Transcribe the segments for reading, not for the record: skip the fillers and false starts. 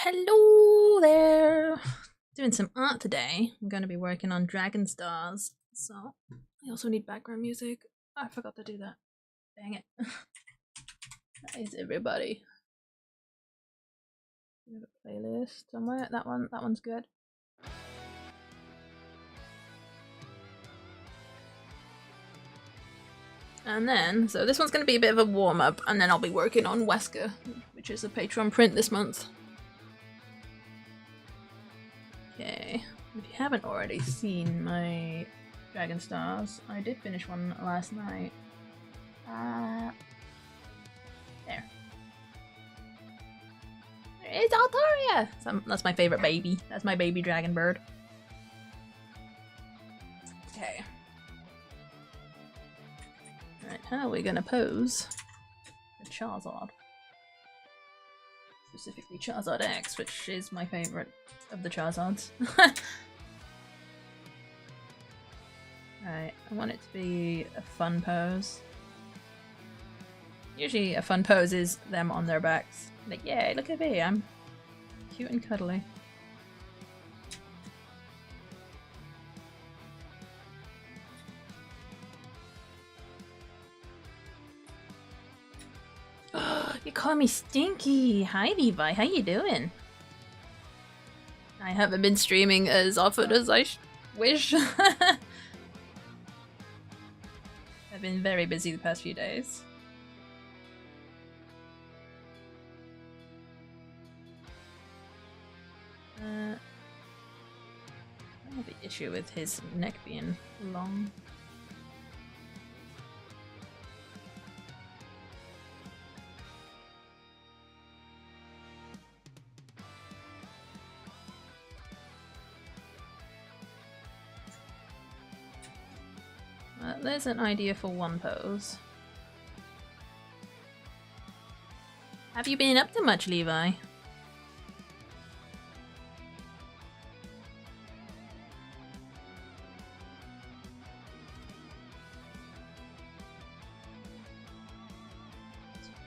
Hello there! Doing some art today. I'm going to be working on Dragon Stars, so I also need background music. I forgot to do that. Dang it. That is everybody. We have a playlist somewhere. That one's good. And then, so this one's going to be a bit of a warm-up, and then I'll be working on Wesker, which is a Patreon print this month. Okay, if you haven't already seen my Dragon Stars, I did finish one last night. There. There is Altaria! That's my favorite baby. That's my baby dragon bird. Okay. Alright, how are we gonna pose the Charizard? Specifically Charizard X, which is my favorite of the Charizards. Right, I want it to be a fun pose. Usually a fun pose is them on their backs. Like, yay, look at me, I'm cute and cuddly. You call me Stinky! Hi Levi, how you doing? I haven't been streaming as often as I wish. I've been very busy the past few days. I have an issue with his neck being long. There's an idea for one pose. Have you been up to much, Levi?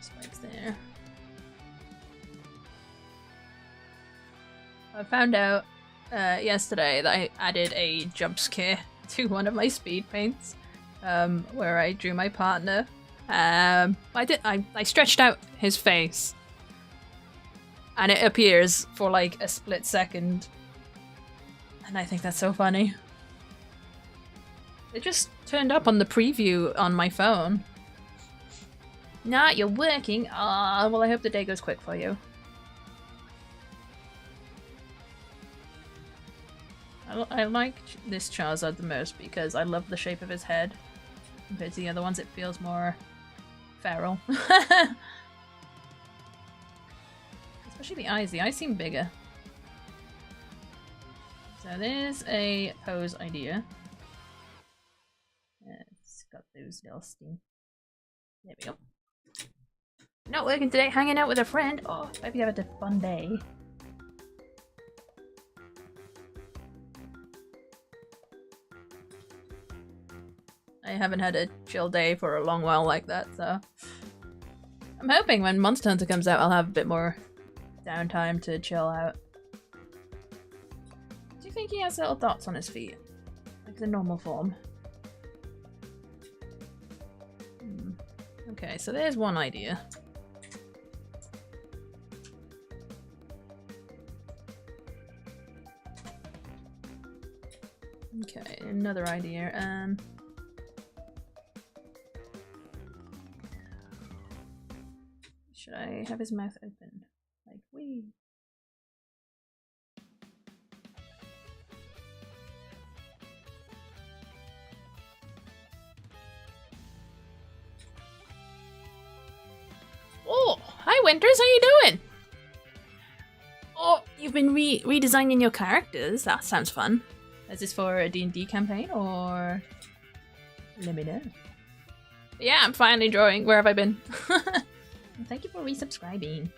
Spikes there. I found out yesterday that I added a jump scare to one of my speed paints. Where I drew my partner. I stretched out his face. And it appears for like a split second. And I think that's so funny. It just turned up on the preview on my phone. Nah, you're working. Ah, well I hope the day goes quick for you. I like this Charizard the most because I love the shape of his head. Compared to the other ones, it feels more feral. Especially the eyes. The eyes seem bigger. So there's a pose idea. It's got those little steam. There we go. Not working today, hanging out with a friend. Oh, hope you have a fun day. I haven't had a chill day for a long while like that, so I'm hoping when Monster Hunter comes out I'll have a bit more downtime to chill out. Do you think he has little dots on his feet? Like the normal form? Okay, so there's one idea. Okay, another idea. Should I have his mouth open? Like, wee. Oh, hi Winters, how you doing? Oh, you've been redesigning your characters. That sounds fun. Is this for a D&D campaign or? Let me know. But yeah, I'm finally drawing. Where have I been? Thank you for resubscribing.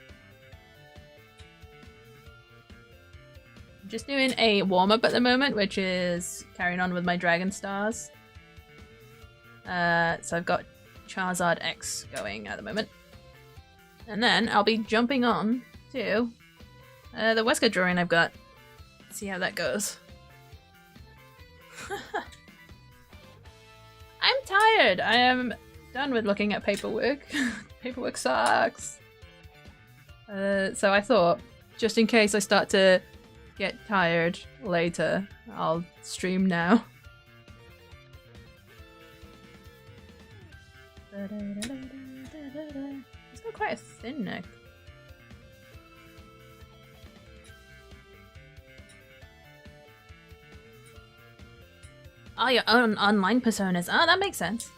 I'm just doing a warm-up at the moment, which is carrying on with my Dragon Stars. So I've got Charizard X going at the moment. And then I'll be jumping on to The Wesker drawing I've got. Let's see how that goes. I'm tired. I am done with looking at paperwork. Paperwork sucks. So I thought, just in case I start to get tired later, I'll stream now. It's got quite a thin neck. Oh, your own online personas. Oh, that makes sense.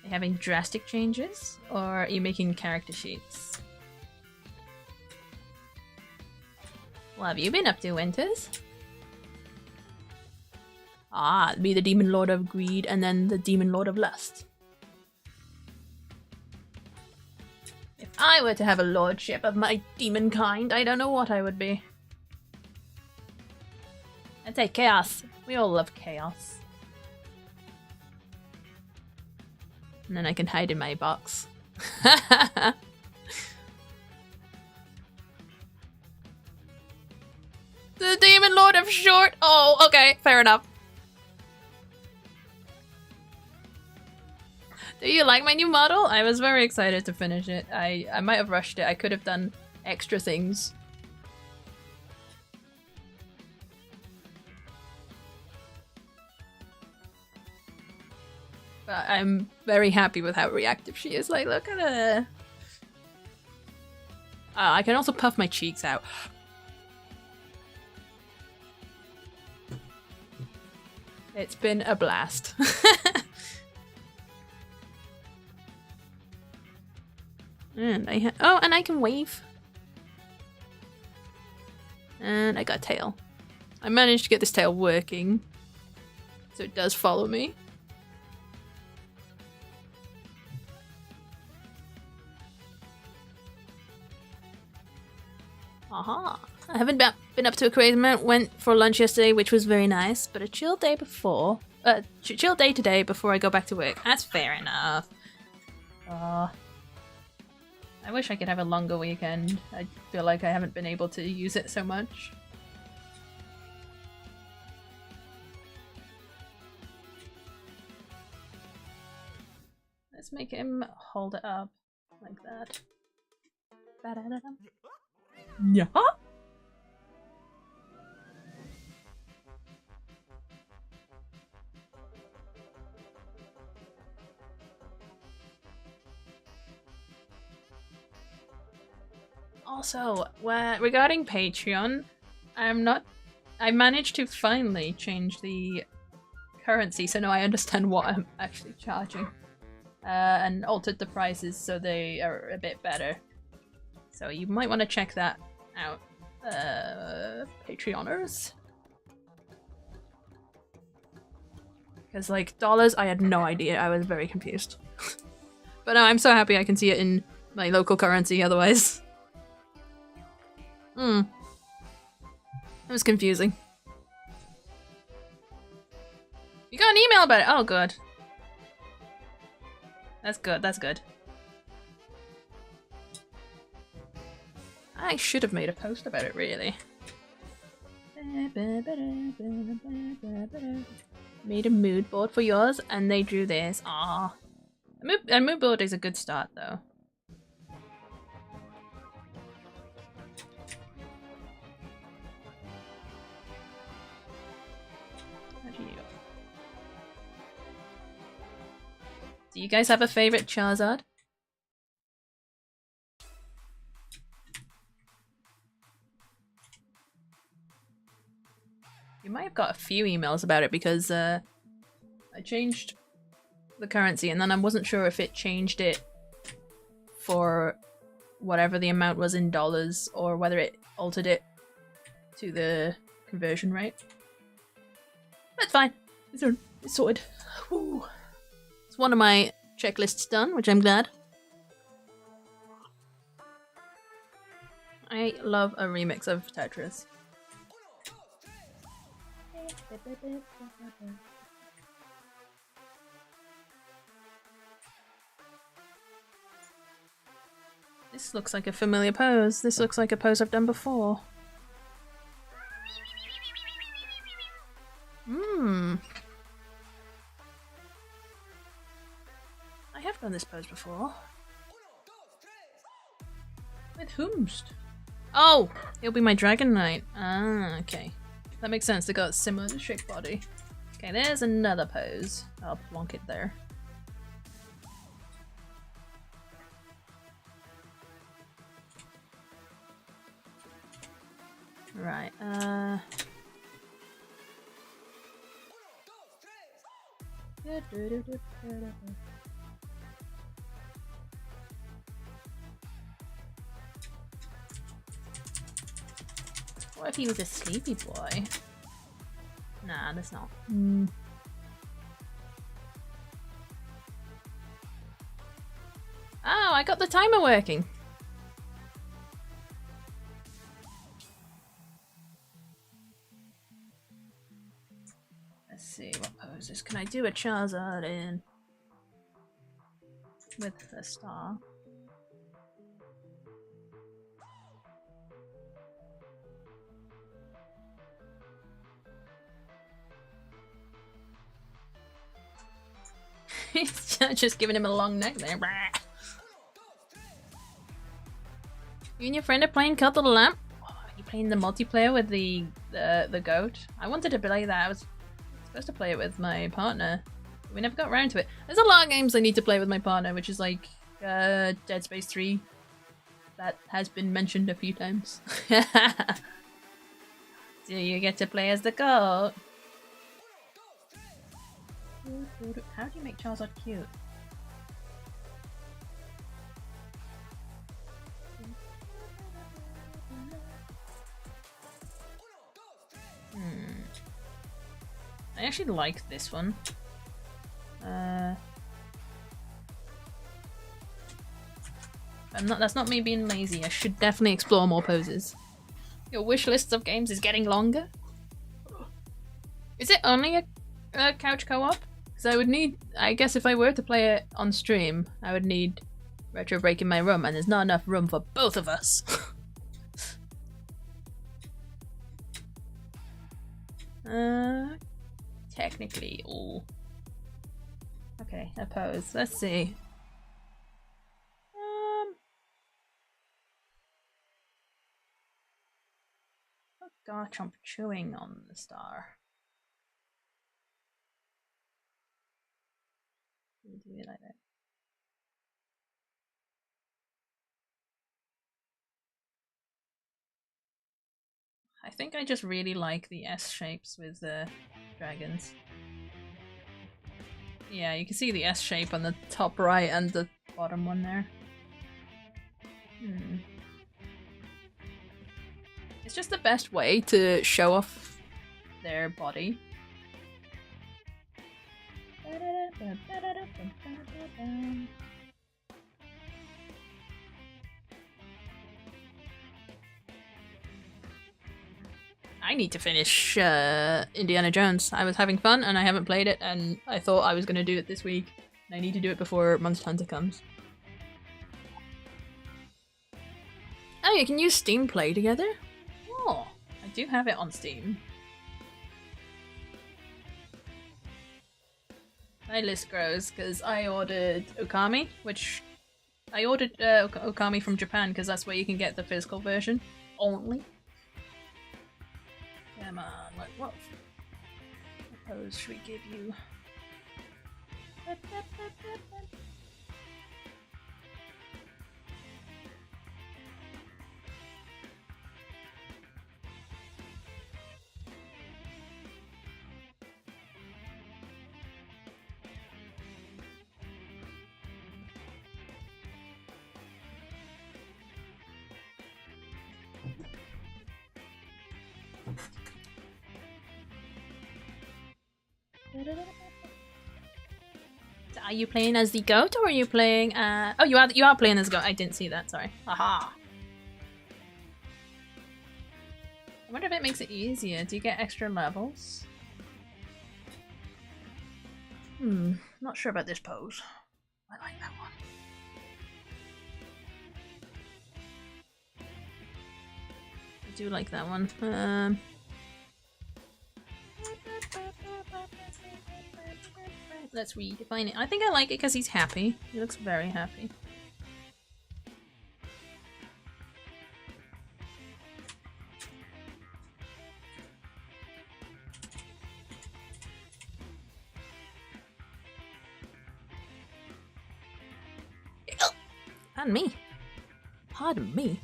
Are you having drastic changes? Or are you making character sheets? What have you been up to, Winters? Ah, be the Demon Lord of Greed and then the Demon Lord of Lust. If I were to have a lordship of my demon kind, I don't know what I would be. I'd say chaos. We all love chaos. And then I can hide in my box. The Demon Lord of Short! Oh, okay, fair enough. Do you like my new model? I was very excited to finish it. I might have rushed it. I could have done extra things. But I'm very happy with how reactive she is. Like, look at her. I can also puff my cheeks out. It's been a blast. And and I can wave. And I got a tail. I managed to get this tail working. So it does follow me. Aha. I haven't been up to a crazy amount. Went for lunch yesterday, which was very nice. But a chill day before. Chill day today before I go back to work. That's fair enough. I wish I could have a longer weekend. I feel like I haven't been able to use it so much. Let's make him hold it up like that. Yeah. Also, regarding Patreon, I managed to finally change the currency, so now I understand what I'm actually charging. And altered the prices so they are a bit better. So you might want to check that out, Patreoners. Because, like, dollars, I had no idea. I was very confused. But no, I'm so happy I can see it in my local currency otherwise. It was confusing. You got an email about it? Oh, good. That's good, that's good. I should have made a post about it, really. Made a mood board for yours, and they drew this. Ah, a mood board is a good start, though. Do you guys have a favorite Charizard? You might have got a few emails about it because I changed the currency and then I wasn't sure if it changed it for whatever the amount was in dollars or whether it altered it to the conversion rate. That's fine. It's sorted. Woo. One of my checklists done, which I'm glad. I love a remix of Tetris. This looks like a familiar pose. This looks like a pose I've done before. I have done this pose before. With whomst? Oh! It'll be my Dragon Knight. Ah, okay. That makes sense. They got a similar shaped body. Okay, there's another pose. I'll plonk it there. Right, what if he was a sleepy boy? Nah, that's not. Oh, I got the timer working. Let's see, what poses can I do a Charizard in? With a star. He's just giving him a long neck there. You and your friend are playing Cult of the Lamp? Oh, are you playing the multiplayer with the goat? I wanted to play that. I was supposed to play it with my partner. We never got around to it. There's a lot of games I need to play with my partner, which is like Dead Space 3. That has been mentioned a few times. Do you get to play as the goat? How do you make Charizard cute? I actually like this one. That's not me being lazy. I should definitely explore more poses. Your wish list of games is getting longer. Is it only a couch co-op? Because I would need, I guess if I were to play it on stream, I would need Retro Break in my room, and there's not enough room for both of us. Technically, ooh. Okay, a pose. Let's see. Oh gosh, I'm chewing on the star. Do it like that. I think I just really like the S shapes with the dragons. Yeah, you can see the S shape on the top right and the bottom one there. It's just the best way to show off their body. I need to finish Indiana Jones. I was having fun and I haven't played it, and I thought I was going to do it this week. And I need to do it before Monster Hunter comes. Oh, you can use Steam Play together? Oh, I do have it on Steam. My list grows because I ordered Okami, which I ordered Okami from Japan because that's where you can get the physical version only. Come on, what pose should we give you? Are you playing as the goat or are you playing oh, you are playing as a goat. I didn't see that, sorry. Aha. I wonder if it makes it easier. Do you get extra levels? Not sure about this pose. I like that one. do like that one. Let's redefine it. I think I like it because he's happy. He looks very happy. Pardon me. Pardon me.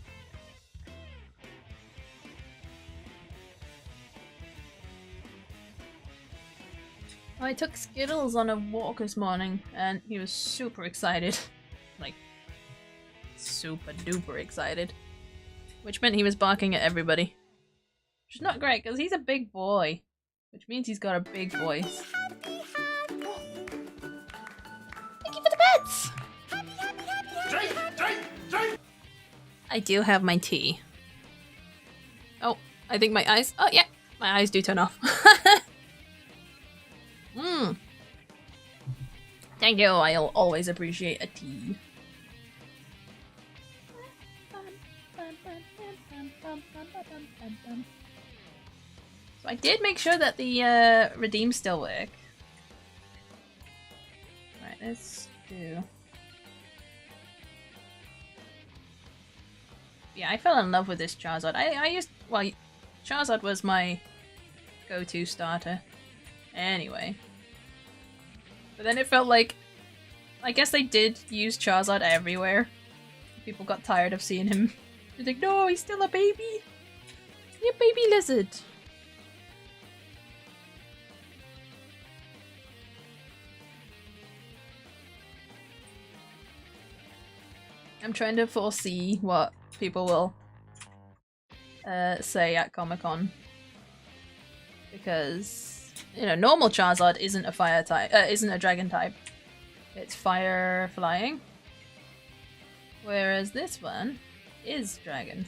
I took Skittles on a walk this morning and he was super excited. Like, super duper excited. Which meant he was barking at everybody. Which is not great because he's a big boy. Which means he's got a big voice. Thank you for the pets! I do have my tea. Oh, I think my eyes... Oh yeah, my eyes do turn off. Thank you, I'll always appreciate a tea. So I did make sure that the redeems still work. Right, let's do... Yeah, I fell in love with this Charizard. I used... Well, Charizard was my go-to starter. Anyway. But then it felt like... I guess they did use Charizard everywhere. People got tired of seeing him. They're like, no, he's still a baby! He's a baby lizard! I'm trying to foresee what people will say at Comic-Con. Because, you know, normal Charizard isn't a fire type, isn't a dragon type. It's fire flying. Whereas this one is dragon.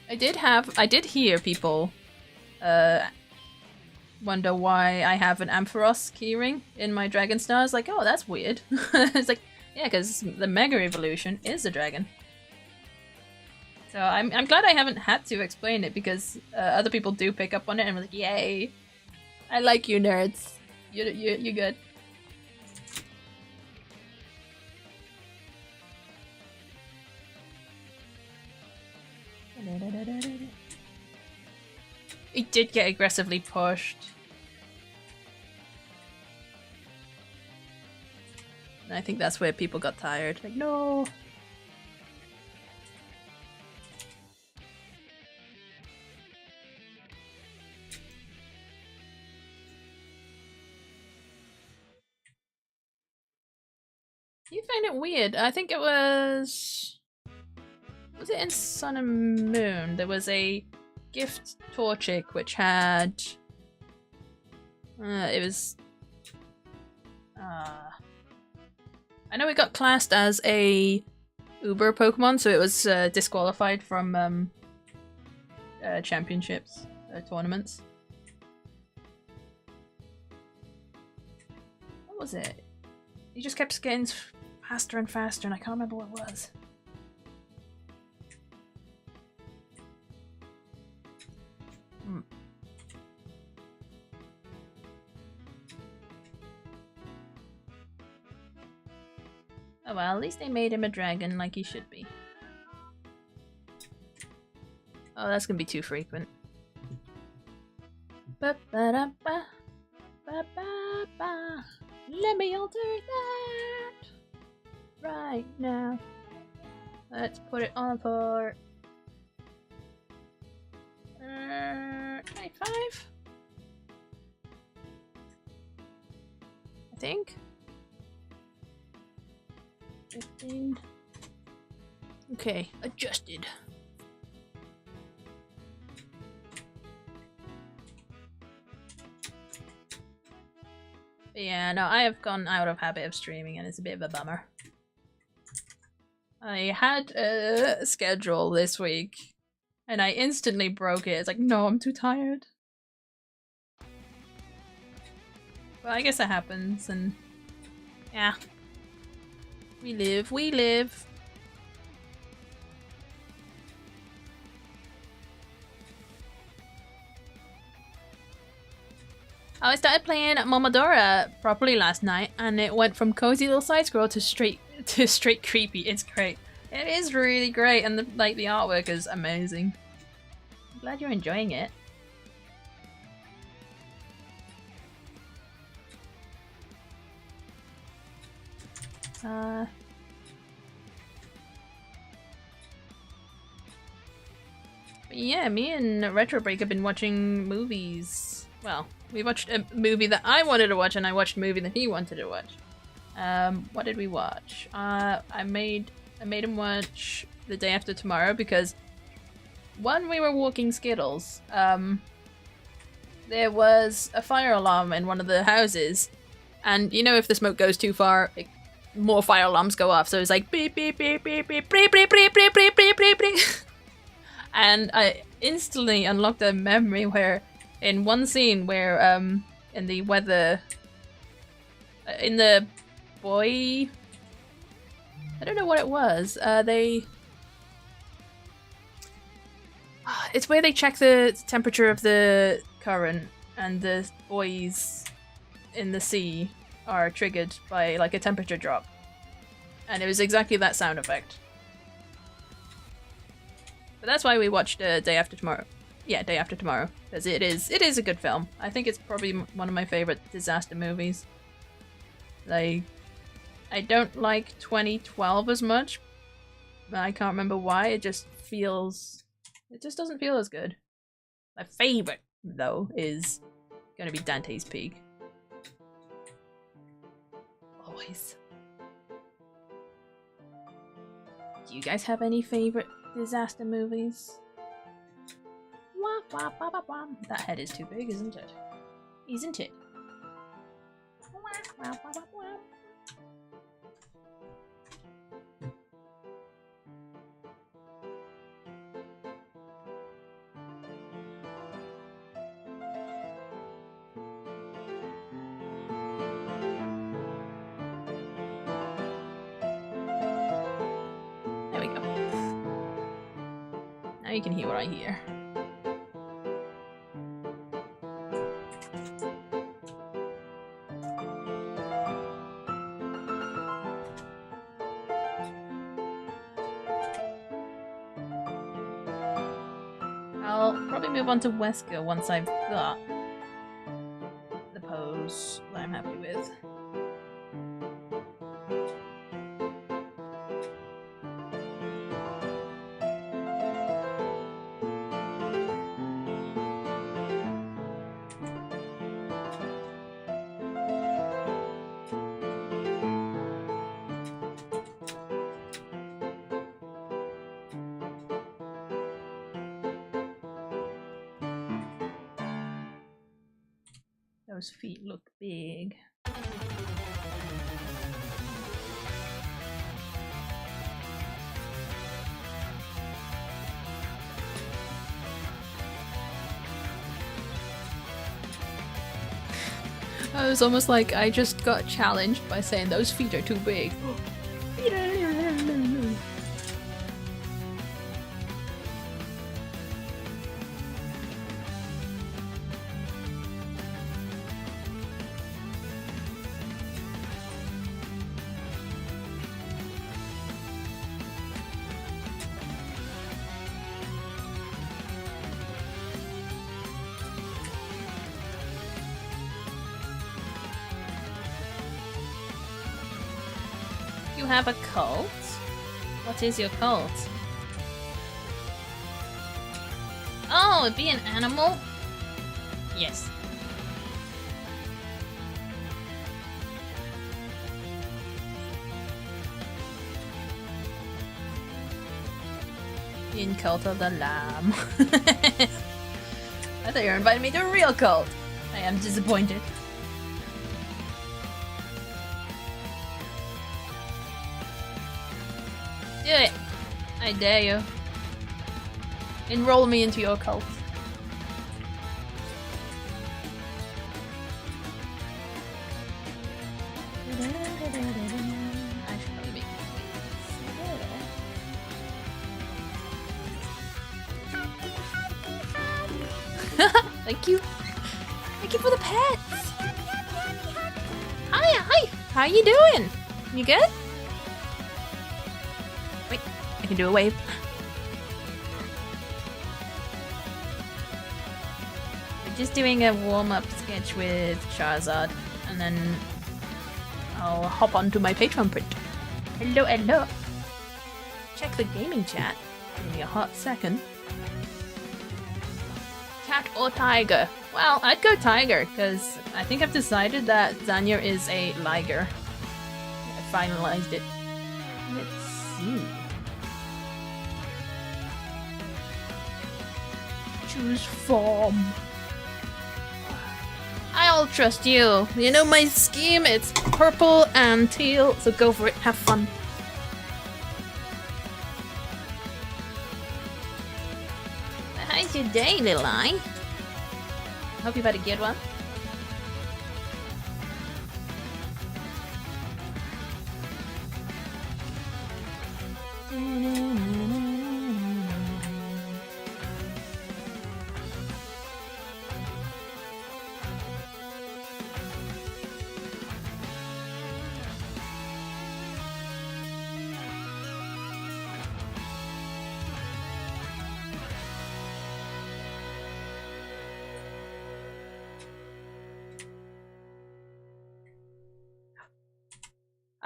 I did hear people wonder why I have an Ampharos keyring in my dragon stars. Like, oh, that's weird. It's like, yeah, because the Mega Evolution is a dragon. So I'm glad I haven't had to explain it because other people do pick up on it and I'm like, yay! I like you nerds. You're good. It did get aggressively pushed. And I think that's where people got tired. Like, no! You find it weird. I think it was... Was it in Sun and Moon? There was a gift Torchic which had... it was... I know it got classed as a Uber Pokemon, so it was disqualified from championships, tournaments. What was it? He just kept getting faster and faster, and I can't remember what it was. Oh well, at least they made him a dragon like he should be. Oh, that's gonna be too frequent. Ba-ba-da-ba. Ba-ba-ba. Let me alter that right now. Let's put it on for 95? I think. 15. Okay, adjusted. But yeah, no, I have gone out of habit of streaming and it's a bit of a bummer. I had a schedule this week and I instantly broke it. It's like, no, I'm too tired. But I guess it happens and yeah. We live, we live. I started playing Momodora properly last night, and it went from cozy little side scroll to straight creepy. It's great. It is really great, and the artwork is amazing. I'm glad you're enjoying it. But yeah, me and Retro Break have been watching movies. Well, we watched a movie that I wanted to watch, and I watched a movie that he wanted to watch. What did we watch? I made him watch The Day After Tomorrow because when we were walking Skittles, there was a fire alarm in one of the houses, and you know if the smoke goes too far, more fire alarms go off. So it's like beep beep beep beep beep beep beep beep beep beep beep beep beep. And I instantly unlocked a memory where, in one scene where, in the weather, in the boy, I don't know what it was. It's where they check the temperature of the current, and the buoys in the sea are triggered by like a temperature drop. And it was exactly that sound effect. But that's why we watched Day After Tomorrow. Yeah, Day After Tomorrow, because it is a good film. I think it's probably one of my favorite disaster movies. Like, I don't like 2012 as much. I can't remember why. It just doesn't feel as good. My favorite though is gonna be Dante's Peak. Always. Do you guys have any favorite disaster movies? Wah, wah, wah, wah, wah. That head is too big, isn't it? Isn't it? Wah, wah, wah, wah, wah. There we go. Now you can hear what I hear. I'll probably move on to Wesker once I've got the pose that I'm happy with. Those feet look big. It was almost like I just got challenged by saying those feet are too big. You have a cult? What is your cult? Oh, be an animal? Yes. In Cult of the Lamb. I thought you were inviting me to a real cult. I am disappointed. Do it! I dare you. Enroll me into your cult. I should probably make Thank you. Thank you for the pets. Hi. How you doing? You good? Wait, I can do a wave. We're just doing a warm-up sketch with Charizard, and then I'll hop onto my Patreon print. Hello. Check the gaming chat. Give me a hot second. Cat or tiger? Well, I'd go tiger, because I think I've decided that Zanya is a liger. I finalized it. Let's see. Choose form. I'll trust you. You know my scheme? It's purple and teal, so go for it. Have fun. How's your day, little eye? Hope you've had a good one.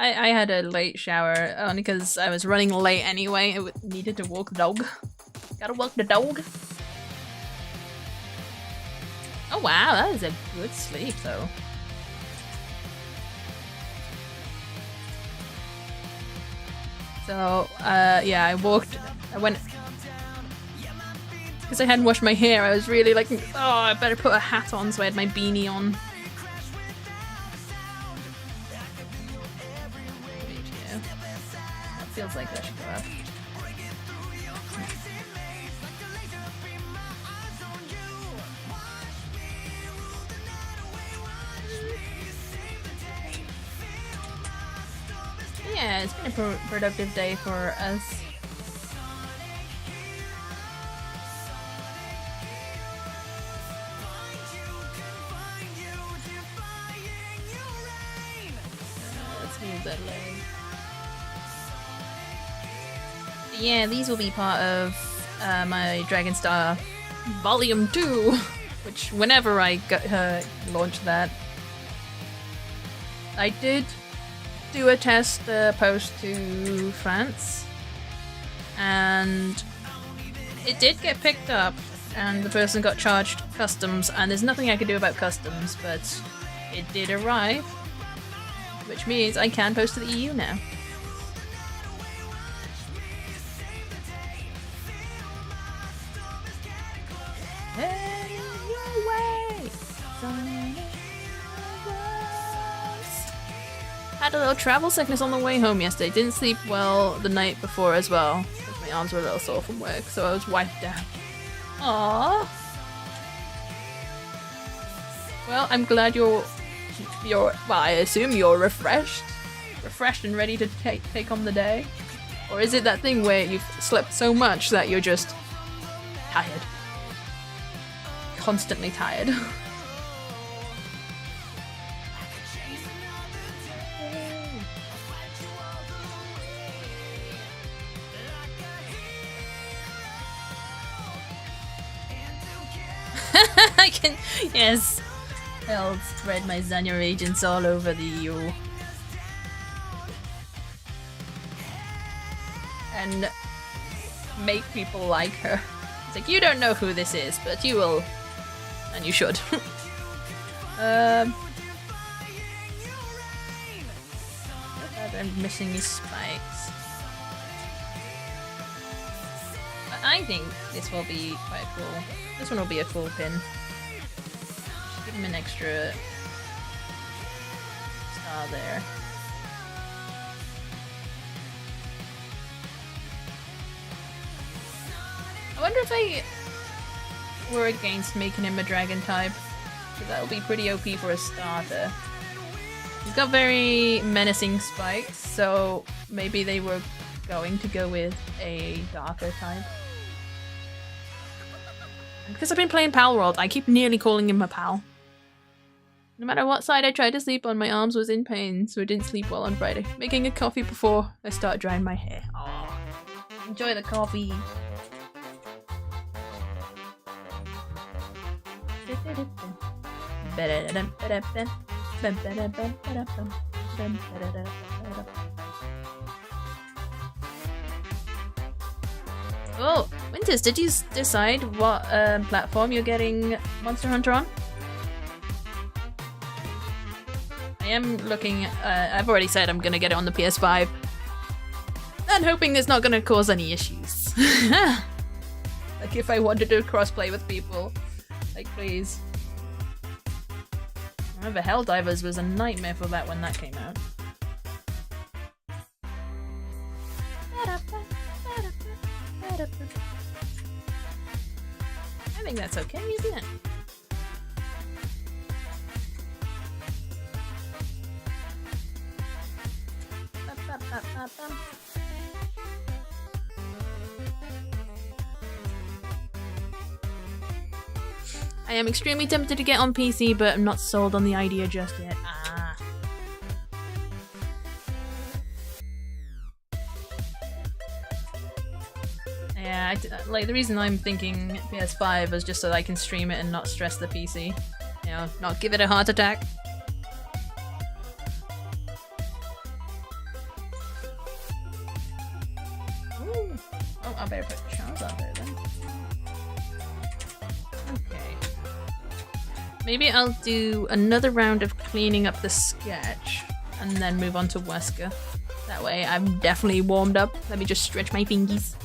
I had a late shower only because I was running late anyway. I needed to walk the dog. Gotta walk the dog. Oh wow, that was a good sleep though. So, yeah, I went, because I hadn't washed my hair, I was really like, oh, I better put a hat on, so I had my beanie on. Feels like that should go up. Yeah, it's been a productive day for us. Let's move that leg. Yeah, these will be part of my Dragon Star Volume 2, which whenever I launch that. I did do a test post to France, and it did get picked up, and the person got charged customs, and there's nothing I could do about customs, but it did arrive, which means I can post to the EU now. Had a little travel sickness on the way home yesterday. Didn't sleep well the night before as well, because my arms were a little sore from work, so I was wiped out. Aww. Well, I'm glad you're well, I assume you're refreshed and ready to take on the day. Or is it that thing where you've slept so much that you're just tired? Constantly tired. I can, yes. I'll spread my Zanya agents all over the EU. And make people like her. It's like, you don't know who this is, but you will. And you should. What I'm missing is spikes. But I think this will be quite cool. This one will be a cool pin. Just give him an extra star there. I wonder if I were against making him a dragon type, because that would be pretty OP for a starter. He's got very menacing spikes, so maybe they were going to go with a darker type. And because I've been playing Pal World, I keep nearly calling him a pal. No matter what side I tried to sleep on, my arms was in pain, so I didn't sleep well on Friday. Making a coffee before I start drying my hair. Aww. Enjoy the coffee. Oh, Winters, did you decide what platform you're getting Monster Hunter on? I am looking, I've already said I'm gonna get it on the PS5. And hoping it's not gonna cause any issues. Like if I wanted to crossplay with people. Like please. I remember Helldivers was a nightmare for that when that came out. I think that's okay, isn't it? I am extremely tempted to get on PC, but I'm not sold on the idea just yet. Ah. Yeah, like the reason I'm thinking PS5 is just so that I can stream it and not stress the PC. You know, not give it a heart attack. Ooh. Oh, I better put Charles out there then. Okay. Maybe I'll do another round of cleaning up the sketch and then move on to Wesker. That way I'm definitely warmed up. Let me just stretch my fingies.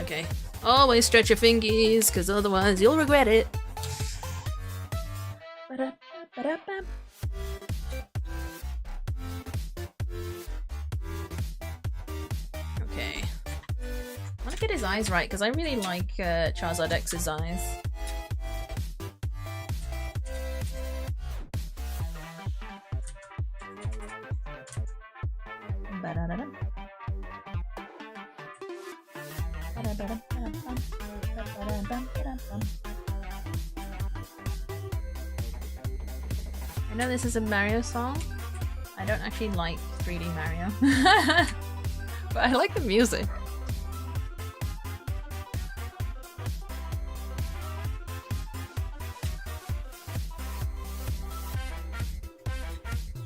Okay. Always stretch your fingies, because otherwise you'll regret it. Okay. I want to get his eyes right, because I really like Charizard X's eyes. I know this is a Mario song. I don't actually like 3D Mario. But I like the music.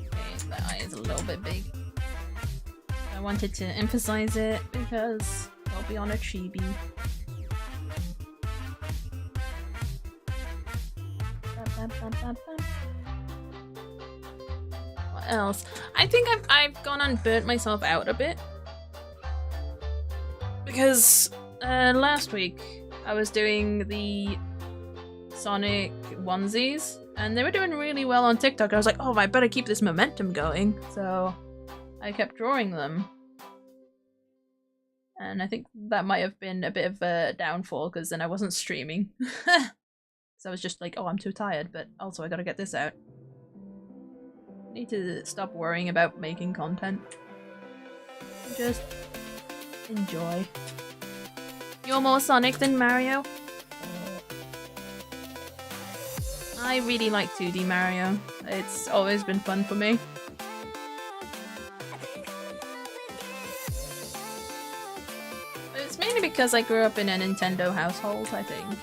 Okay, that eye is a little bit big. I wanted to emphasize it because I'll be on a chibi. What else? I think I've gone and burnt myself out a bit. Because last week I was doing the Sonic onesies and they were doing really well on TikTok. I was like, oh, I better keep this momentum going. So I kept drawing them. And I think that might have been a bit of a downfall because then I wasn't streaming. So I was just like, oh, I'm too tired, but also I gotta get this out. I need to stop worrying about making content. Just enjoy. You're more Sonic than Mario? I really like 2D Mario. It's always been fun for me. It's mainly because I grew up in a Nintendo household, I think.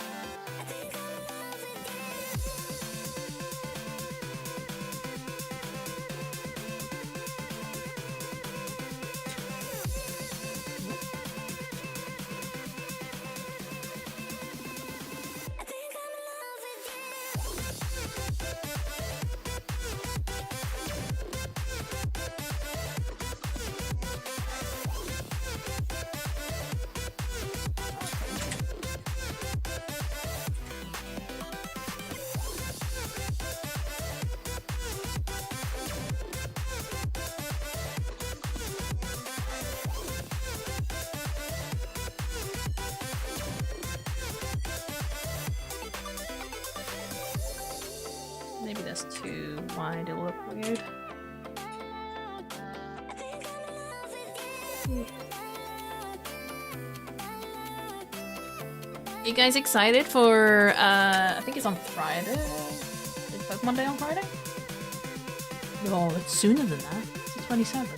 Maybe that's too wide, it'll look weird. You guys excited for, I think it's on Friday? Is Pokemon Day on Friday? No, it's sooner than that. It's the 27th.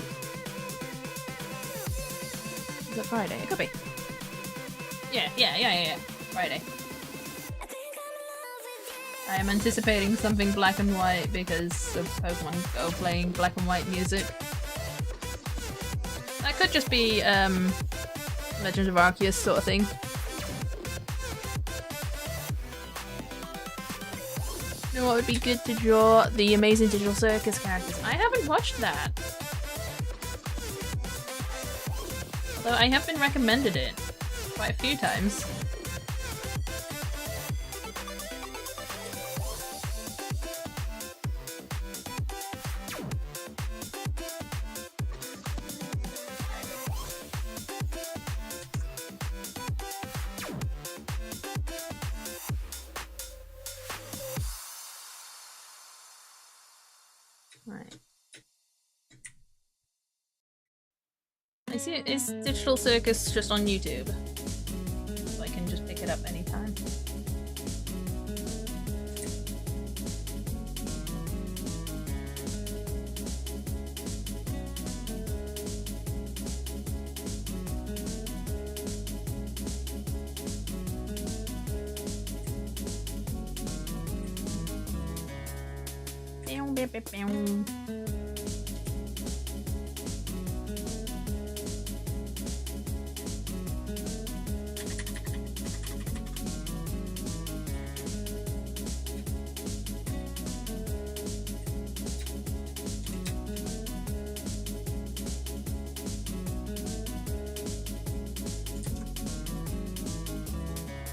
Is it Friday? It could be. Yeah. Friday. I am anticipating something black and white because of Pokemon Go playing black and white music. That could just be, Legend of Arceus sort of thing. You know what would be good to draw? The Amazing Digital Circus characters. I haven't watched that. Although I have been recommended it quite a few times. Right. I see it is Digital Circus just on YouTube. So I can just pick it up anytime.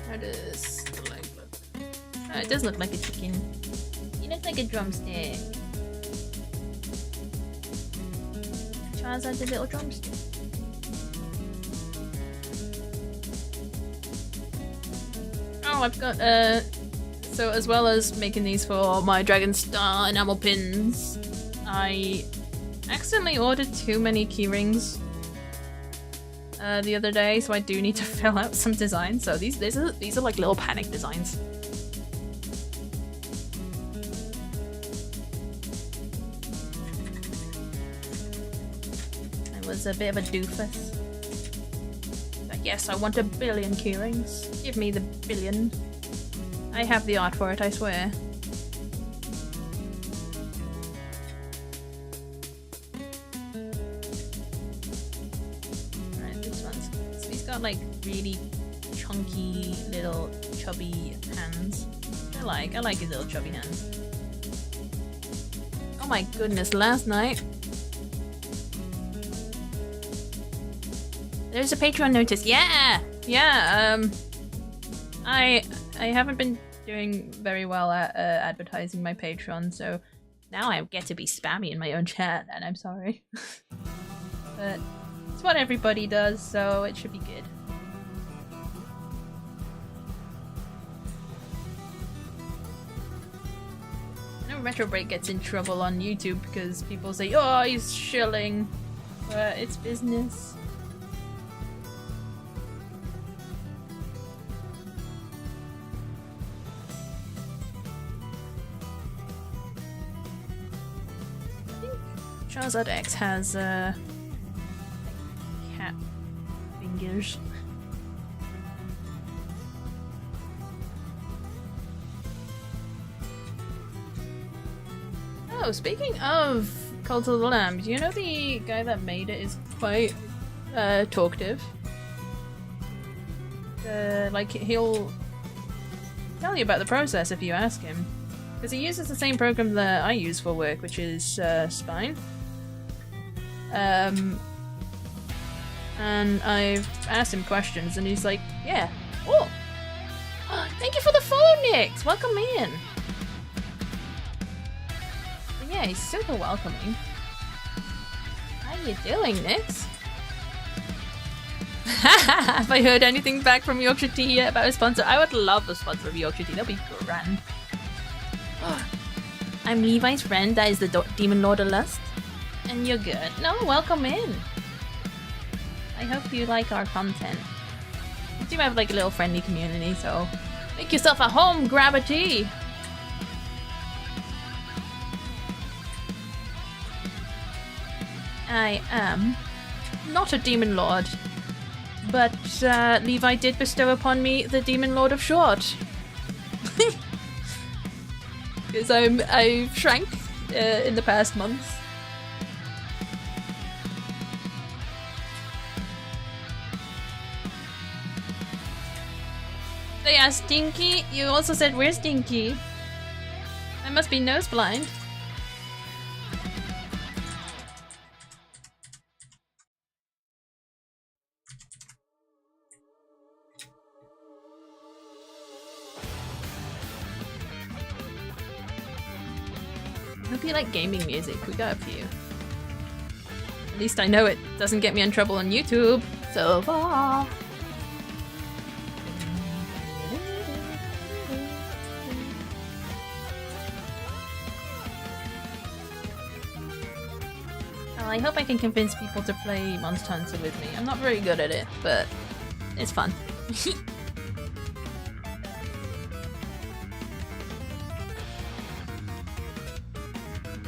How does the leg look? Oh, it does look like a chicken. It looks like a drumstick. Charizard's a little drumstick. Oh, I've got, so as well as making these for my Dragon Star enamel pins, I accidentally ordered too many keyrings the other day, so I do need to fill out some designs. So these are like little panic designs. I was a bit of a doofus. But yes, I want 1 billion keyrings. Give me the billion. I have the art for it, I swear. Like really chunky little chubby hands. I like his little chubby hands. Oh my goodness, last night there's a Patreon notice. Yeah, I haven't been doing very well at advertising my Patreon, so now I get to be spammy in my own chat, and I'm sorry. But it's what everybody does, so it should be good. I know Retro Break gets in trouble on YouTube because people say, oh, he's shilling, but it's business. I think Charizard X has cat fingers. Oh, speaking of Cult of the Lamb, do you know the guy that made it is quite talkative? Like, he'll tell you about the process if you ask him. Because he uses the same program that I use for work, which is Spine. And I've asked him questions, and he's like, yeah. Oh! Thank you for the follow, Nix! Welcome in! But yeah, he's super welcoming. How you doing, Nix? Have I heard anything back from Yorkshire Tea yet about a sponsor? I would love a sponsor of Yorkshire Tea, that'd be grand. I'm Levi's friend that is the Demon Lord of Lust. And you're good. No, welcome in. I hope you like our content. do have like a little friendly community, so make yourself at home, grab a tea. I am not a demon lord, but Levi did bestow upon me the demon lord of short. Because I've shrank in the past month. So yeah, Stinky, you also said where's Stinky? I must be nose blind. I hope you like gaming music. We got a few. At least I know it doesn't get me in trouble on YouTube so far. Well, I hope I can convince people to play Monster Hunter with me. I'm not very good at it, but it's fun.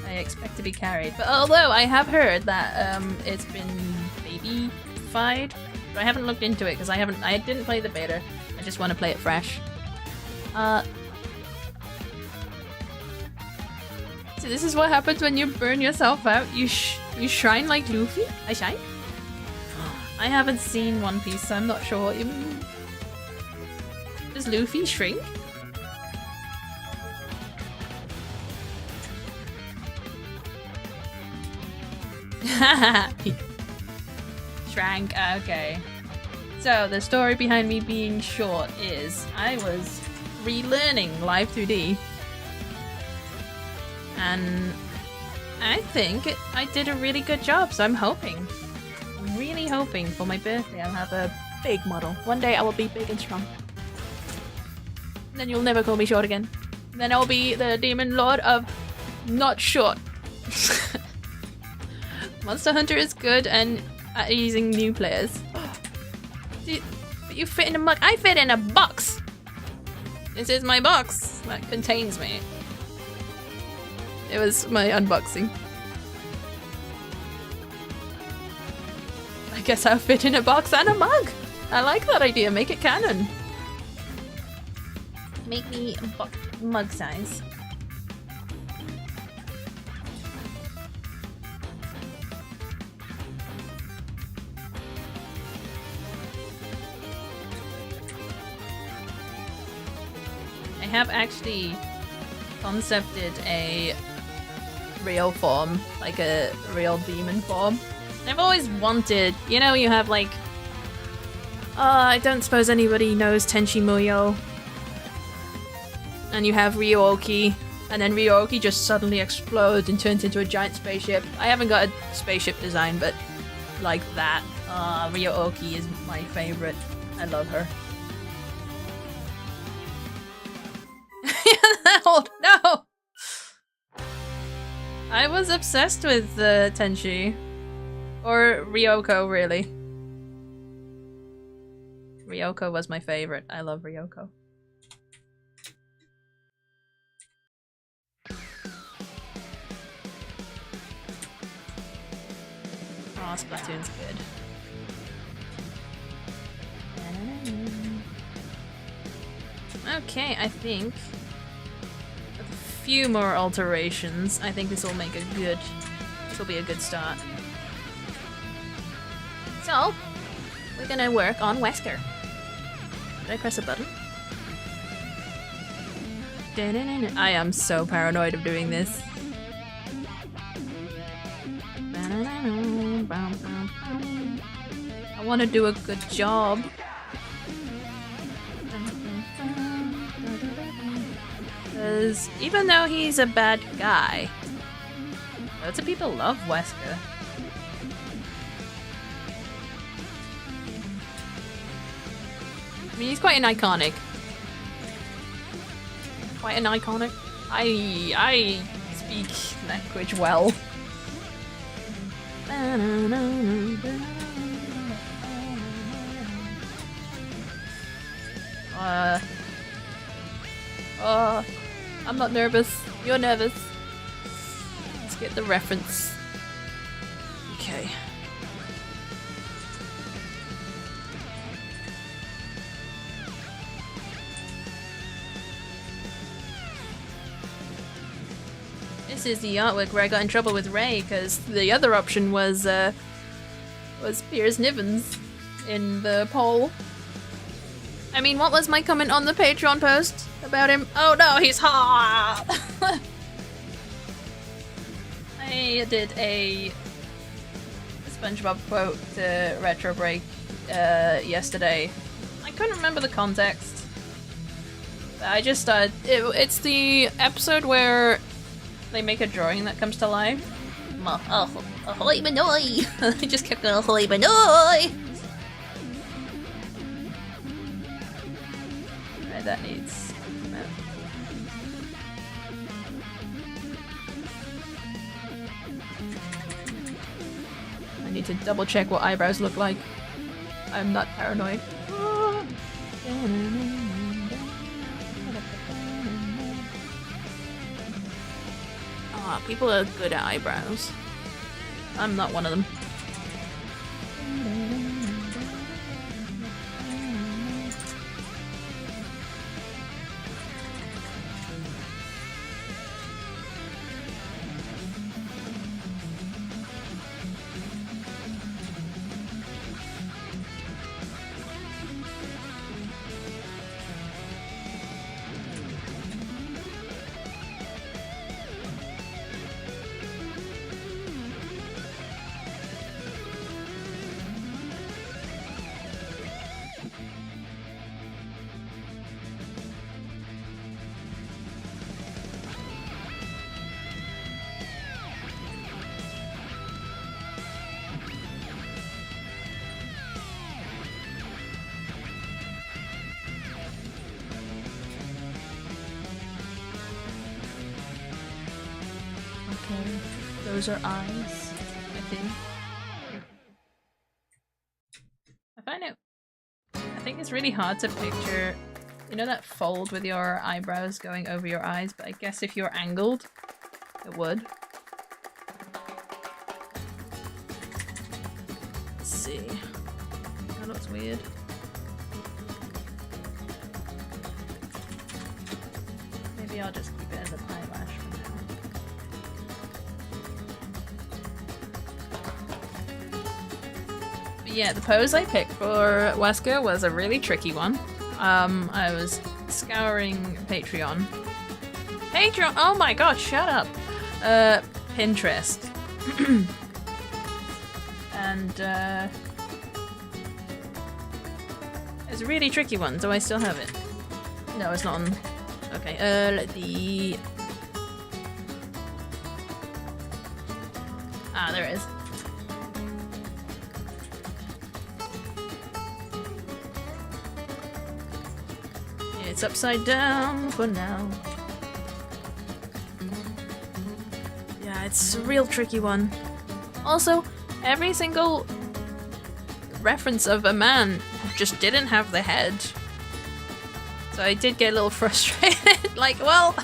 I expect to be carried. But although I have heard that it's been baby-fied, but I haven't looked into it because I didn't play the beta. I just want to play it fresh. So this is what happens when you burn yourself out. You shine like Luffy? I shine? I haven't seen One Piece, so I'm not sure what you mean. Does Luffy shrink? Shrank, okay. So, the story behind me being short is I was relearning Live 2D. And I think I did a really good job, so I'm really hoping for my birthday I'll have a big model. One day I will be big and strong. Then you'll never call me short again. Then I'll be the demon lord of not short. Monster Hunter is good and at easing new players. But you fit in a mug. I fit in a box! This is my box that contains me. It was my unboxing. I guess I'll fit in a box and a mug! I like that idea, make it canon. Make me a mug size. I have actually concepted a real form, like a real demon form. I've always wanted, you know, you have like, I don't suppose anybody knows Tenchi Muyo. And you have Ryoki, and then Ryoki just suddenly explodes and turns into a giant spaceship. I haven't got a spaceship design, but like that. Ryoki is my favorite. I love her. No! I was obsessed with Tenchi. Or Ryoko, really. Ryoko was my favorite. I love Ryoko. Oh, Splatoon's good. Okay, I think with a few more alterations, I think this will make a good. This will be a good start. So, we're gonna work on Wesker. Did I press a button? I am so paranoid of doing this. I want to do a good job. Because even though he's a bad guy, loads of people love Wesker. I mean, he's quite an iconic. Quite an iconic. I speak language well. I'm not nervous. You're nervous. Let's get the reference. Okay. This is the artwork where I got in trouble with Ray, because the other option was Piers Nivens in the poll. I mean, what was my comment on the Patreon post about him? Oh no, he's hot! I did a SpongeBob quote to Retro Break yesterday. I couldn't remember the context. I just started. It's the episode where they make a drawing that comes to life. Ahoy Manoy! I just kept going, Ahoy Manoy! Right, that needs. I need to double check what eyebrows look like. I'm not paranoid. Ah, people are good at eyebrows. I'm not one of them. Those are eyes, I think. I think it's really hard to picture, you know, that fold with your eyebrows going over your eyes, but I guess if you're angled, it would. Let's see. That looks weird. Maybe I'll just keep it as an eyelash for now. Yeah, the pose I picked for Wesker was a really tricky one. I was scouring Patreon. Oh my god, shut up! Pinterest. And, it's a really tricky one. Do I still have it? No, it's not on. Okay, there it is. It's upside down for now. Yeah, it's a real tricky one. Also, every single reference of a man just didn't have the head. So I did get a little frustrated. Like, well,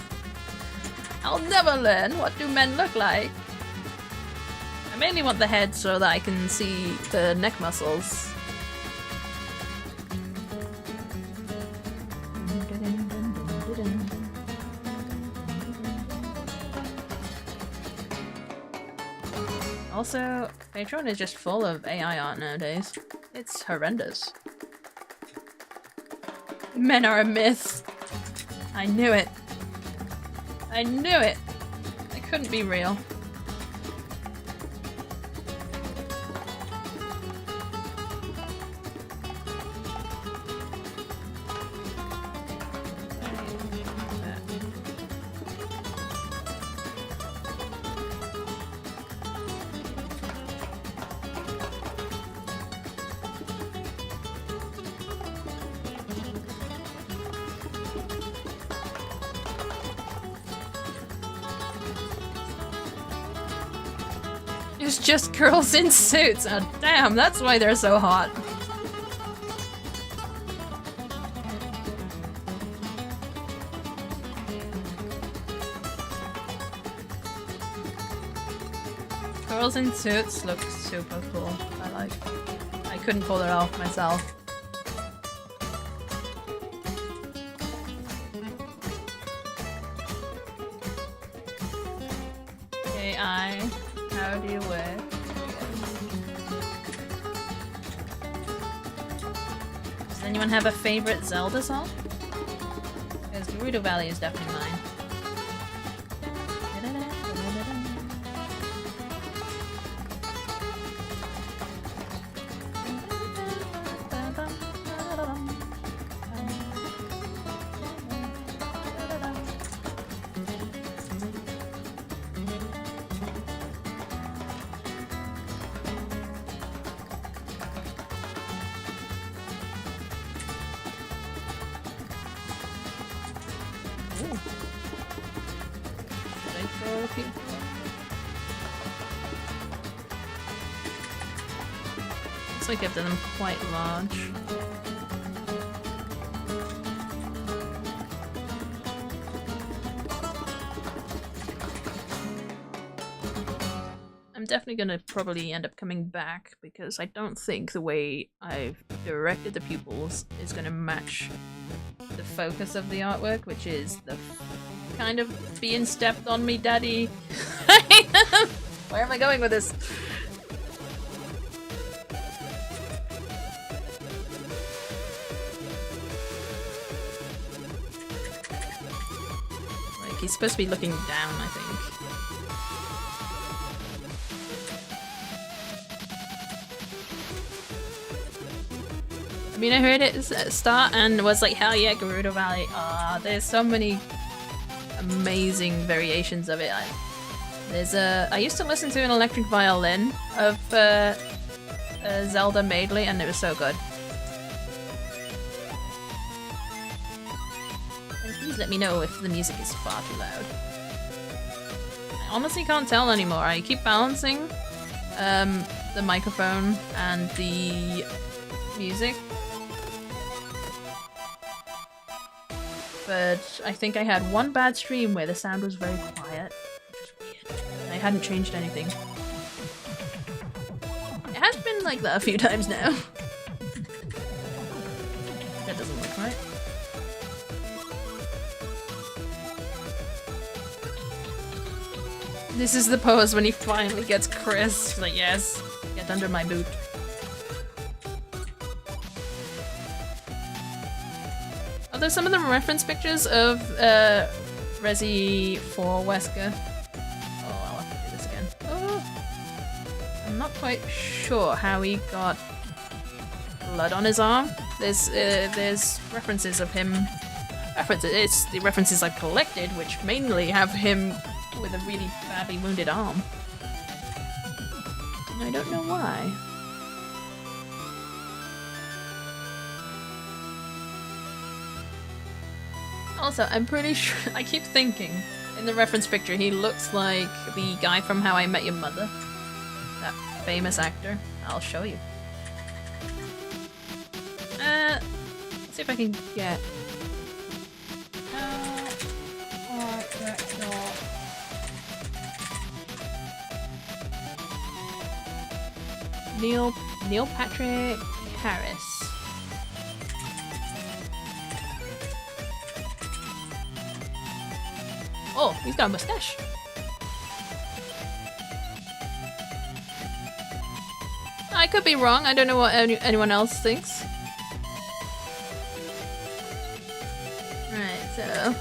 I'll never learn. What do men look like? I mainly want the head so that I can see the neck muscles. Also, Patreon is just full of AI art nowadays. It's horrendous. Men are a myth. I knew it. I knew it. It couldn't be real. It's just girls in suits. Oh, damn, that's why they're so hot. Girls in suits look super cool. I couldn't pull it off myself. AI, how do you wear? Does anyone have a favorite Zelda song? Because Gerudo Valley is definitely mine. Looks like I've done them quite large. I'm definitely gonna probably end up coming back because I don't think the way I've directed the pupils is gonna match the focus of the artwork, which is the kind of being stepped on me, daddy. Where am I going with this? Like, he's supposed to be looking down, I think. I mean, I heard it start and was like, hell yeah, Gerudo Valley. There's so many amazing variations of it. I used to listen to an electric violin of Zelda Maidley, and it was so good. And please let me know if the music is far too loud. I honestly can't tell anymore. I keep balancing the microphone and the music. But I think I had one bad stream where the sound was very quiet, which is weird. I hadn't changed anything. It has been like that a few times now. That doesn't look right. This is the pose when he finally gets Chris. He's like, yes, get under my boot. There's some of the reference pictures of Resi 4 Wesker. Oh, I'll have to do this again. Oh. I'm not quite sure how he got blood on his arm. There's references of him. It's the references I've collected, which mainly have him with a really badly wounded arm. I don't know why. Also, I'm pretty sure, I keep thinking, in the reference picture, he looks like the guy from How I Met Your Mother. That famous actor. I'll show you. Let's see if I can get... Neil Patrick Harris. Oh, he's got a mustache. I could be wrong. I don't know what anyone else thinks. Right, so...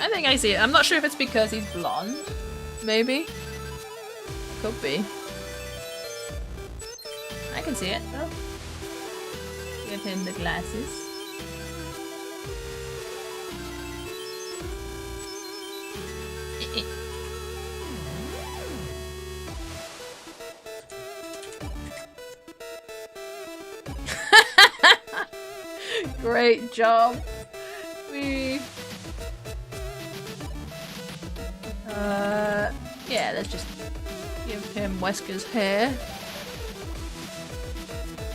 I think I see it. I'm not sure if it's because he's blonde. Maybe. Could be. I can see it, though. Give him the glasses. Great job. Yeah, let's just give him Wesker's hair.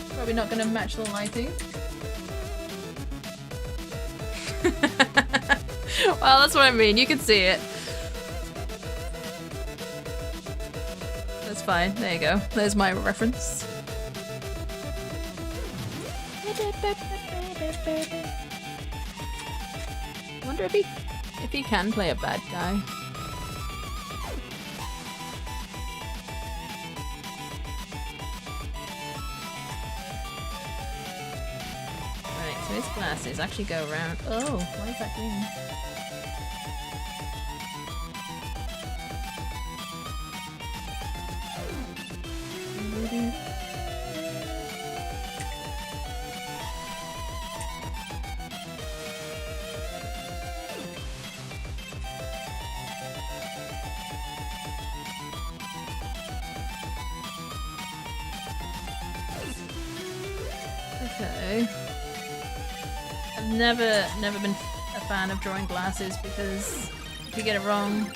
Probably not gonna match the lighting. Well, that's what I mean. You can see it. fine. There you go. There's my reference. I wonder if he can play a bad guy. Right, so his glasses actually go around. Oh, why is that green? Okay. I've never been a fan of drawing glasses because if you get it wrong,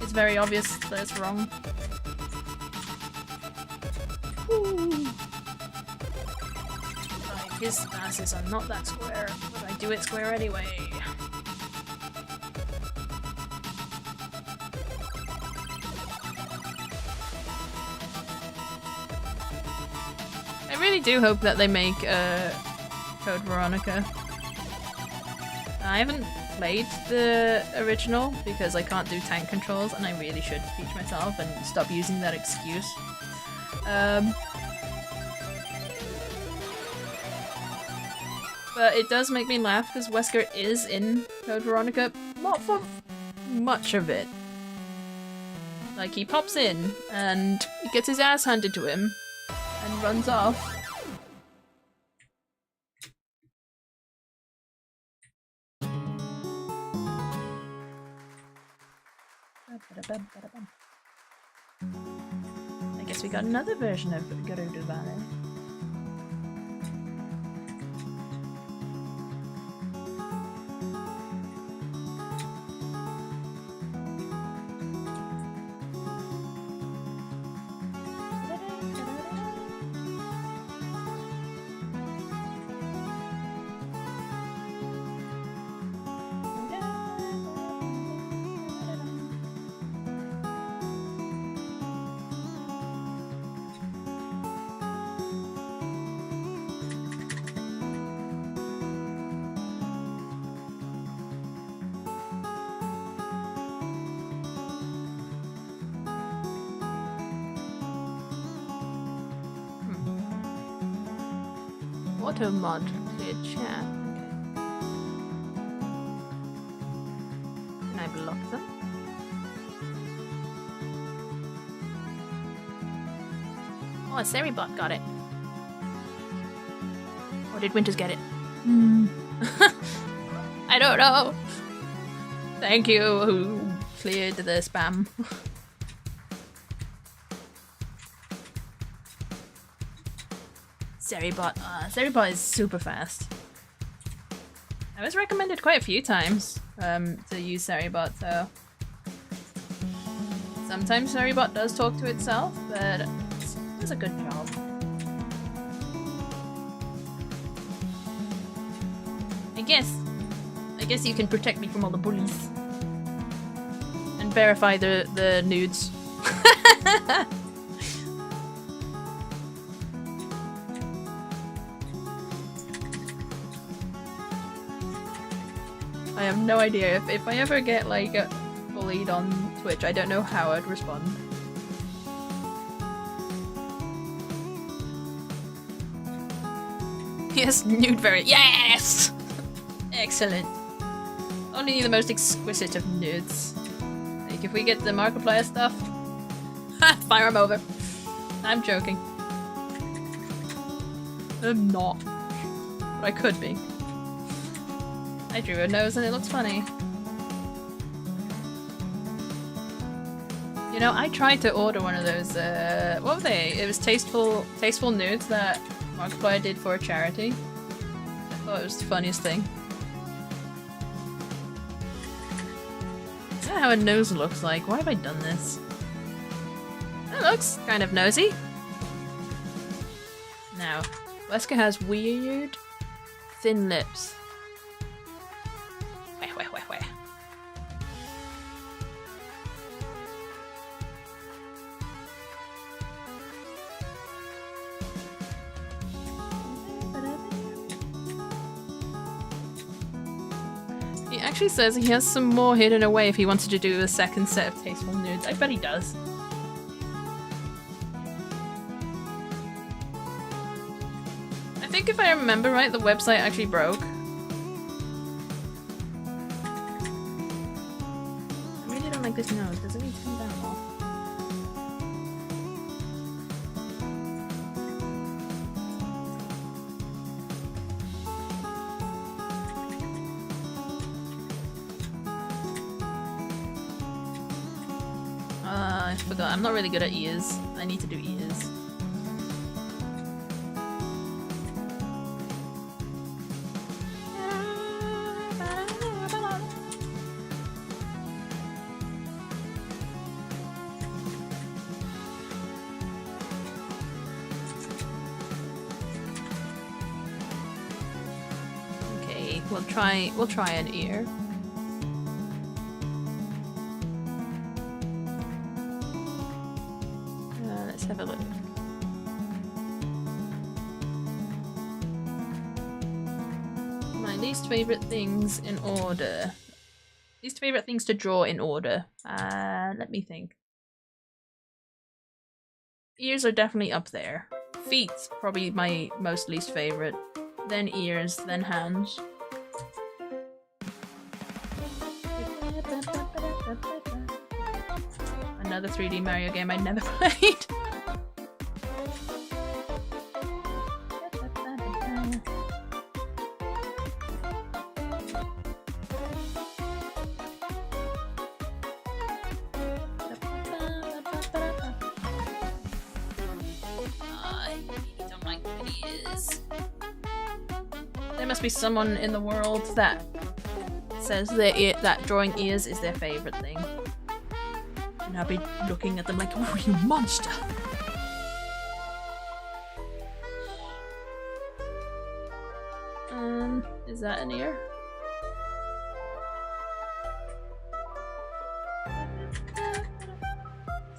it's very obvious that it's wrong. Like, his glasses are not that square, but I do it square anyway. I really do hope that they make Code Veronica. I haven't played the original because I can't do tank controls, and I really should teach myself and stop using that excuse. But it does make me laugh because Wesker is in Code Veronica, not for much of it. Like, he pops in and he gets his ass handed to him and runs off. I guess we got another version of Gerudo Valley. Auto mod clear chat. Can I block them? Oh, a Seribot got it. Or did Winters get it? I don't know. Thank you who cleared the spam. Seribot. Seribot is super fast. I was recommended quite a few times to use Seribot, so sometimes Seribot does talk to itself, but it does a good job. I guess you can protect me from all the bullies and verify the nudes. I have no idea if I ever get like bullied on Twitch. I don't know how I'd respond. Yes, nude very yes. Excellent. Only the most exquisite of nudes. Like if we get the Markiplier stuff, fire him over. I'm joking. I'm not, but I could be. I drew a nose and it looks funny. You know, I tried to order one of those, what were they? It was tasteful nudes that Markiplier did for a charity. I thought it was the funniest thing. Is that how a nose looks like? Why have I done this? That looks kind of nosy. Now, Wesker has weird, thin lips. Where? actually says he has some more hidden away if he wanted to do a second set of tasteful nudes. I bet he does. I think if I remember right, the website actually broke. I really don't like this nose. Does it need to come down more? I forgot. I'm not really good at ears. I need to do ears. Okay, we'll try an ear. Let's have a look. My least favorite things in order. Least favorite things to draw in order. Let me think. Ears are definitely up there. Feet's probably my most least favorite. Then ears, then hands. Another 3D Mario game I never played. I don't like what it is. There must be someone in the world that says that drawing ears is their favorite thing. And I'll be looking at them like, oh, you monster! Is that an ear?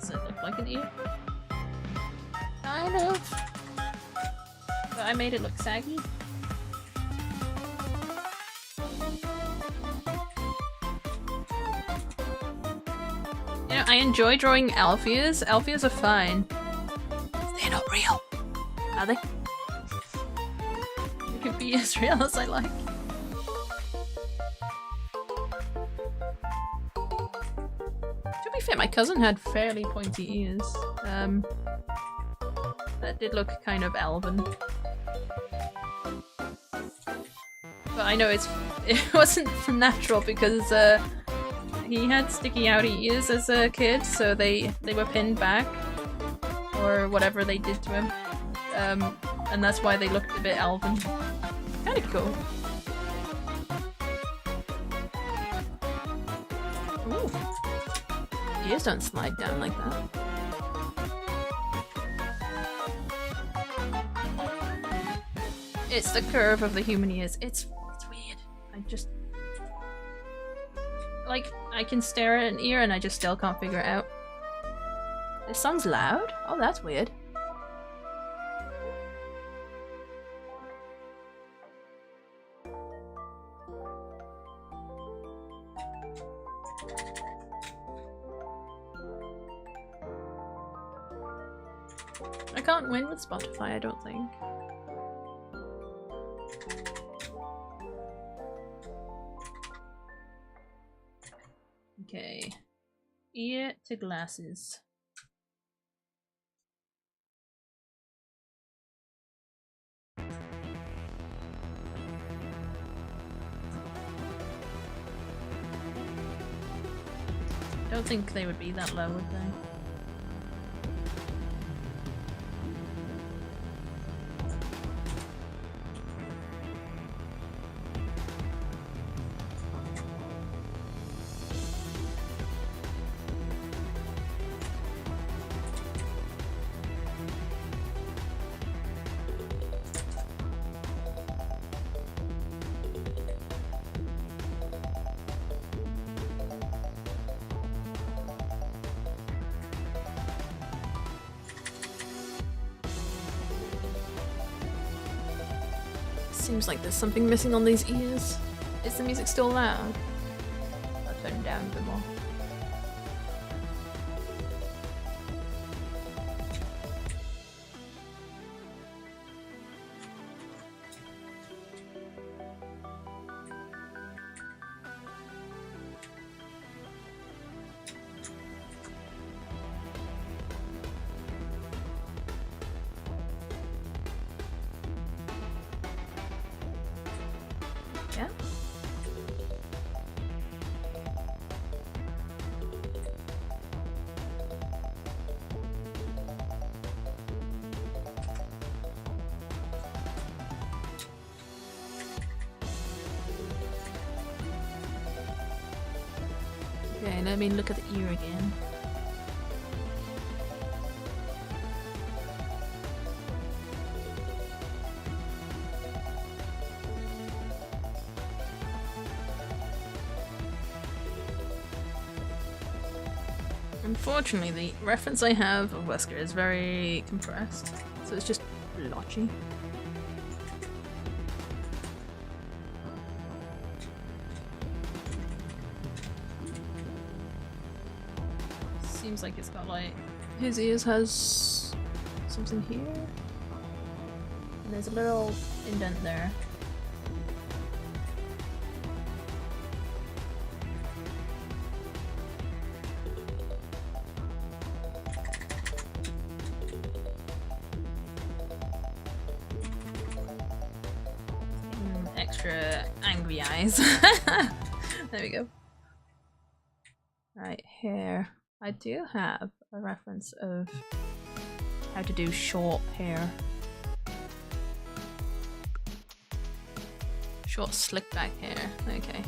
Does it look like an ear? Kind of. But I made it look saggy. Yeah, I enjoy drawing elf ears. Elf ears are fine. They're not real. Are they? They can be as real as I like. To be fair, my cousin had fairly pointy ears. That did look kind of elven. But I know it wasn't natural because he had sticky outy ears as a kid, so they were pinned back or whatever they did to him. And that's why they looked a bit elven. Kinda cool. Ooh. Ears don't slide down like that. It's the curve of the human ears. It's weird. I just... Like, I can stare at an ear and I just still can't figure it out. This song's loud? Oh, that's weird. I can't win with Spotify, I don't think. Okay. Ear to glasses. Don't think they would be that low, would they? Seems like there's something missing on these ears. Is the music still loud? bit more. Yeah. Okay, let me look at the ear again. Unfortunately, the reference I have of Wesker is very compressed, so it's just blotchy. Seems like it's got like his ears has something here, and there's a little indent there. Extra angry eyes. There we go. Right, hair. I do have a reference of how to do short hair. Short slick back hair. Okay.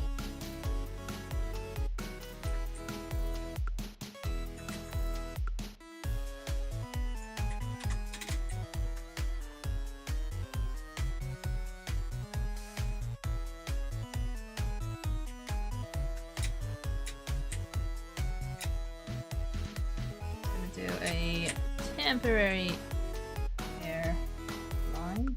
Do a temporary hair line.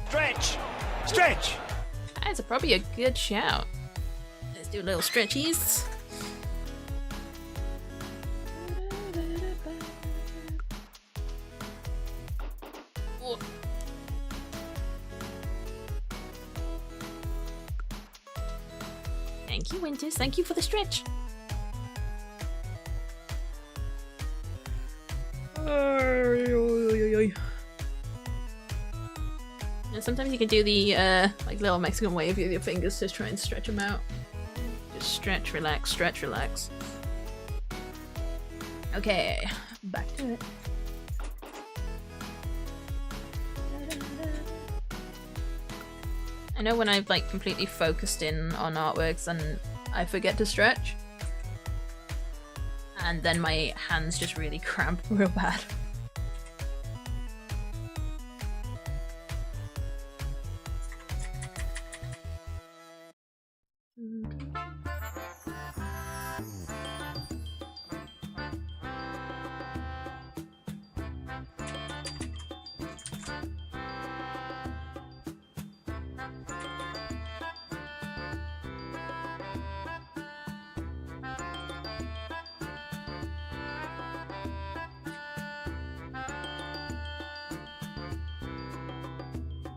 Stretch! Stretch! That's probably a good shout. Let's do little stretchies. Thank you, Winters. Thank you for the stretch. And sometimes you can do the like little Mexican wave with your fingers to try and stretch them out. Just stretch, relax, stretch, relax. Okay, back to it. I know when I've like completely focused in on artworks and I forget to stretch. And then my hands just really cramp real bad.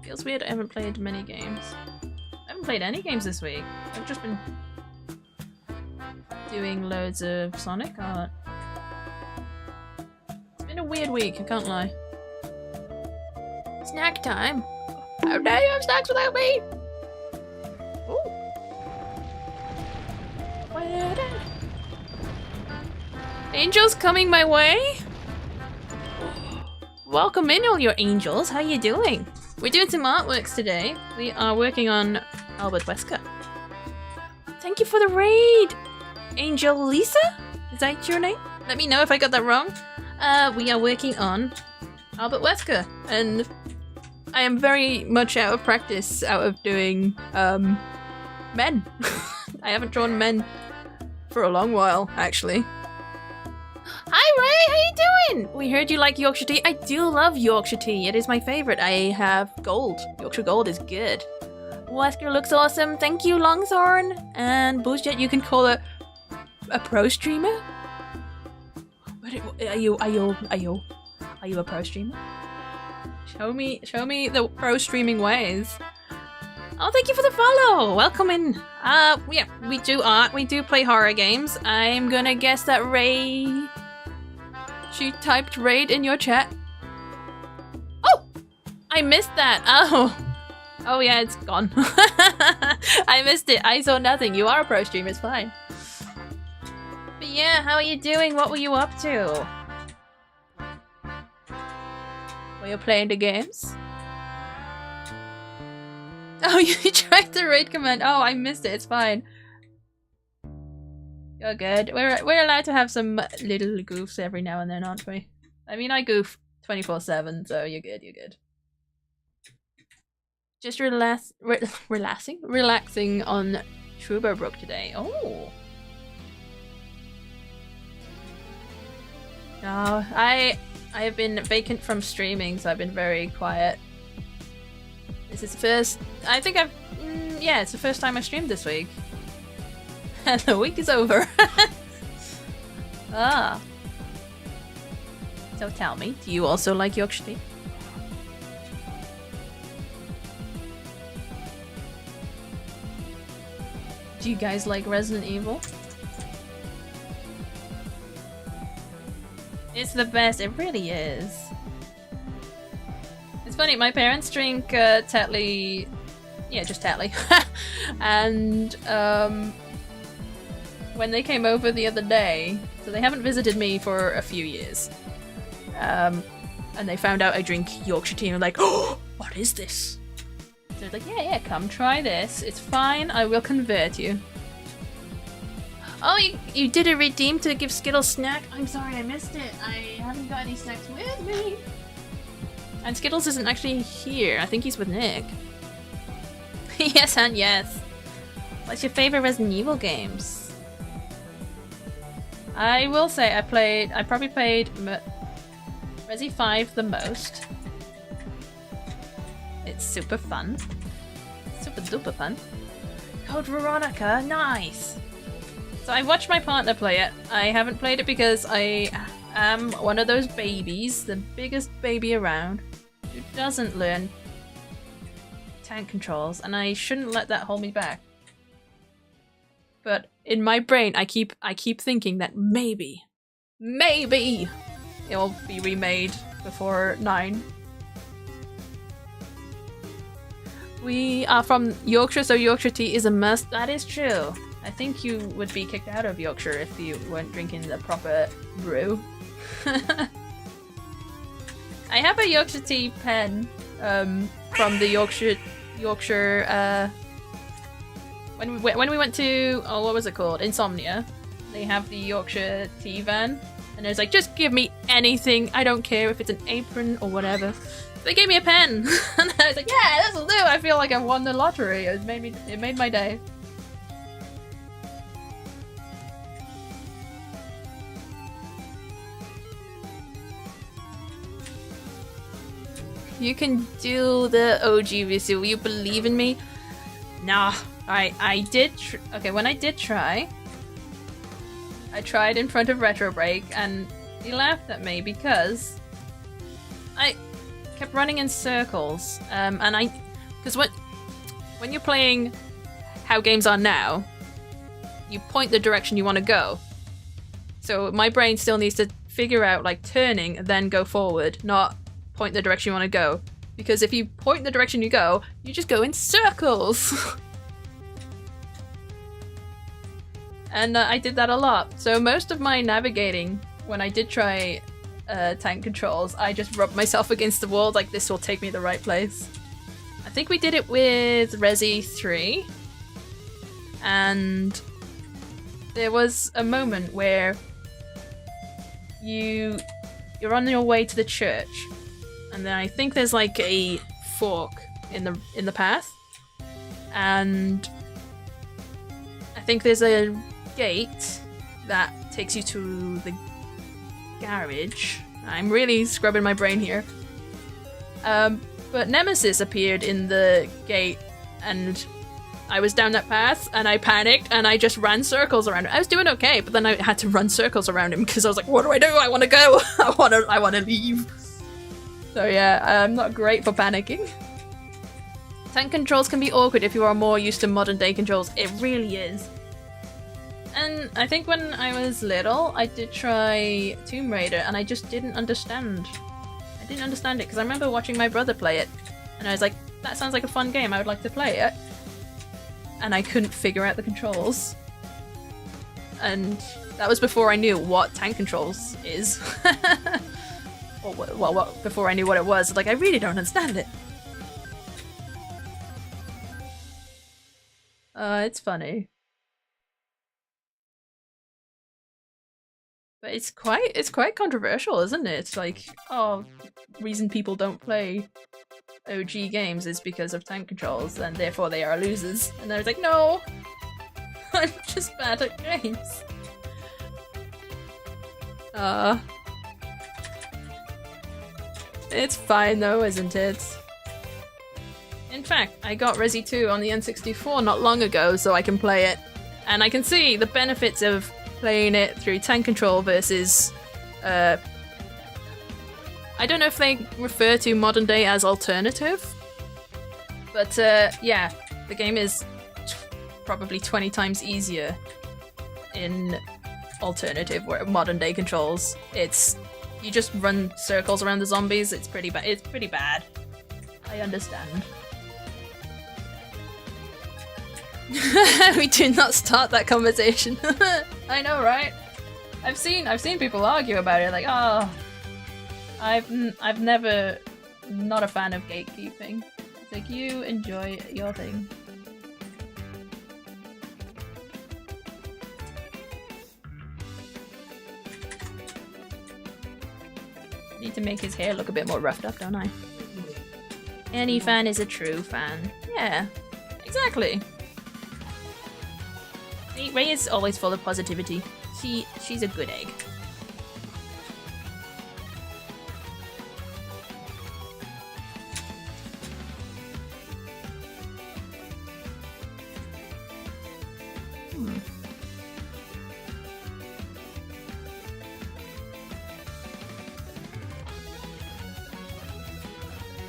Feels weird I haven't played many games. I haven't played any games this week. I've just been doing loads of Sonic art. It's been a weird week, I can't lie. Snack time! How dare you have snacks without me? Ooh. Angels coming my way? Welcome in, all your angels. How you doing? We're doing some artworks today. We are working on Albert Wesker. Thank you for the raid, Angel Lisa? Is that your name? Let me know if I got that wrong. We are working on Albert Wesker, and I am very much out of practice out of doing men. I haven't drawn men for a long while, actually. Hi Ray, how you doing? We heard you like Yorkshire tea. I do love Yorkshire tea. It is my favorite. I have gold. Yorkshire gold is good. Wesker looks awesome. Thank you, Longthorn. And Bullshit, you can call it a pro streamer? Are you a pro streamer? Show me the pro streaming ways. Oh, thank you for the follow. Welcome in. Yeah, we do art. We do play horror games. I'm gonna guess that Ray. She typed raid in your chat. Oh, I missed that. Oh yeah, it's gone. I missed it. I saw nothing. You are a pro streamer. It's fine. But yeah, how are you doing? What were you up to? Were you playing the games? Oh, you tried the raid command. Oh, I missed it. It's fine. You're good. We're allowed to have some little goofs every now and then, aren't we? I mean, I goof 24/7, so you're good. You're good. Just relaxing on Truberbrook today. Oh. No, I have been vacant from streaming, so I've been very quiet. This is the first. I think I've. Yeah, it's the first time I streamed this week. And the week is over. Ah. So tell me, do you also like Yorkshire tea? Do you guys like Resident Evil? It's the best, it really is. It's funny, my parents drink Tetley. Yeah, just Tetley. And when they came over the other day, so they haven't visited me for a few years. And they found out I drink Yorkshire tea and they're like, oh, what is this? So they're like, yeah, come try this. It's fine, I will convert you. Oh, you did a redeem to give Skittles snack? I'm sorry, I missed it. I haven't got any snacks with me. And Skittles isn't actually here. I think he's with Nick. Yes, and yes. What's your favorite Resident Evil games? I will say I probably played Resi 5 the most. It's super fun. Super duper fun. Code Veronica, nice! So I watched my partner play it. I haven't played it because I am one of those babies, the biggest baby around, who doesn't learn tank controls, and I shouldn't let that hold me back. But in my brain, I keep thinking that maybe it'll be remade before 9. We are from Yorkshire, so Yorkshire tea is a must. That is true. I think you would be kicked out of Yorkshire if you weren't drinking the proper brew. I have a Yorkshire tea pen from the Yorkshire when we went to, oh, what was it called? Insomnia. They have the Yorkshire tea van, and it's like, just give me anything. I don't care if it's an apron or whatever. They gave me a pen, and I was like, yeah, this'll do. I feel like I won the lottery. It made my day. You can do the OG Risu. Will you believe in me? Nah. I did. Okay, when I did try, I tried in front of Retro Break, and he laughed at me because I kept running in circles. Because when you're playing how games are now, you point the direction you want to go. So my brain still needs to figure out like turning and then go forward, not point the direction you want to go. Because if you point the direction you go, you just go in circles. And I did that a lot. So most of my navigating, when I did try tank controls, I just rubbed myself against the wall, like this will take me the right place. I think we did it with Resi 3. And there was a moment where you're on your way to the church. And then I think there's like a fork in the path. And think there's a gate that takes you to the garage. I'm really scrubbing my brain here. But Nemesis appeared in the gate, and I was down that path, and I panicked, and I just ran circles around him. I was doing okay, but then I had to run circles around him because I was like, what do I do? I want to go. I want to leave. So yeah, I'm not great for panicking. Tank controls can be awkward if you are more used to modern day controls. It really is. And I think when I was little, I did try Tomb Raider, and I just didn't understand. I didn't understand it because I remember watching my brother play it, and I was like, that sounds like a fun game, I would like to play it. And I couldn't figure out the controls. And that was before I knew what tank controls is. Well, before I knew what it was. Like, I really don't understand it. It's funny. But it's quite controversial, isn't it? It's like, oh, reason people don't play OG games is because of tank controls, and therefore they are losers. And I was like, no! I'm just bad at games. It's fine though, isn't it? In fact, I got Resi 2 on the N64 not long ago, so I can play it. And I can see the benefits of playing it through tank control versus I don't know if they refer to modern day as alternative, but yeah, the game is probably 20 times easier in alternative, where modern day controls, you just run circles around the zombies. It's pretty bad. It's pretty bad. I understand. We do not start that conversation. I know, right? I've seen people argue about it, like, oh, I've never not a fan of gatekeeping. It's like, you enjoy your thing. I need to make his hair look a bit more roughed up, don't I? Any fan is a true fan. Yeah, exactly. Ray is always full of positivity. She's a good egg.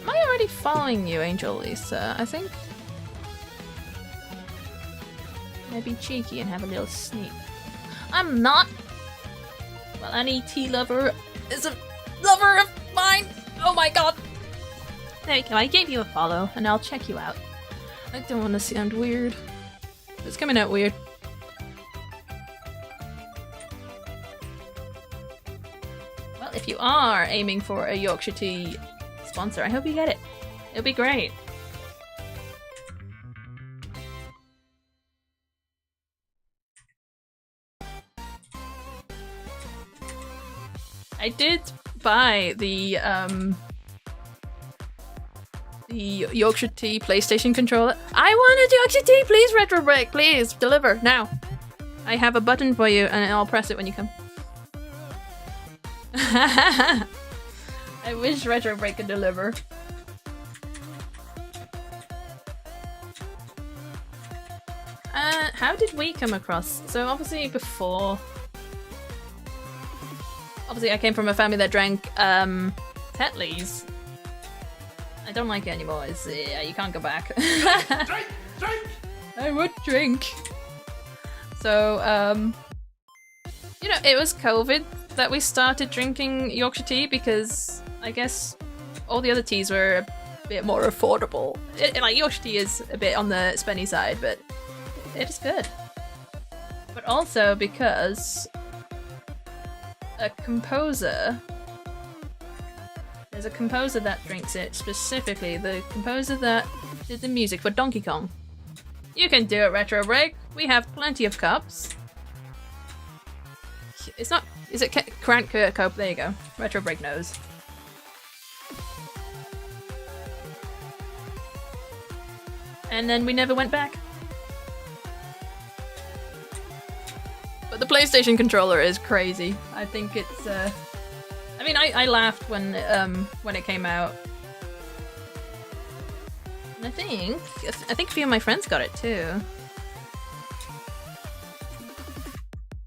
Am I already following you, Angel Lisa? I think I'd be cheeky and have a little sneak. I'm not! Well, any tea lover is a lover of mine! Oh my god! There you go, I gave you a follow, and I'll check you out. I don't want to sound weird. It's coming out weird. Well, if you are aiming for a Yorkshire tea sponsor, I hope you get it. It'll be great. I did buy the Yorkshire Tea PlayStation controller. I wanted Yorkshire Tea, please, Retro Break, please deliver now. I have a button for you, and I'll press it when you come. I wish Retro Break could deliver. How did we come across? So obviously before. Obviously, I came from a family that drank Tetley's. I don't like it anymore. It's you can't go back. Drink! I would drink. So, you know, it was COVID that we started drinking Yorkshire tea because I guess all the other teas were a bit more affordable. Like Yorkshire tea is a bit on the spenny side, but it is good. But also because a composer. There's a composer that drinks it, specifically the composer that did the music for Donkey Kong. You can do it, Retro Break. We have plenty of cups. It's not. Is it Crank Cope? There you go. Retro Break knows. And then we never went back. But the PlayStation controller is crazy. I think it's I mean I laughed when it came out. And I think a few of my friends got it too.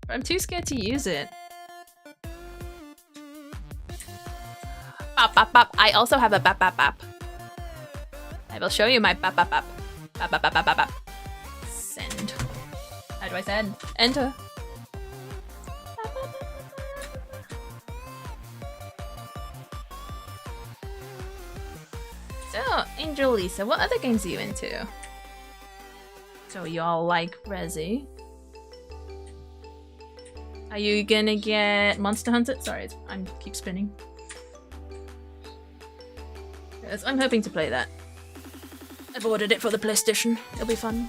But I'm too scared to use it. Bop bop bop. I also have a bop bop bop. I will show you my bop bop bop. Bop bop bop bop bop bop. Send. How do I send? Enter. So, Angel Lisa, what other games are you into? So y'all like Resi? Are you gonna get Monster Hunter? Sorry, I keep spinning. Yes, I'm hoping to play that. I've ordered it for the PlayStation. It'll be fun.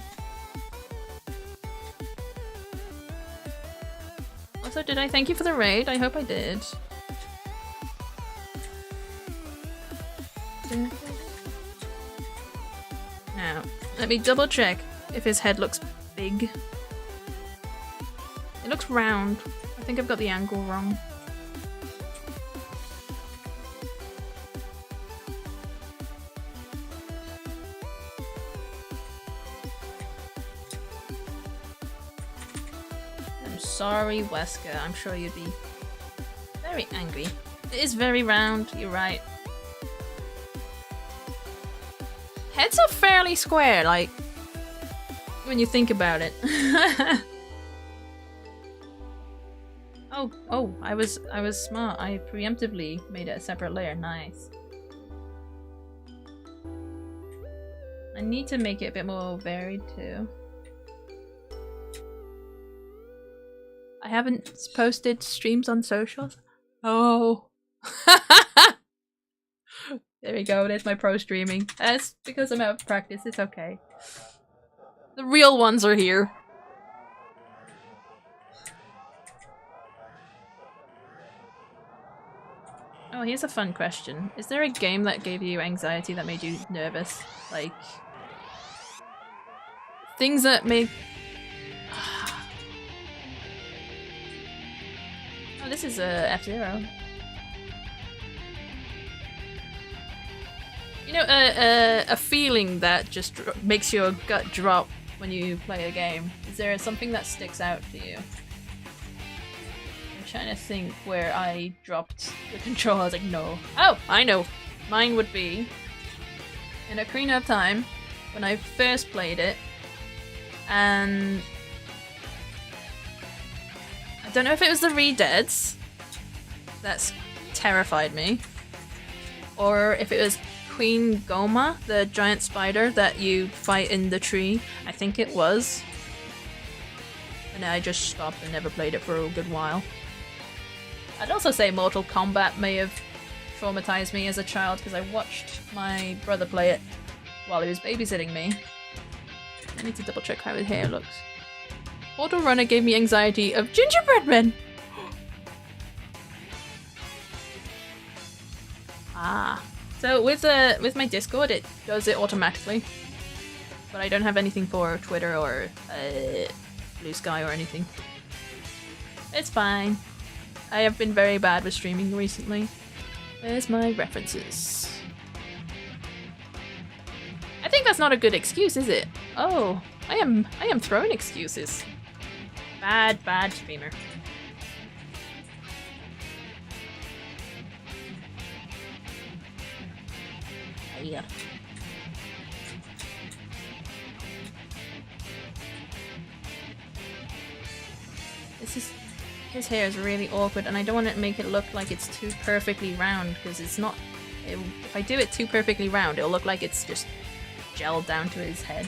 Also, did I thank you for the raid? I hope I did. Now, let me double check if his head looks big. It looks round. I think I've got the angle wrong. I'm sorry, Wesker. I'm sure you'd be very angry. It is very round, you're right. Heads are fairly square, like, when you think about it. Oh, I was smart. I preemptively made it a separate layer. Nice. I need to make it a bit more varied too. I haven't posted streams on socials. Oh. There we go, there's my pro streaming. That's because I'm out of practice, it's okay. The real ones are here. Oh, here's a fun question. Is there a game that gave you anxiety that made you nervous? Like... things that made... Oh, this is F-Zero. You know, a feeling that just makes your gut drop when you play a game. Is there something that sticks out to you? I'm trying to think where I dropped the controller. I was like, no. Oh, I know. Mine would be in Ocarina of Time when I first played it, and I don't know if it was the Re-Deads that's terrified me, or if it was Queen Goma, the giant spider that you fight in the tree. I think it was. And I just stopped and never played it for a good while. I'd also say Mortal Kombat may have traumatized me as a child because I watched my brother play it while he was babysitting me. I need to double check how his hair looks. Portal Runner gave me anxiety of gingerbread men! Ah. So with my Discord, it does it automatically, but I don't have anything for Twitter or Blue Sky or anything. It's fine. I have been very bad with streaming recently. There's my references. I think that's not a good excuse, is it? Oh, I am throwing excuses. Bad streamer. Yeah. His hair is really awkward, and I don't want to make it look like it's too perfectly round, because it's not. If I do it too perfectly round, it'll look like it's just gelled down to his head.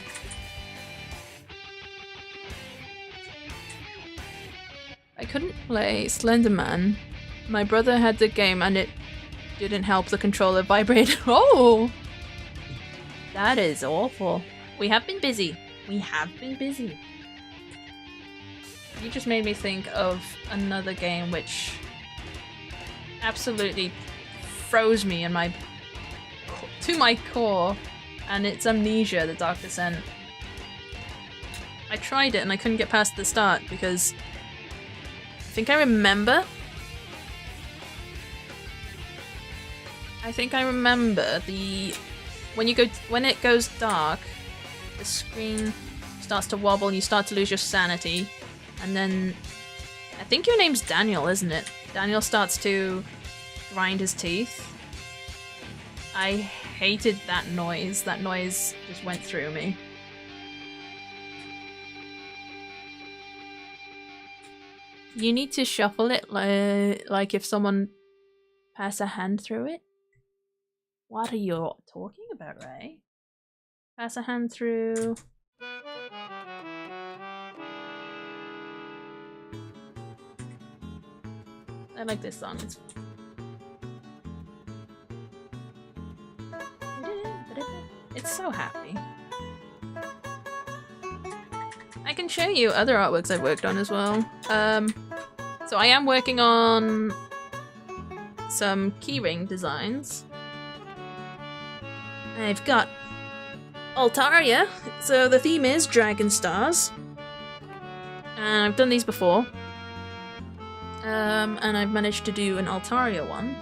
I couldn't play Slenderman. My brother had the game, and it didn't help the controller vibrate. Oh! That is awful. We have been busy. We have been busy. You just made me think of another game which absolutely froze me in to my core, and it's Amnesia: The Dark Descent. I tried it and I couldn't get past the start because think I remember. When it goes dark, the screen starts to wobble and you start to lose your sanity. And then I think your name's Daniel, isn't it? Daniel starts to grind his teeth. I hated that noise. That noise just went through me. You need to shuffle it like if someone pass a hand through it. What are you talking about, Ray? Pass a hand through. I like this song. It's so happy. I can show you other artworks I've worked on as well. So I am working on some keyring designs. I've got Altaria, so the theme is Dragon Stars. And I've done these before. And I've managed to do an Altaria one.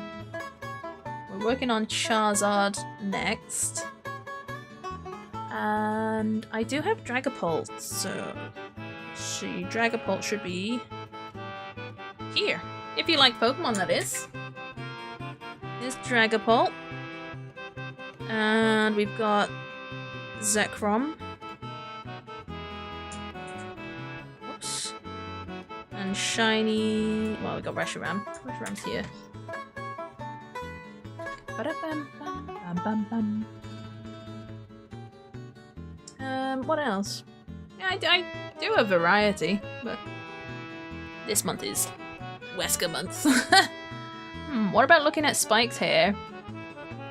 We're working on Charizard next. And I do have Dragapult, so Dragapult should be here. If you like Pokemon, that is. There's Dragapult. And we've got Zekrom. Whoops. And shiny... Well, we got Reshiram. Reshiram's here. Ba-da-bum-bum-bum-bum-bum. What else? Yeah, I do a variety, but this month is Wesker month. What about looking at Spike's hair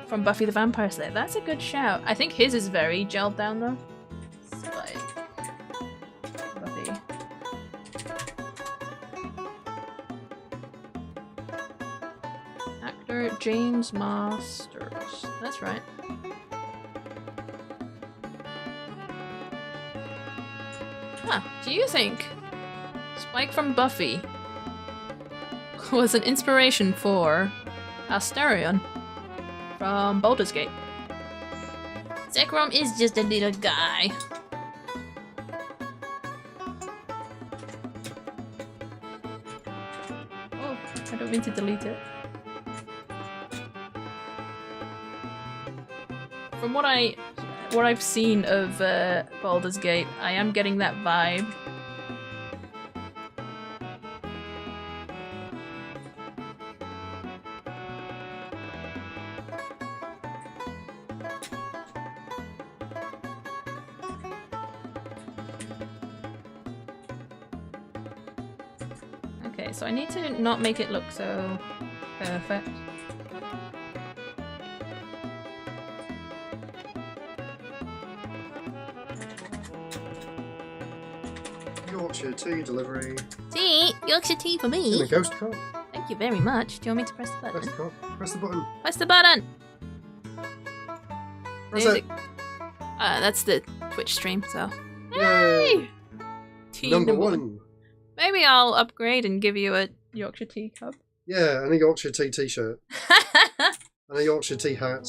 from Buffy the Vampire Slayer? That's a good shout. I think his is very gelled down though. Spike. Buffy. Actor James Masters. That's right. Huh, do you think Spike from Buffy was an inspiration for Asterion from Baldur's Gate? Zekrom is just a little guy. Oh, I don't mean to delete it. From what I've seen of Baldur's Gate, I am getting that vibe. Okay, so I need to not make it look so perfect. Yorkshire tea delivery. Tea? Yorkshire tea for me? In a ghost cart. Thank you very much. Do you want me to press the button? Press the cart. Press the button. Press the button! Press it. That's the Twitch stream, so. Yay! Tea Number one. Maybe I'll upgrade and give you a Yorkshire tea cup. Yeah, and a Yorkshire tea t-shirt. And a Yorkshire tea hat.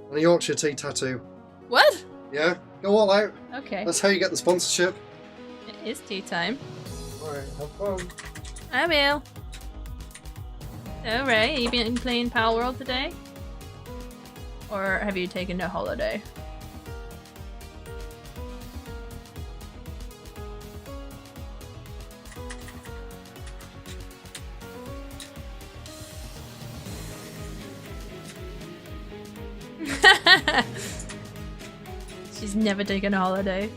And a Yorkshire tea tattoo. What? Yeah, go all out. Okay. That's how you get the sponsorship. It is tea time. Alright, have fun. I will. So, Ray, have you been playing Pal World today? Or have you taken a holiday? She's never taken a holiday.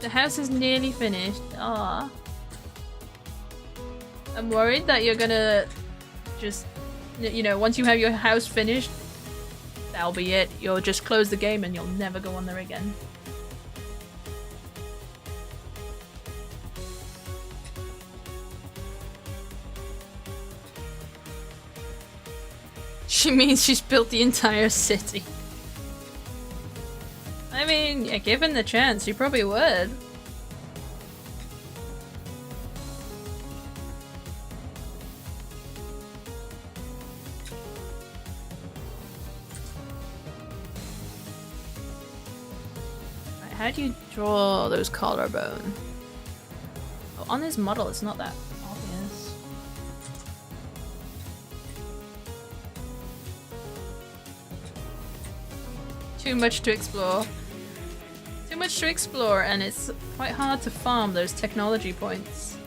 The house is nearly finished. Ah, I'm worried that you're gonna just, you know, once you have your house finished, that'll be it. You'll just close the game and you'll never go on there again. She means she's built the entire city. I mean, yeah, given the chance, you probably would. Right, how do you draw those collarbone? Oh, on this model, it's not that obvious. Too much to explore. Too much to explore, and it's quite hard to farm those technology points.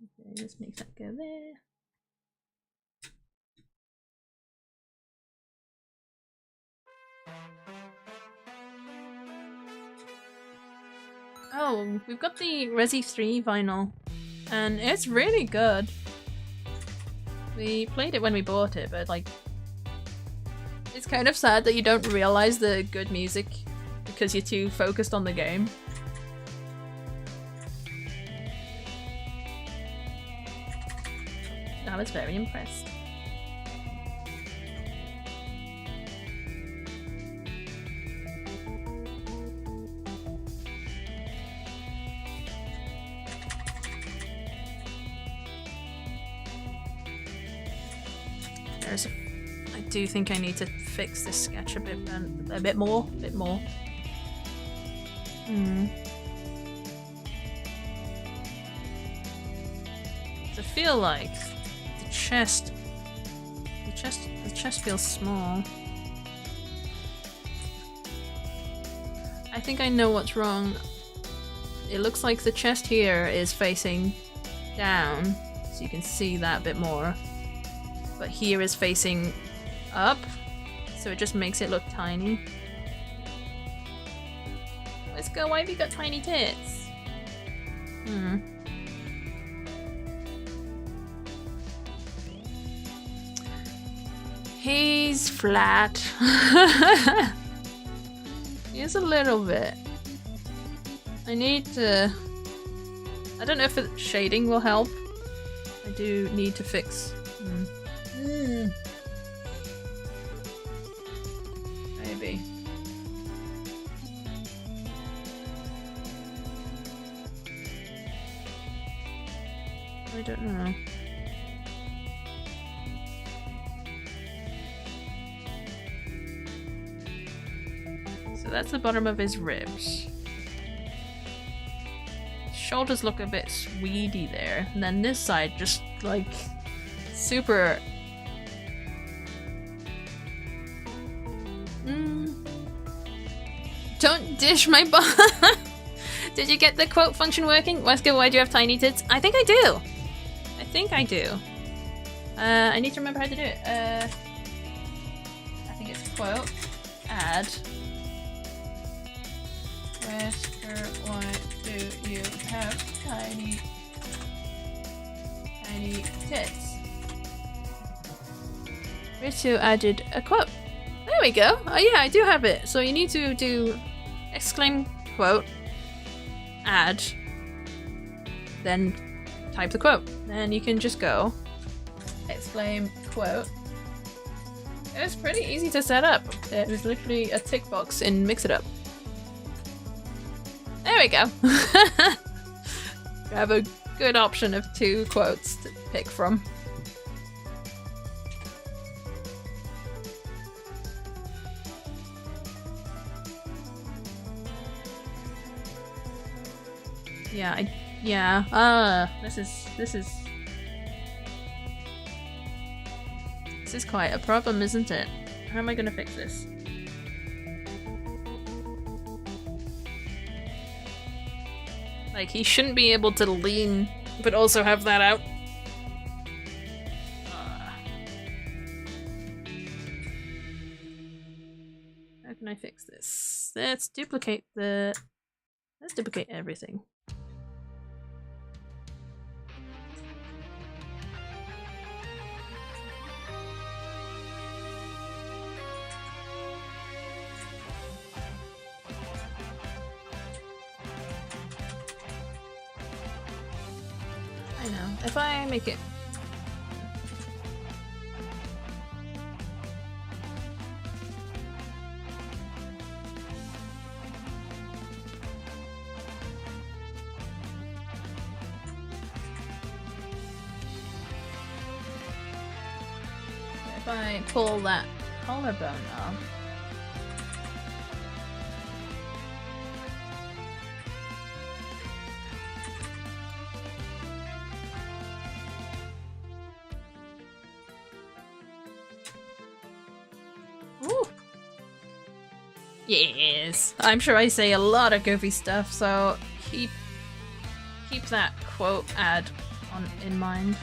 Okay, let's make that go there. Oh, we've got the Resi 3 vinyl, and it's really good. We played it when we bought it, but like, it's kind of sad that you don't realize the good music because you're too focused on the game. I was very impressed. I do think I need to fix this sketch a bit more. I feel like the chest feels small. I think I know what's wrong. It looks like the chest here is facing down, so you can see that a bit more. But here is facing up, so it just makes it look tiny. Let's go, why have you got tiny tits? He's flat. He's a little bit. I need to... I don't know if shading will help. I do need to fix... Maybe. I don't know. So that's the bottom of his ribs. His shoulders look a bit sweety there, and then this side just like super. Don't dish my butt. Did you get the quote function working? Wesker, why do you have tiny tits? I think I do. I do. I need to remember how to do it. I think it's quote add. Wesker, why do you have tiny tits? Risu added a quote. There we go. Oh yeah, I do have it. So you need to do exclaim quote, add, then type the quote. Then you can just go exclaim quote. It was pretty easy to set up. It was literally a tick box in Mix It Up. There we go. You have a good option of 2 quotes to pick from. This is quite a problem, isn't it? How am I gonna fix this? Like, he shouldn't be able to lean, but also have that out. How can I fix this? Let's duplicate everything. I know. If I make it... If I pull that collarbone off... Ooh. Yes, I'm sure I say a lot of goofy stuff, so keep that quote ad in mind.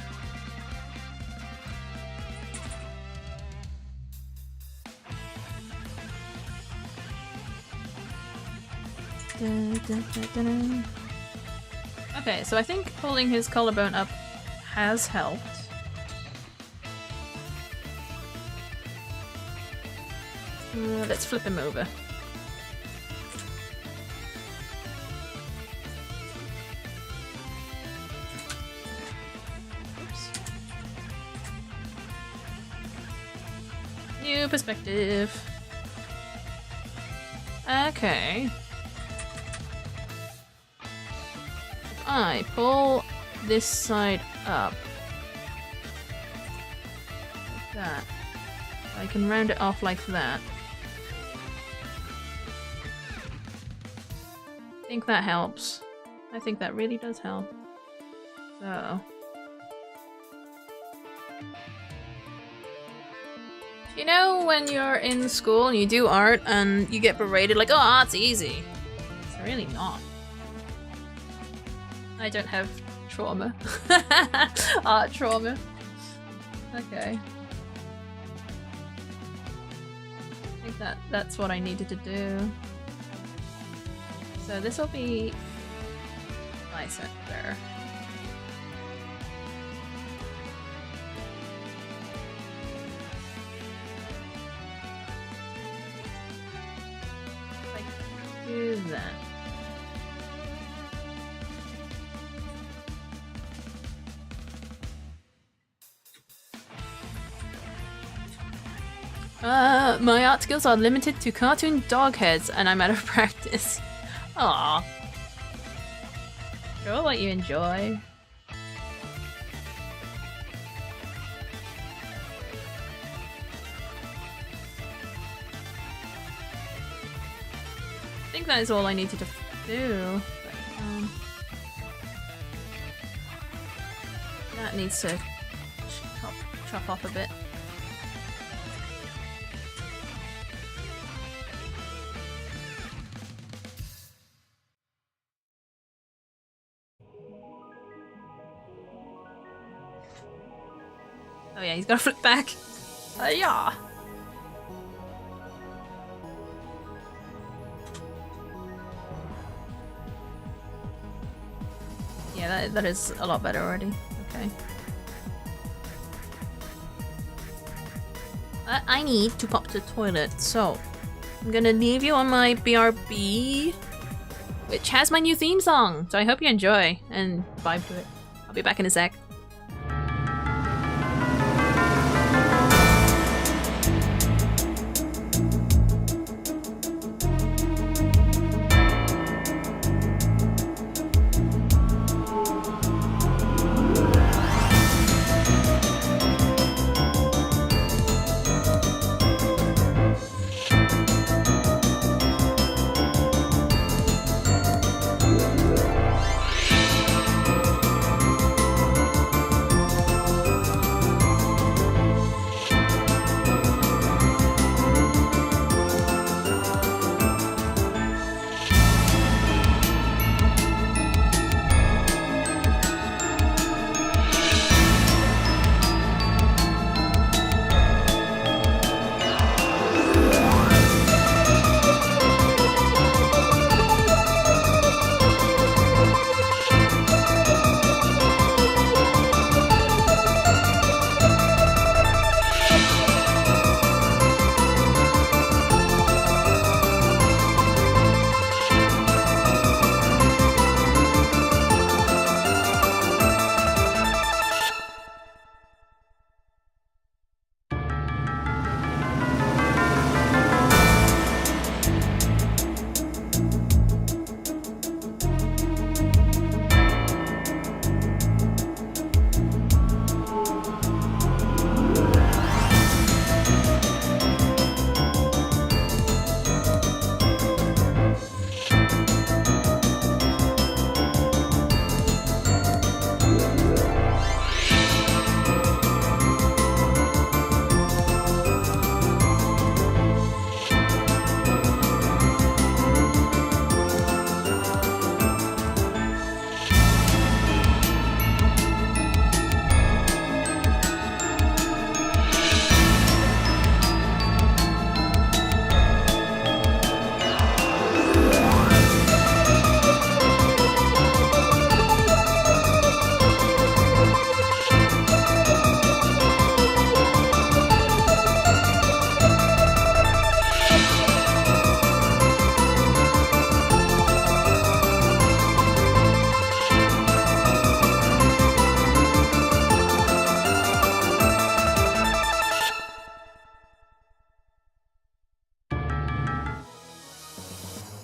Okay, so I think pulling his collarbone up has helped. Let's flip him over. Oops. New perspective. Okay. If I pull this side up like that, I can round it off like that. I think that helps. I think that really does help. So... You know when you're in school and you do art and you get berated like, oh, art's easy. It's really not. I don't have trauma. Art trauma. Okay. I think that's what I needed to do. So this will be my center. Like do that. My art skills are limited to cartoon dog heads and I'm out of practice. Aww. Draw what you enjoy. I think that is all I needed to do. But, that needs to chop off a bit. Oh yeah, he's gotta flip back. Yeah. Yeah, that is a lot better already. Okay. I need to pop to the toilet, so I'm gonna leave you on my BRB, which has my new theme song. So I hope you enjoy and vibe to it. I'll be back in a sec.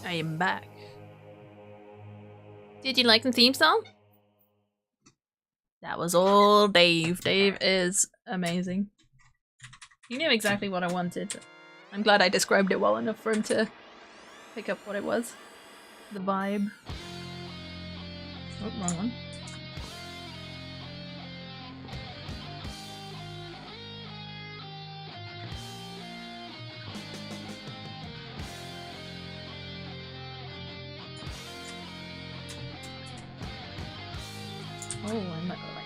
I am back. Did you like the theme song? That was all Dave. Dave is amazing. He knew exactly what I wanted. I'm glad I described it well enough for him to pick up what it was. The vibe. Oh, wrong one. Oh, I'm not the right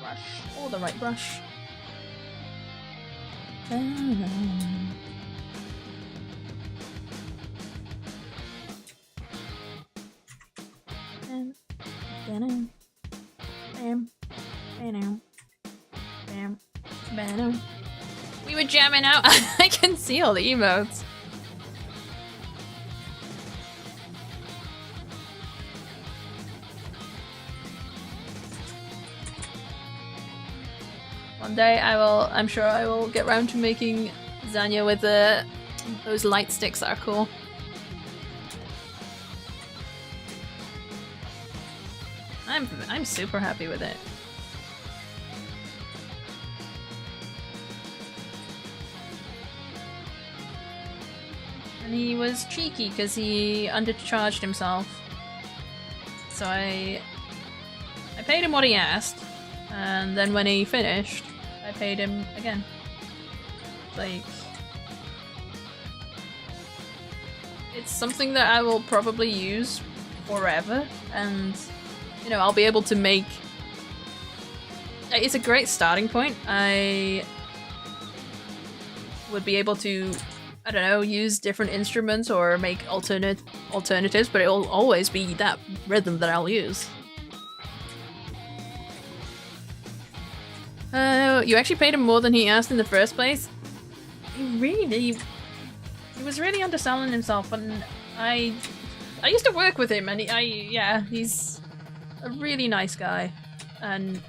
brush. Oh, the right brush. We were jamming out. I can see all the emotes. One day I'm sure I will get round to making Zanya with those light sticks that are cool. I'm super happy with it. And he was cheeky because he undercharged himself. So I paid him what he asked, and then when he finished, I paid him again. Like, it's something that I will probably use forever, and you know, I'll be able to make. It's a great starting point. I would be able to, I don't know, use different instruments or make alternatives, but it'll always be that rhythm that I'll use. You actually paid him more than he asked in the first place? He was really underselling himself, and I used to work with him, and he's a really nice guy, and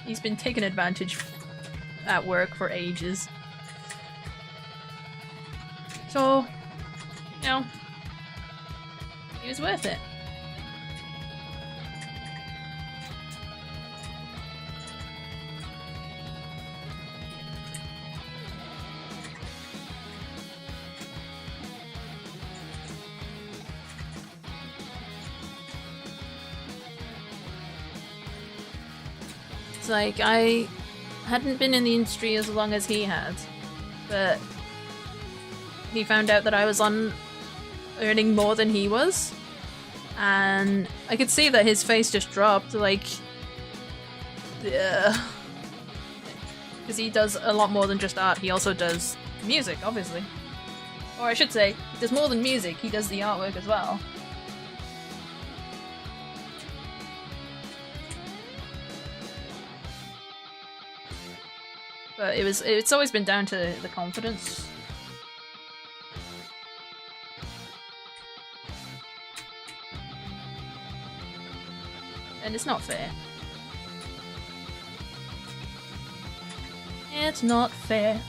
he's been taken advantage at work for ages. So, you know, he was worth it. It's like, I hadn't been in the industry as long as he had, but he found out that I was earning more than he was, and I could see that his face just dropped, like, because he does a lot more than just art. He also does music, obviously. Or I should say, he does more than music, he does the artwork as well. But it's always been down to the confidence. And it's not fair. It's not fair.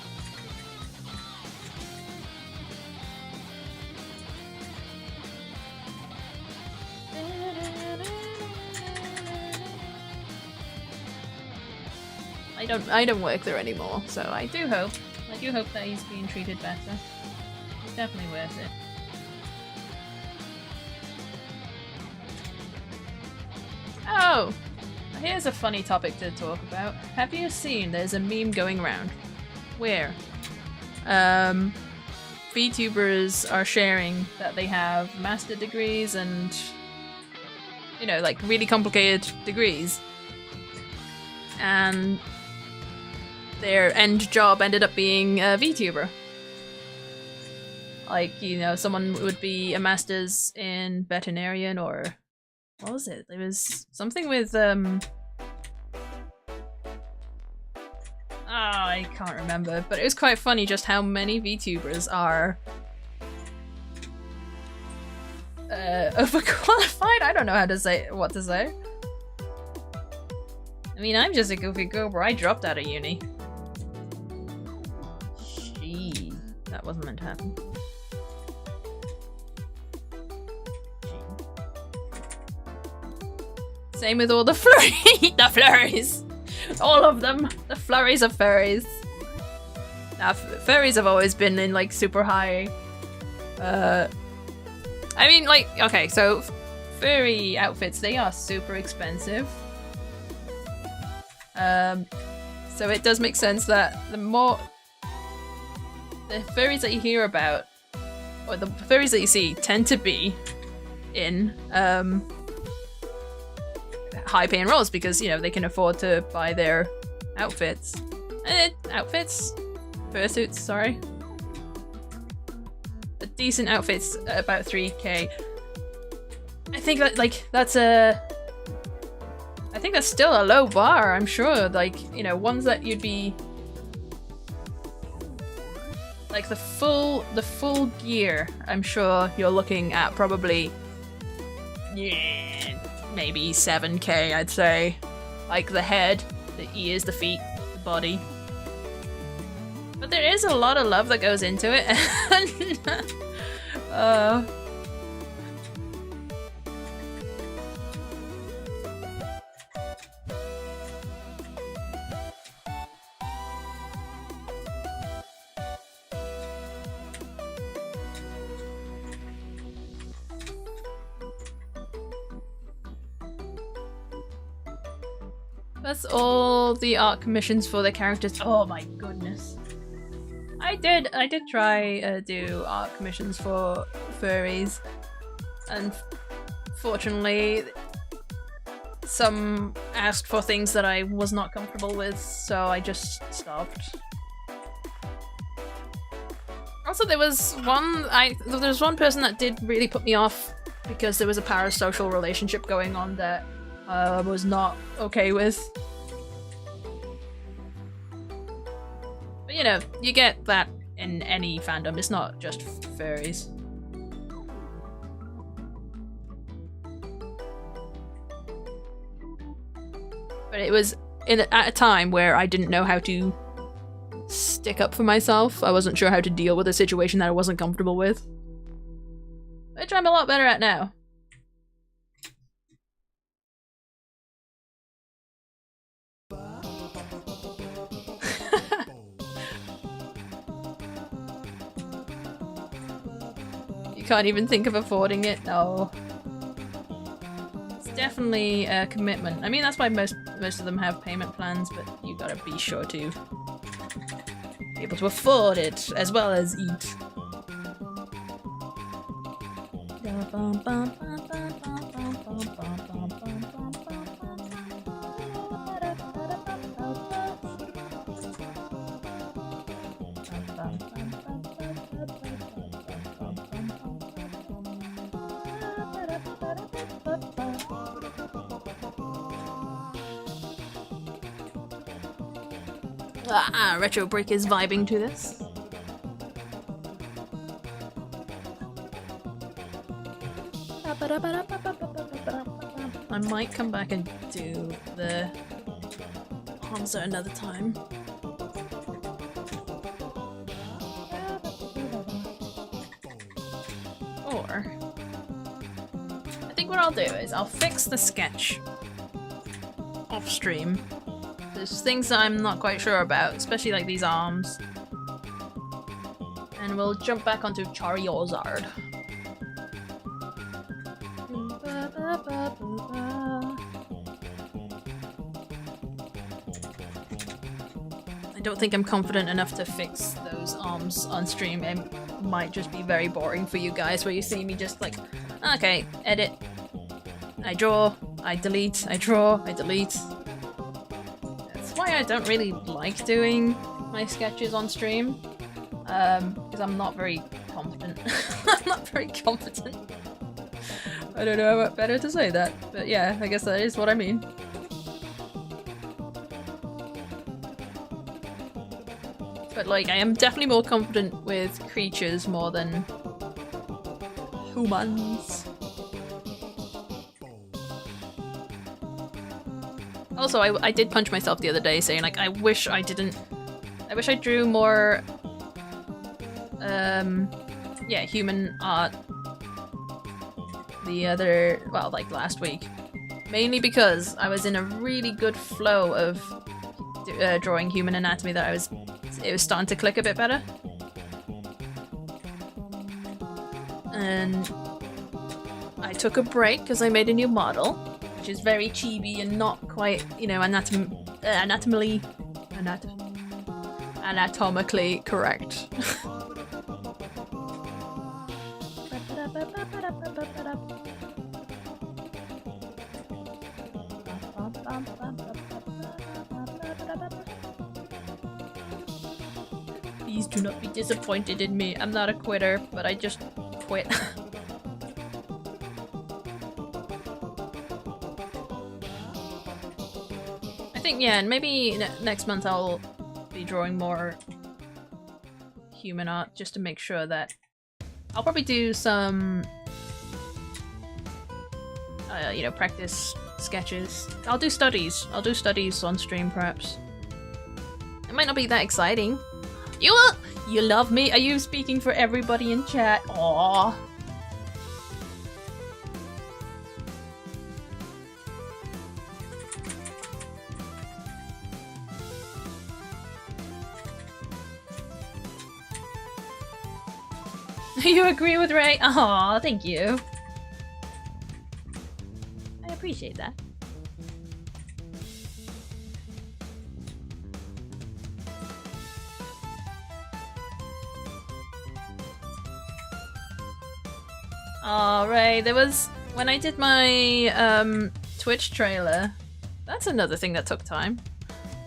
I don't work there anymore, so I do hope that he's being treated better. He's definitely worth it. Oh! Here's a funny topic to talk about. Have you seen there's a meme going around where VTubers are sharing that they have master degrees and, you know, like really complicated degrees, and their end job ended up being a VTuber. Like, you know, someone would be a master's in veterinarian, or what was it? There was something with I can't remember, but it was quite funny just how many VTubers are overqualified. I don't know what to say. I mean, I'm just a goofy goober. I dropped out of uni. That wasn't meant to happen. Same with all the the flurries. All of them. The flurries of furries. Now, furries have always been in like super high. I mean, like, okay, so furry outfits, they are super expensive. So it does make sense that the furries that you hear about, or the furries that you see, tend to be in high paying roles because, you know, they can afford to buy their outfits. Fursuits, sorry. A decent outfit's about 3k. I think that, like, I think that's still a low bar, I'm sure. Like, you know, ones that you'd be... Like, the full gear, I'm sure you're looking at probably... Yeah, maybe 7k, I'd say. Like, the head, the ears, the feet, the body. But there is a lot of love that goes into it. That's all the art commissions for the characters. Oh my goodness. I did try do art commissions for furries, and fortunately some asked for things that I was not comfortable with, so I just stopped. Also, there was one person that did really put me off because there was a parasocial relationship going on that I was not okay with. But you know, you get that in any fandom, it's not just furries. But it was at a time where I didn't know how to stick up for myself. I wasn't sure how to deal with a situation that I wasn't comfortable with. Which I'm a lot better at now. You can't even think of affording it? No. It's definitely a commitment. I mean, that's why most of them have payment plans, but you gotta be sure to be able to afford it as well as eat. Retro Break is vibing to this. I might come back and do the Hanzo another time. Or I think what I'll do is I'll fix the sketch off stream. There's things that I'm not quite sure about, especially like these arms. And we'll jump back onto Charizard. I don't think I'm confident enough to fix those arms on stream. It might just be very boring for you guys where you see me just like, okay, edit. I draw, I delete, I draw, I delete. Why I don't really like doing my sketches on stream, because I'm not very competent. I'm not very competent. I don't know what better to say that, but yeah, I guess that is what I mean. But like, I am definitely more confident with creatures more than humans. Also, I did punch myself the other day saying, like, I wish I drew more, yeah, human art the other, well, like last week. Mainly because I was in a really good flow of drawing human anatomy that it was starting to click a bit better. And I took a break because I made a new model, which is very chibi and not quite, you know, anatomically correct. Please do not be disappointed in me. I'm not a quitter, but I just quit. I think, yeah, and maybe next month I'll be drawing more human art just to make sure that I'll probably do some, you know, practice sketches. I'll do studies. I'll do studies on stream, perhaps. It might not be that exciting. You love me? Are you speaking for everybody in chat? Aww. You agree with Ray? Aw, thank you. I appreciate that. Aw, Ray, there was... When I did my Twitch trailer, that's another thing that took time.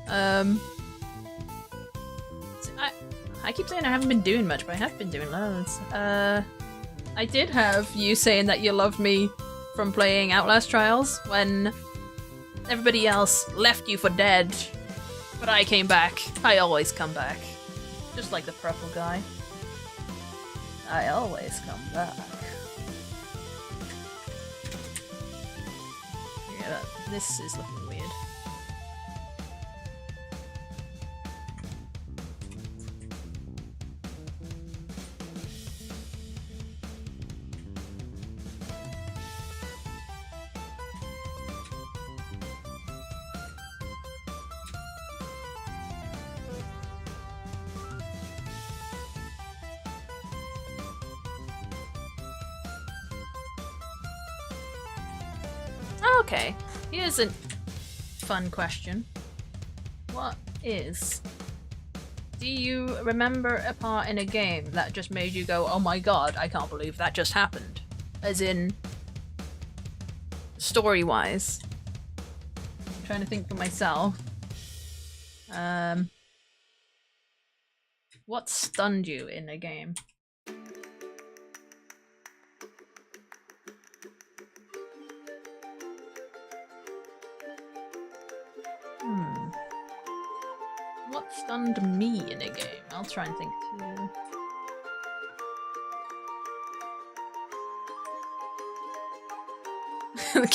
I keep saying I haven't been doing much, but I have been doing loads. I did have you saying that you loved me from playing Outlast Trials when everybody else left you for dead, but I came back. I always come back. Just like the purple guy. I always come back. Yeah, this is looking weird. Okay, here's a fun question. What is... Do you remember a part in a game that just made you go, oh my god, I can't believe that just happened? As in... story-wise. I'm trying to think for myself. What stunned you in a game? What stunned me in a game? I'll try and think too. The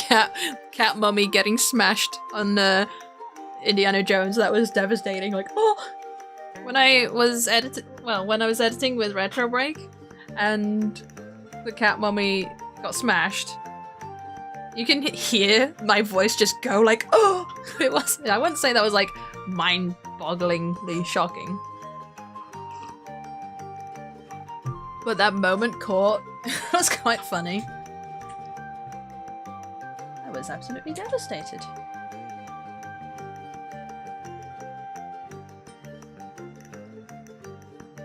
cat mummy getting smashed on Indiana Jones, that was devastating. Like, oh! When I was editing with Retro Break and the cat mummy got smashed, you can hear my voice just go like, oh! I wouldn't say that was like mind-bogglingly shocking. But that moment caught was quite funny. I was absolutely devastated.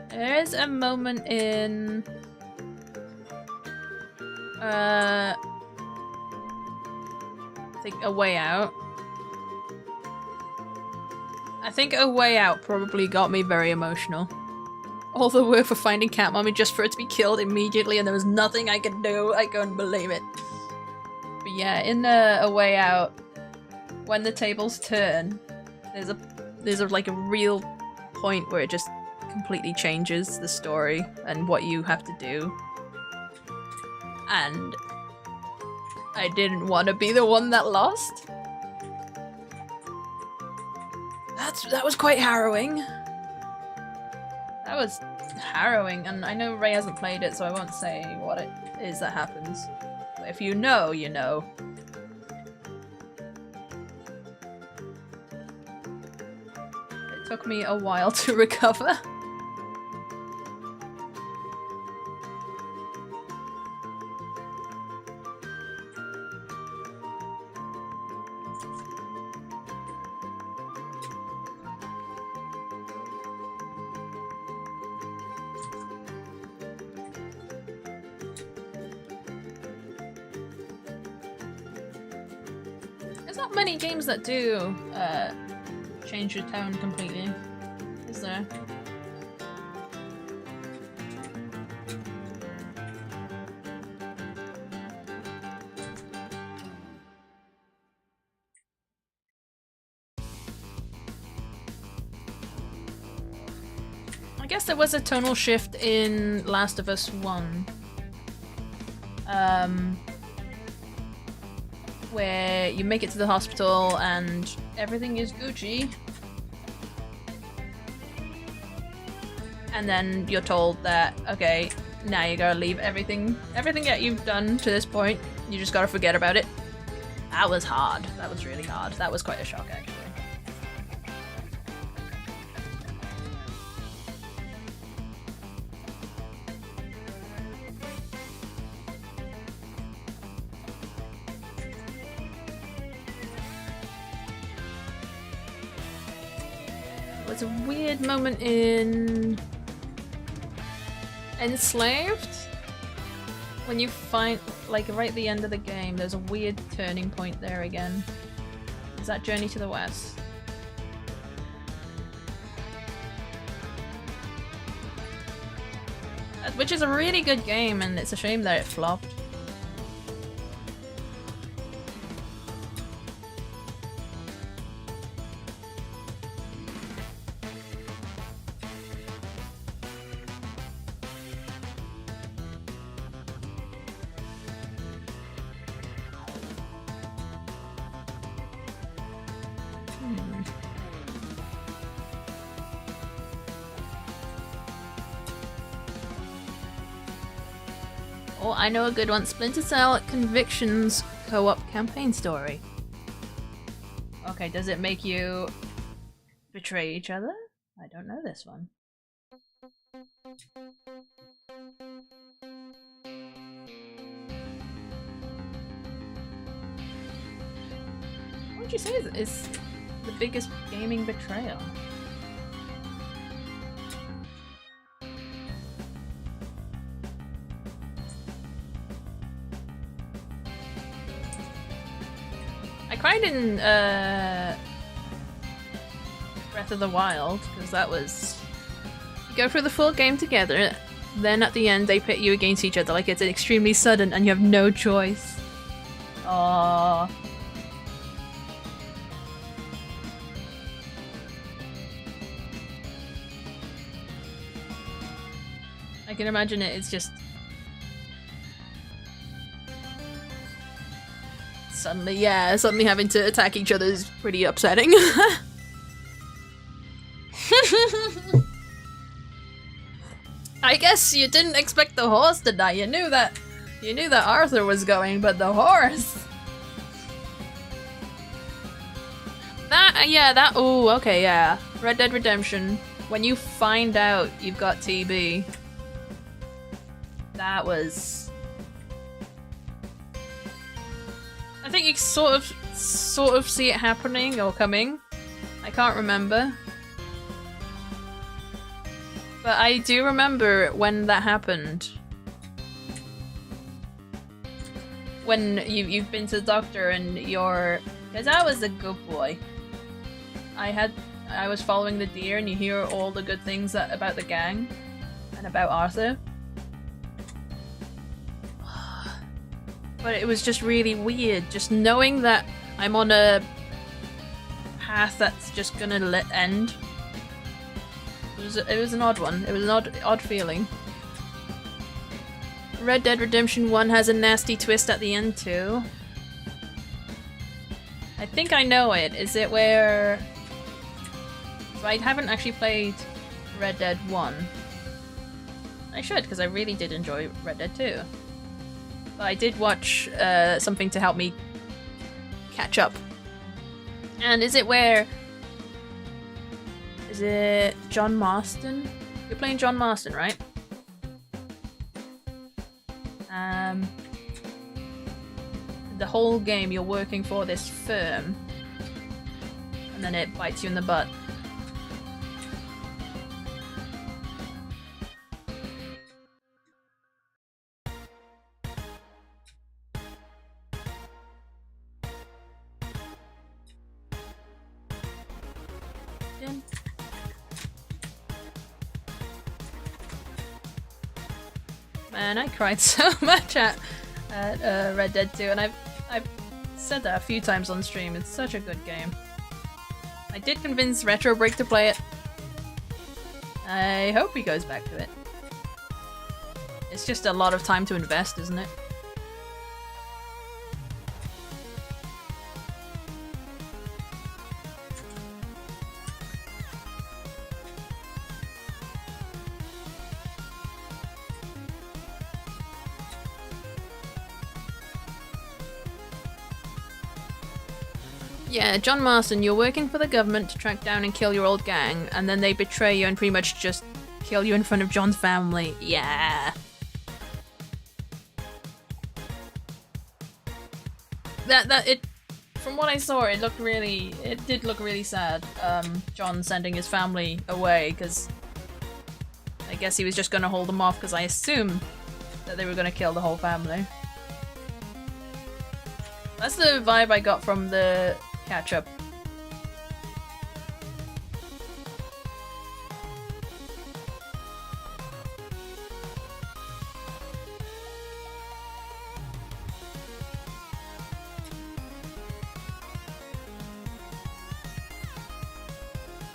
There is a moment in... I think A Way Out. I think A Way Out probably got me very emotional. All the work for finding Cat Mommy just for it to be killed immediately and there was nothing I could do. I couldn't believe it. But yeah, in A Way Out, when the tables turn, there's a like a real point where it just completely changes the story and what you have to do. And I didn't want to be the one that lost. That was quite harrowing. That was harrowing, and I know Ray hasn't played it, so I won't say what it is that happens. But if you know, you know. Took me a while to recover. There's not many games that do change your tone completely, is there? I guess there was a tonal shift in Last of Us 1. Where you make it to the hospital and everything is Gucci. And then you're told that, okay, now you gotta leave everything that you've done to this point, you just gotta forget about it. That was hard. That was really hard. That was quite a shock, actually. It's a weird moment in Enslaved. When you find, like, right at the end of the game, there's a weird turning point there again. Is that Journey to the West? Which is a really good game, and it's a shame that it flopped. Oh, I know a good one. Splinter Cell Convictions co-op campaign story. Okay, does it make you betray each other? I don't know this one. What would you say is the biggest gaming betrayal? I cried in Breath of the Wild, because that was... You go through the full game together, then at the end they pit you against each other like it's extremely sudden and you have no choice. Aww. I can imagine it's just... Suddenly having to attack each other is pretty upsetting. I guess you didn't expect the horse to die. You knew that Arthur was going, but the horse. Oh, okay, yeah. Red Dead Redemption. When you find out you've got TB, that was... I think you sort of see it happening or coming. I can't remember. But I do remember when that happened. When you've been to the doctor and you're... Because I was a good boy. I was following the deer and you hear all the good things about the gang and about Arthur. But it was just really weird, just knowing that I'm on a path that's just gonna end. It was an odd one. It was an odd feeling. Red Dead Redemption 1 has a nasty twist at the end too. I think I know it. Is it where... I haven't actually played Red Dead 1. I should, because I really did enjoy Red Dead 2. But I did watch something to help me catch up. And is it where Is it John Marston? You're playing John Marston, right? The whole game you're working for this firm, and then it bites you in the butt. Man, I cried so much at Red Dead 2, and I've said that a few times on stream. It's such a good game. I did convince Retro Break to play it. I hope he goes back to it. It's just a lot of time to invest, isn't it? Yeah, John Marston, you're working for the government to track down and kill your old gang, and then they betray you and pretty much just kill you in front of John's family. Yeah. From what I saw, it did look really sad, John sending his family away, because I guess he was just gonna hold them off, because I assumed that they were gonna kill the whole family. That's the vibe I got from the catch-up.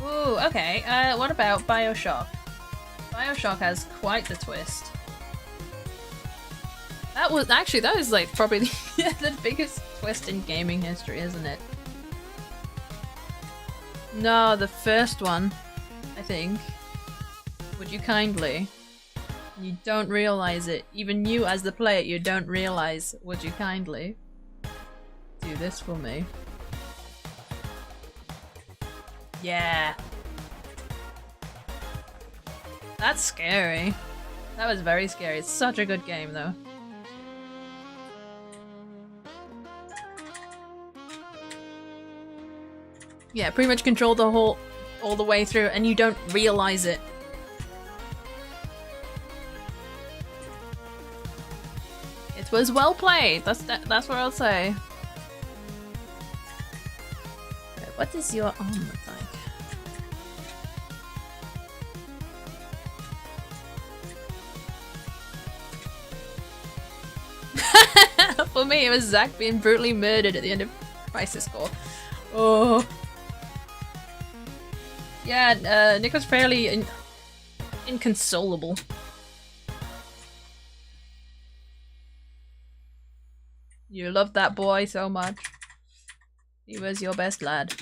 Ooh, okay. What about BioShock? BioShock has quite the twist. That was like probably the biggest twist in gaming history, isn't it? No, the first one, I think. Would you kindly? You don't realize it. Even you as the player, you don't realize. Would you kindly do this for me? Yeah. That's scary. That was very scary. It's such a good game though. Yeah, pretty much control the all the way through, and you don't realize it. It was well played. That's what I'll say. What is your armor like? For me, it was Zach being brutally murdered at the end of Crisis Core. Oh. Yeah, Nick was fairly inconsolable. You loved that boy so much. He was your best lad.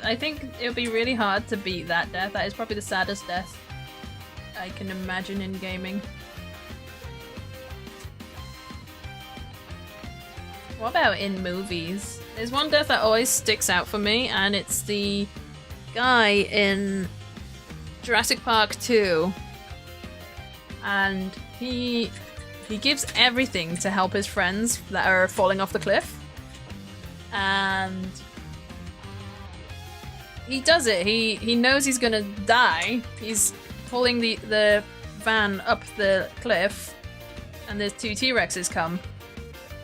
I think it would be really hard to beat that death. That is probably the saddest death I can imagine in gaming. What about in movies? There's one death that always sticks out for me, and it's the guy in Jurassic Park 2. And he gives everything to help his friends that are falling off the cliff. And he does it. He knows he's gonna die. He's pulling the van up the cliff, and there's two T-Rexes come,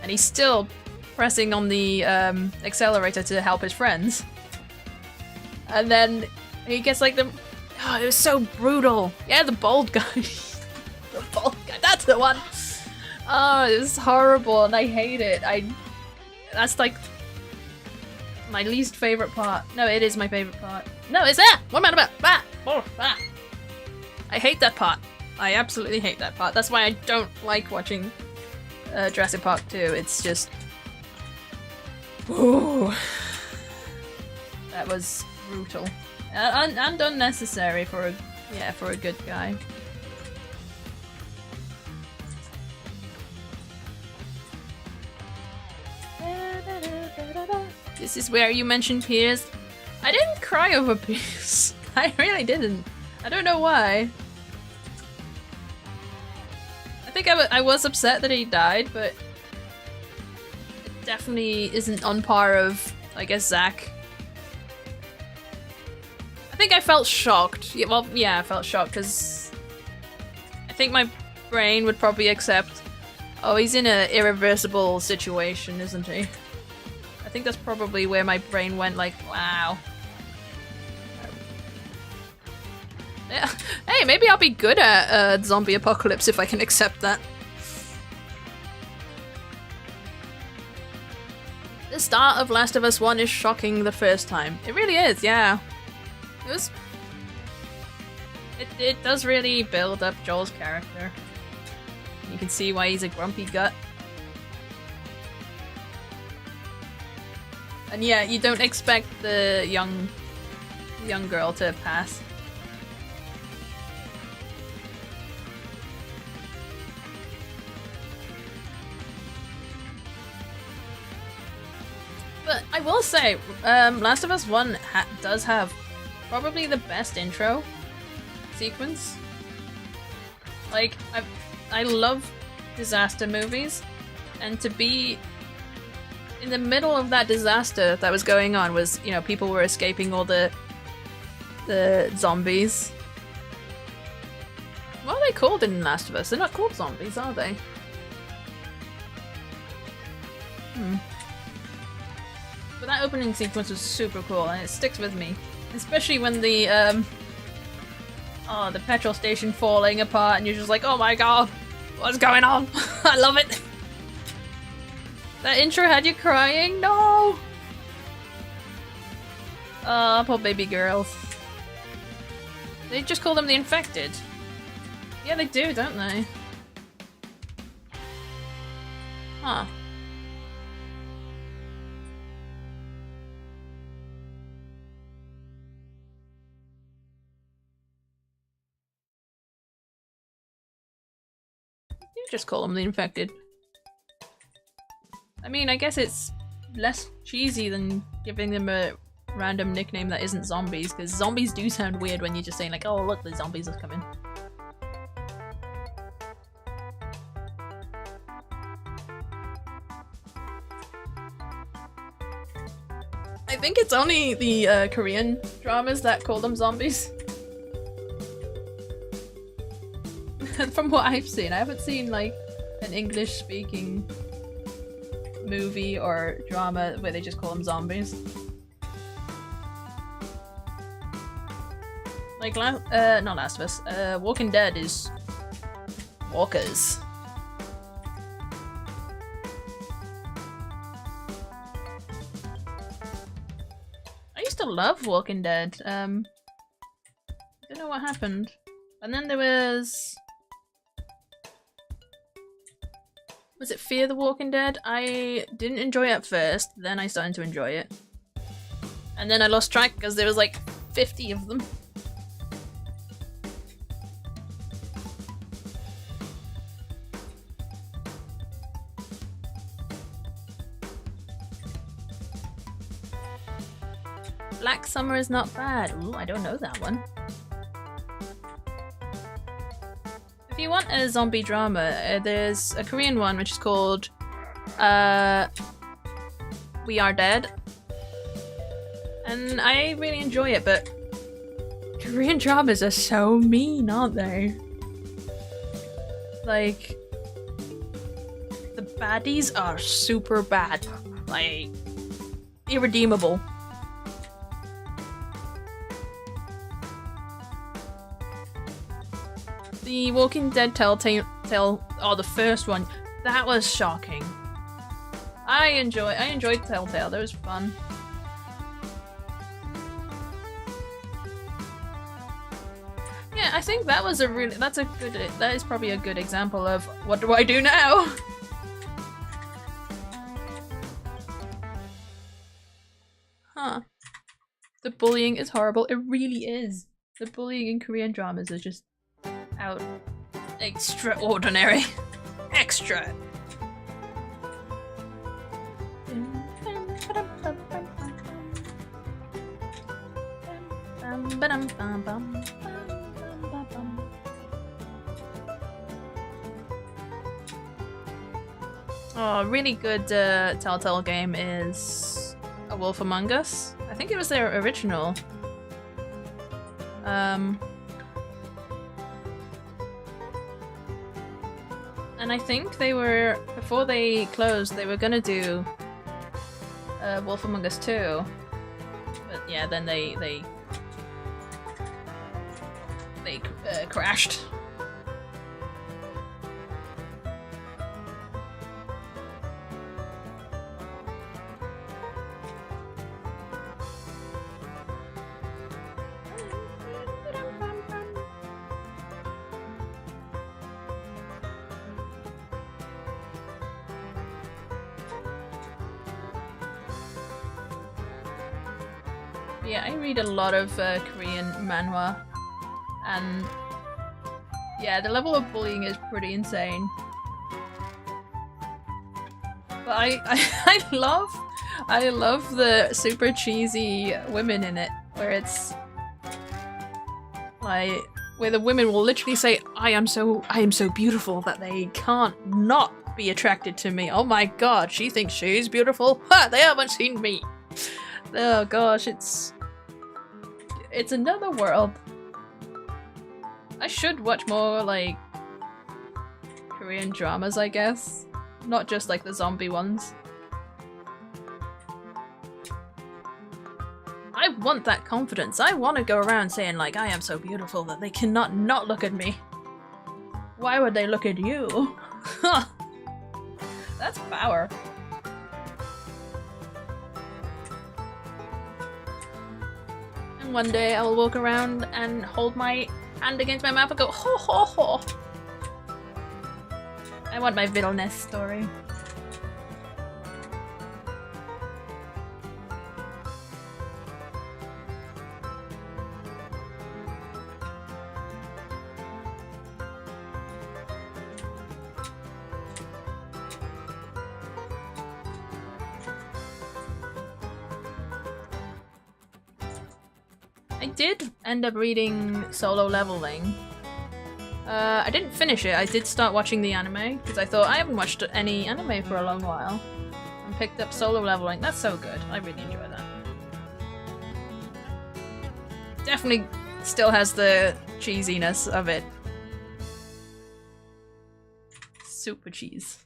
and he's still pressing on the accelerator to help his friends. And then he gets like the... Oh, it was so brutal. Yeah, the bald guy. The bald guy. That's the one. Oh, it was horrible, and I hate it. That's like my least favorite part. No, it is my favorite part. No, it's that. What am I about? Ah, oh, ah. I hate that part. I absolutely hate that part. That's why I don't like watching Jurassic Park 2. It's just... Ooh. That was brutal. And unnecessary for a good guy. This is where you mentioned Piers. I didn't cry over Piers. I really didn't. I don't know why. I think I was upset that he died, but it definitely isn't on par of, I guess, Zach. I think I felt shocked. Yeah, well, yeah, I felt shocked because I think my brain would probably accept, oh, he's in an irreversible situation, isn't he? I think that's probably where my brain went, like, wow. Yeah. Hey, maybe I'll be good at zombie apocalypse if I can accept that. The start of Last of Us 1 is shocking the first time. It really is, yeah. It does really build up Joel's character. You can see why he's a grumpy gut. And yeah, you don't expect the young girl to pass. But I will say, Last of Us 1 does have probably the best intro sequence. Like, I love disaster movies, and to be in the middle of that disaster that was going on was, you know, people were escaping all the zombies. What are they called in Last of Us? They're not called zombies, are they? But that opening sequence was super cool, and it sticks with me. Especially when the petrol station falling apart and you're just like, oh my god, what's going on? I love it. That intro had you crying? No! Poor baby girls. They just call them the infected. Yeah, they do, don't they? Huh. You just call them the infected. I mean, I guess it's less cheesy than giving them a random nickname that isn't zombies, because zombies do sound weird when you're just saying like, oh look, the zombies are coming. I think it's only the Korean dramas that call them zombies. From what I've seen, I haven't seen like an English speaking movie or drama where they just call them zombies. Like, not Last of Us, Walking Dead is walkers. I used to love Walking Dead. I don't know what happened. And then there was it Fear the Walking Dead? I didn't enjoy it at first, then I started to enjoy it. And then I lost track because there was like 50 of them. Black Summer is not bad. Ooh, I don't know that one. If you want a zombie drama, there's a Korean one which is called We Are Dead. And I really enjoy it, but Korean dramas are so mean, aren't they? Like, the baddies are super bad. Like, irredeemable. The Walking Dead Telltale, the first one, that was shocking. I enjoyed Telltale, that was fun. Yeah, I think that was that is probably a good example of what do I do now? Huh. The bullying is horrible. It really is. The bullying in Korean dramas is just out extraordinary. Extra. Oh, a really good Telltale game is A Wolf Among Us. I think it was their original. And I think they were, before they closed, they were gonna do Wolf Among Us 2. But yeah, then they crashed. Yeah, I read a lot of Korean manhwa, and yeah, the level of bullying is pretty insane. But I love the super cheesy women in it, where it's like where the women will literally say, I am so beautiful that they can't not be attracted to me. Oh my god, she thinks she's beautiful. Ha! They haven't seen me. Oh gosh, it's another world. I should watch more like Korean dramas, I guess. Not just like the zombie ones. I want that confidence. I want to go around saying like, I am so beautiful that they cannot not look at me. Why would they look at you? That's power. And one day I will walk around and hold my hand against my mouth and go, ho ho ho. I want my villainess story. I did end up reading Solo Leveling. I didn't finish it. I did start watching the anime because I thought I haven't watched any anime for a long while. And picked up Solo Leveling. That's so good. I really enjoy that. Definitely still has the cheesiness of it. Super cheese.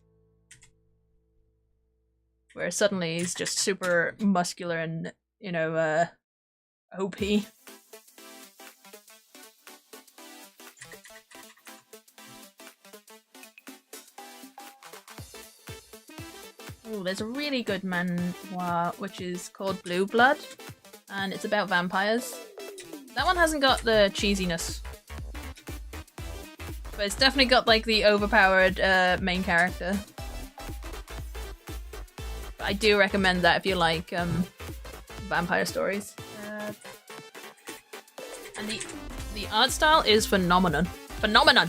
Where suddenly he's just super muscular and, you know, OP. Oh, there's a really good manhwa which is called Blue Blood, and it's about vampires. That one hasn't got the cheesiness, but it's definitely got like the overpowered main character. But I do recommend that if you like vampire stories. And the art style is phenomenal. Phenomenal.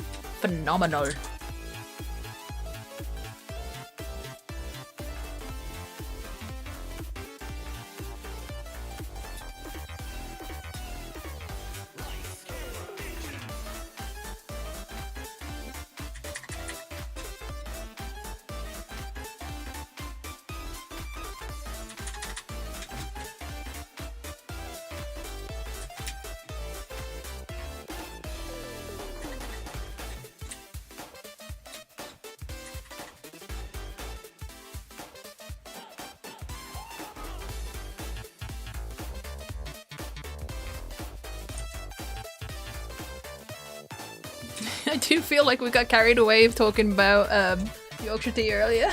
I do feel like we got carried away talking about Yorkshire tea earlier.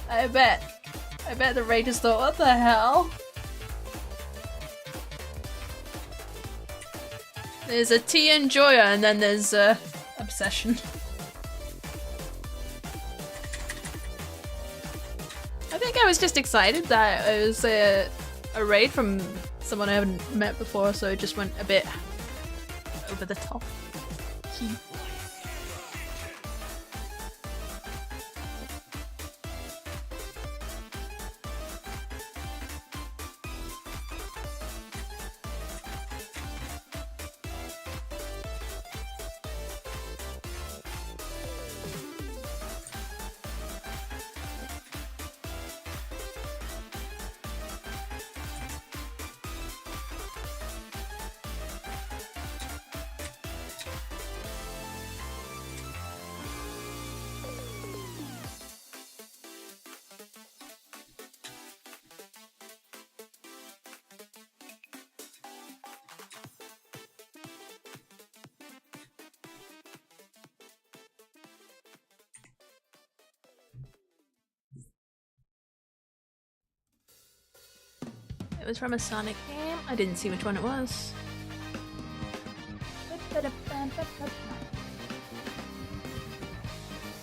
I bet the Raiders thought, what the hell? There's a tea enjoyer and then there's obsession. I think I was just excited that it was a raid from someone I haven't met before, so it just went a bit over the top. It was from a Sonic game. I didn't see which one it was.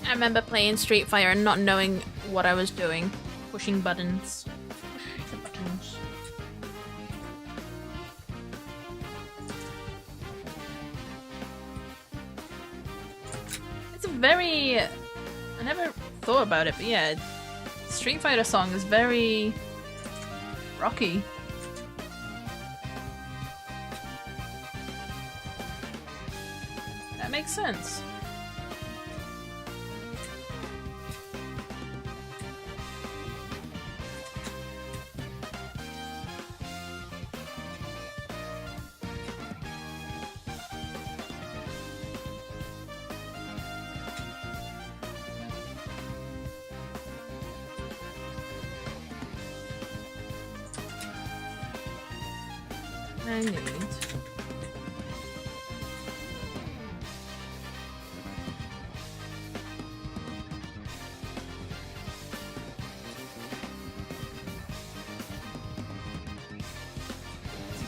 I remember playing Street Fighter and not knowing what I was doing. Pushing buttons. Push the buttons. It's a very... I never thought about it, but yeah, Street Fighter song is very rocky. That makes sense. I need.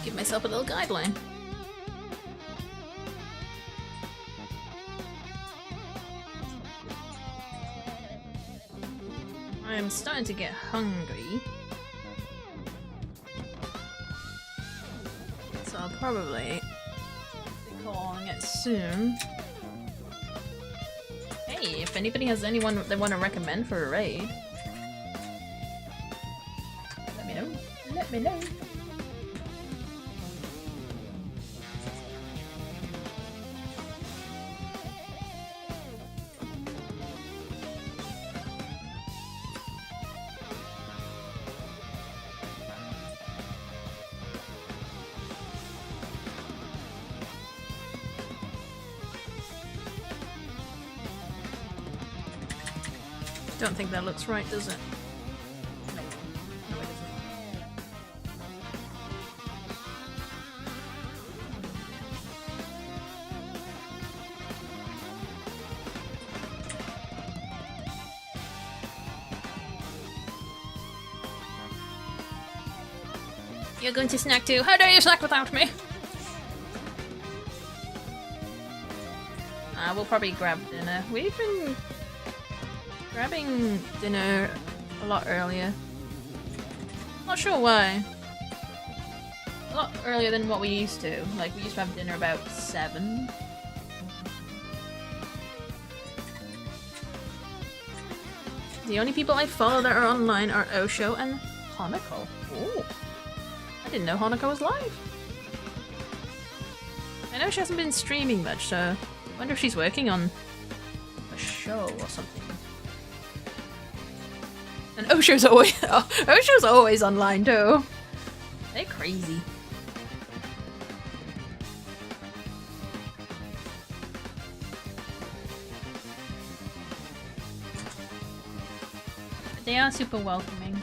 Give myself a little guideline. I am starting to get hungry. So I'll probably be calling it soon. Hey, if anybody has anyone they want to recommend for a raid, let me know. Let me know. Don't think that looks right, does it? No, no it doesn't. You're going to snack too? How dare you snack without me? We'll probably grab dinner. We've been grabbing dinner a lot earlier. Not sure why. A lot earlier than what we used to. Like, we used to have dinner about 7. The only people I follow that are online are Osho and Hanako. Ooh. I didn't know Hanako was live. I know she hasn't been streaming much, so I wonder if she's working on a show or something. And Osho's always online too. They're crazy. But they are super welcoming.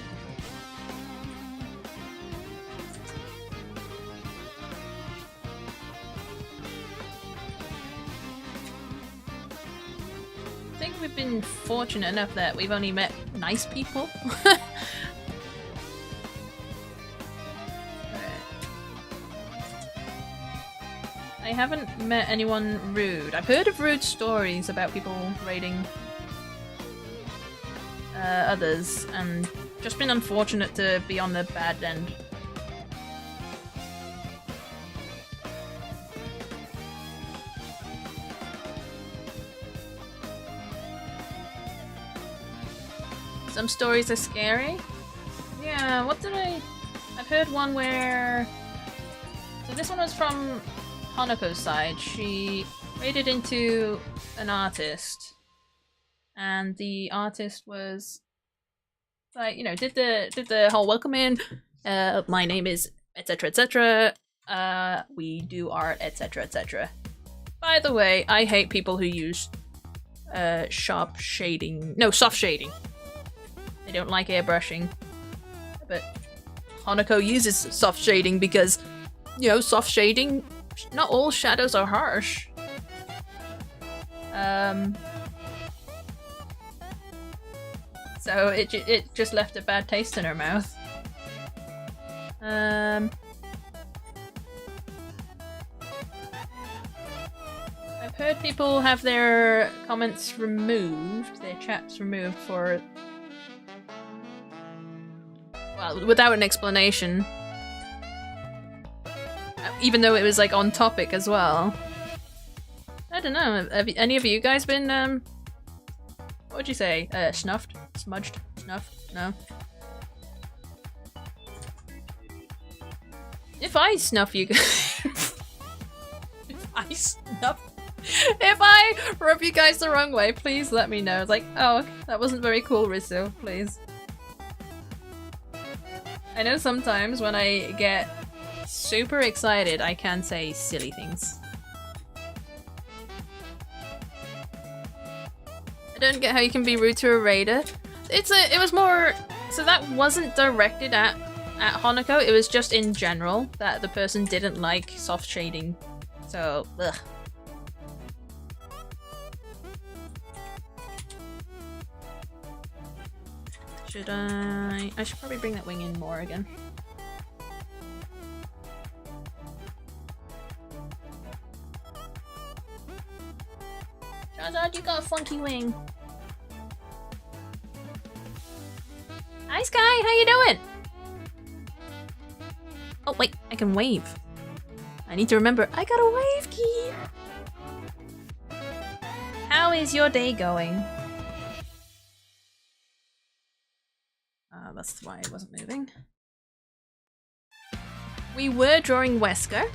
I think we've been fortunate enough that we've only met nice people. I haven't met anyone rude. I've heard of rude stories about people raiding others, and just been unfortunate to be on the bad end. Some stories are scary. Yeah, what did I've heard one where... So this one was from Hanako's side. She raided into an artist. And the artist was... like, you know, did the whole welcome in. My name is etc etc. We do art etc etc. By the way, I hate people who use soft shading. They don't like airbrushing. But Hanako uses soft shading because, you know, soft shading, not all shadows are harsh. So it just left a bad taste in her mouth. I've heard people have their comments removed, their chats removed for... well, without an explanation. Even though it was, like, on topic as well. I don't know, have any of you guys been, what would you say? Snuffed? Smudged? Snuffed? No? If I snuff you guys... If I rub you guys the wrong way, please let me know. It's like, oh, that wasn't very cool, Risu, please. I know sometimes when I get super excited, I can say silly things. I don't get how you can be rude to a raider. It was more... so that wasn't directed at Hanako, it was just in general that the person didn't like soft shading. So, ugh. Should I should probably bring that wing in more again. Charizard, you got a funky wing. Hi Sky, how you doing? Oh wait, I can wave. I need to remember, I got a wave key! How is your day going? That's why it wasn't moving. We were drawing Wesker.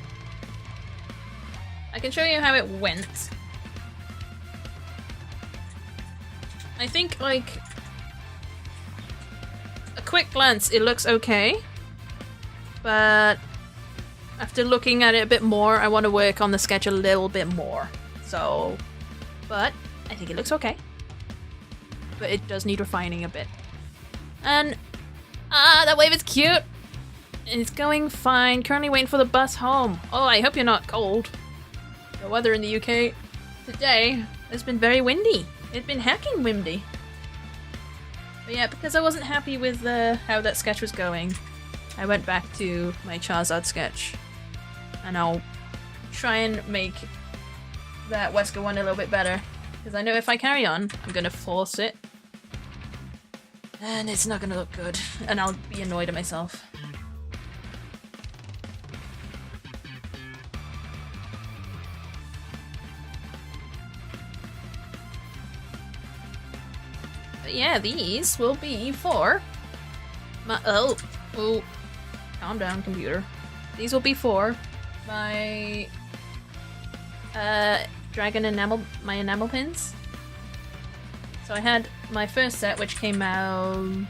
I can show you how it went. I think, like, a quick glance, it looks okay. But after looking at it a bit more, I want to work on the sketch a little bit more. So, but I think it looks okay. But it does need refining a bit. And, that wave is cute! It's going fine. Currently waiting for the bus home. Oh, I hope you're not cold. The weather in the UK today has been very windy. It's been heckin' windy. But yeah, because I wasn't happy with how that sketch was going, I went back to my Charizard sketch. And I'll try and make that Wesker one a little bit better. Because I know if I carry on, I'm gonna force it. And it's not gonna look good. And I'll be annoyed at myself. But yeah, these will be for my— oh, calm down, computer. These will be for my dragon enamel, my enamel pins. So I had my first set, which came out... when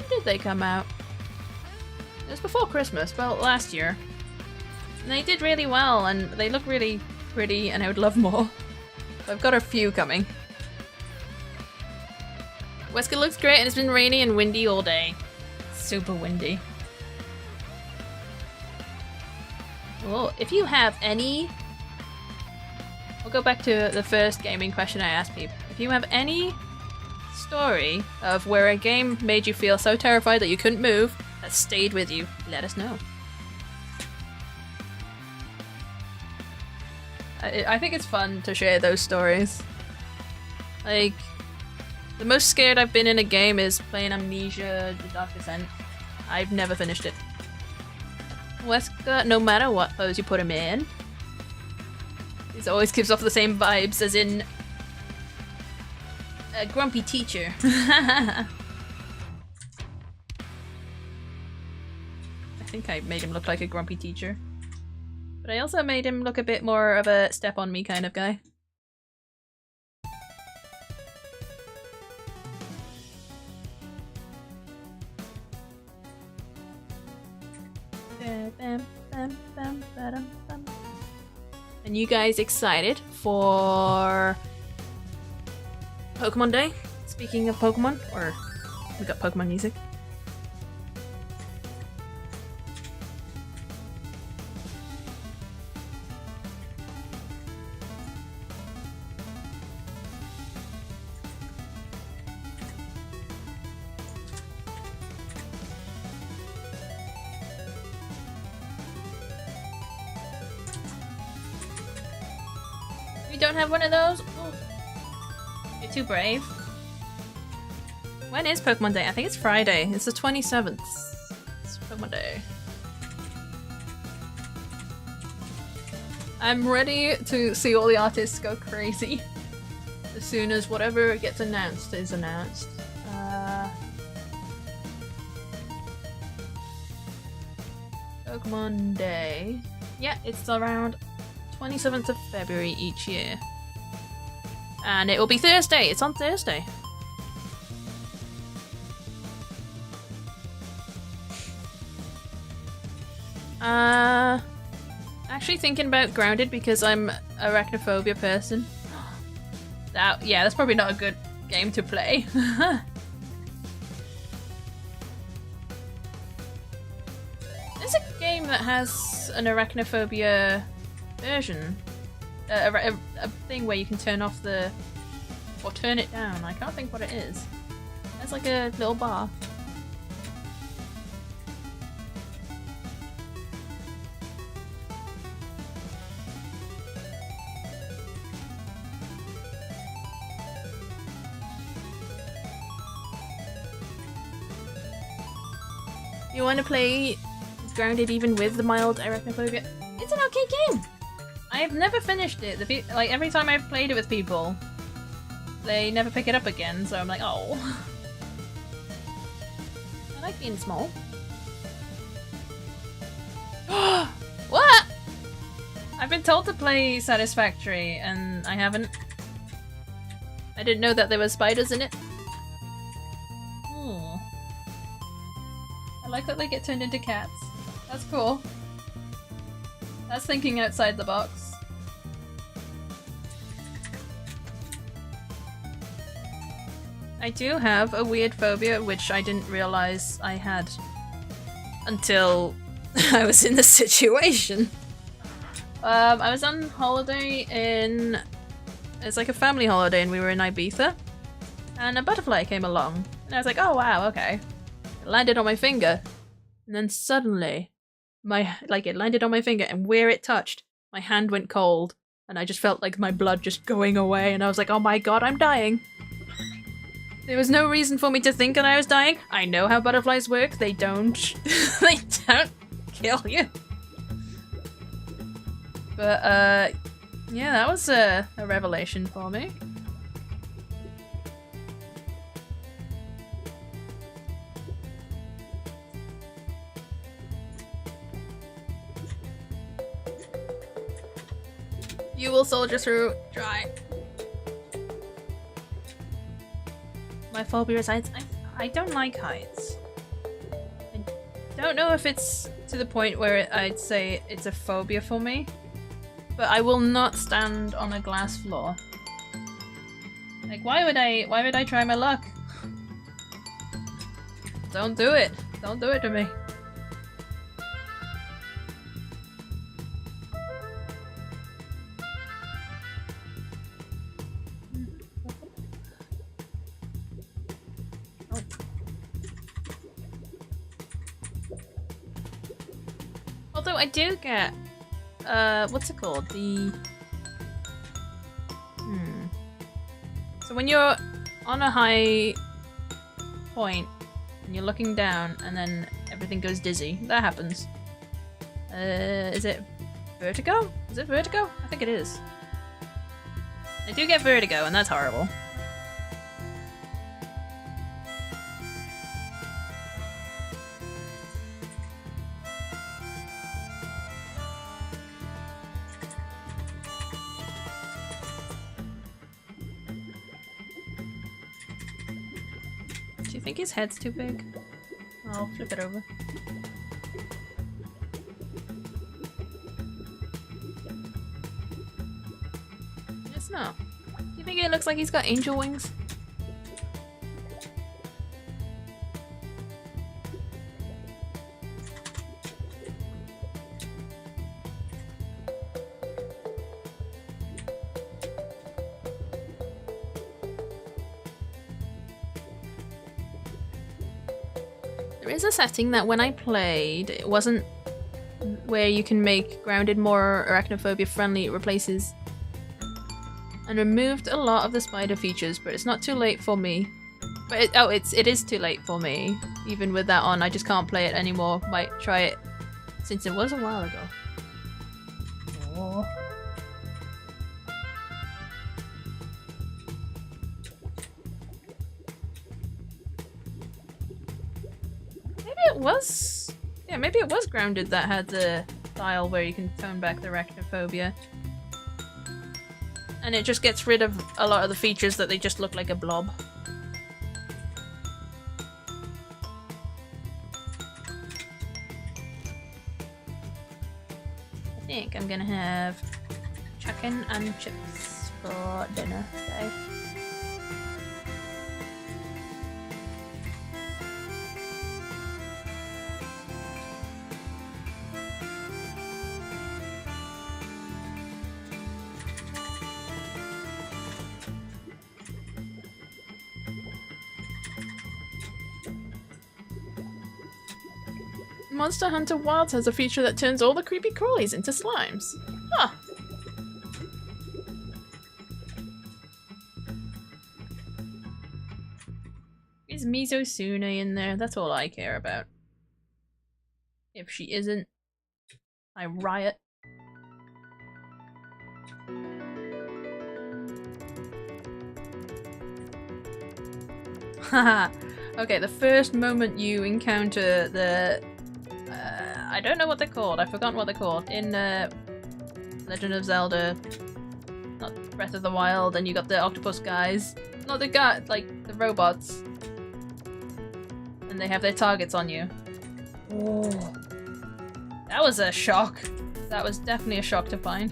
did they come out? It was before Christmas, well, last year. And they did really well, and they look really pretty, and I would love more. So I've got a few coming. Wesker looks great, and it's been rainy and windy all day. Super windy. Well, if you have any... I'll go back to the first gaming question I asked people. If you have any story of where a game made you feel so terrified that you couldn't move, that stayed with you, let us know. I think it's fun to share those stories. Like, the most scared I've been in a game is playing Amnesia: The Dark Descent. I've never finished it. Wesker, no matter what pose you put him in, it always gives off the same vibes as in a grumpy teacher. I think I made him look like a grumpy teacher. But I also made him look a bit more of a step on me kind of guy. And you guys excited for Pokemon Day? Speaking of Pokemon, or we got Pokemon music. You don't have one of those? Oh. You're too brave. When is Pokemon Day? I think it's Friday. It's the 27th. It's Pokemon Day. I'm ready to see all the artists go crazy as soon as whatever gets announced is announced. Pokemon Day. Yeah, it's around 27th of February each year. And it will be Thursday. It's on Thursday. Actually thinking about Grounded because I'm a arachnophobia person. Yeah, that's probably not a good game to play. There's a game that has an arachnophobia version. A thing where you can turn off the... or turn it down. I can't think what it is. It's like a little bar. You want to play Grounded even with the mild arachnophobia? It's an okay game! I've never finished it. Like, every time I've played it with people, they never pick it up again, so I'm like, oh. I like being small. What? I've been told to play Satisfactory, and I haven't. I didn't know that there were spiders in it. I like that they get turned into cats. That's cool. That's thinking outside the box. I do have a weird phobia, which I didn't realize I had until I was in the situation. I was on holiday in... It's like a family holiday and we were in Ibiza. And a butterfly came along. And I was like, oh wow, okay. It landed on my finger. And then suddenly, it landed on my finger and where it touched, my hand went cold. And I just felt like my blood just going away. And I was like, oh my god, I'm dying. There was no reason for me to think that I was dying. I know how butterflies work. They don't... they don't kill you. But, yeah, that was a revelation for me. You will soldier through. Try. My phobia resides. I don't like heights. I don't know if it's to the point where I'd say it's a phobia for me, but I will not stand on a glass floor. Like, why would I try my luck? Don't do it. Don't do it to me. Although I do get, what's it called? So when you're on a high point and you're looking down and then everything goes dizzy, that happens. Is it vertigo? Is it vertigo? I think it is. I do get vertigo and that's horrible. Do you think his head's too big? I'll flip it over. It's not. Do you think it looks like he's got angel wings? There is a setting that when I played, it wasn't where you can make Grounded more arachnophobia friendly. It replaces and removed a lot of the spider features, but it's not too late for me. But it is too late for me. Even with that on, I just can't play it anymore. Might try it since it was a while ago. Oh. Maybe it was... Yeah, maybe it was Grounded that had the dial where you can tone back the arachnophobia. And it just gets rid of a lot of the features that they just look like a blob. I think I'm gonna have chicken and chips for dinner today. Monster Hunter Wilds has a feature that turns all the creepy crawlies into slimes. Huh. Is Mizusune in there? That's all I care about. If she isn't, I riot. Haha. Okay, the first moment you encounter the... I don't know what they're called. I've forgotten what they're called. In Legend of Zelda, not Breath of the Wild, and you got the octopus guys. Not the guy, like the robots. And they have their targets on you. Oh. That was a shock. That was definitely a shock to find.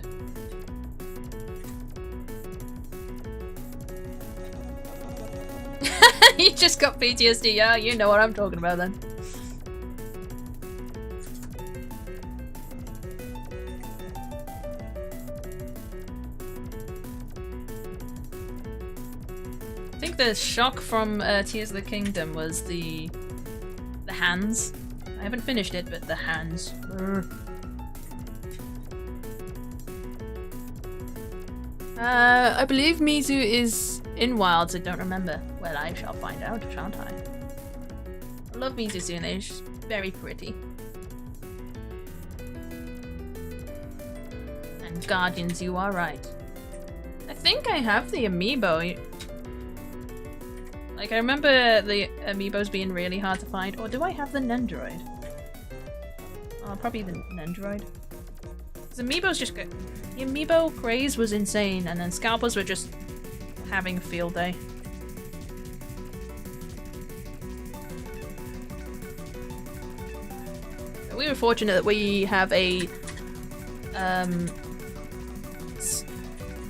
You just got PTSD, yeah? You know what I'm talking about then. I think the shock from Tears of the Kingdom was the hands. I haven't finished it, but the hands. I believe Mizu is in Wilds, I don't remember. Well, I shall find out, shan't I? I love Mizusune, she's very pretty. And Guardians, you are right. I think I have the amiibo. Like, I remember the amiibos being really hard to find. Or do I have the Nendoroid? Oh, probably the Nendoroid. Because amiibos just go... The amiibo craze was insane, and then scalpers were just having a field day. We were fortunate that we have a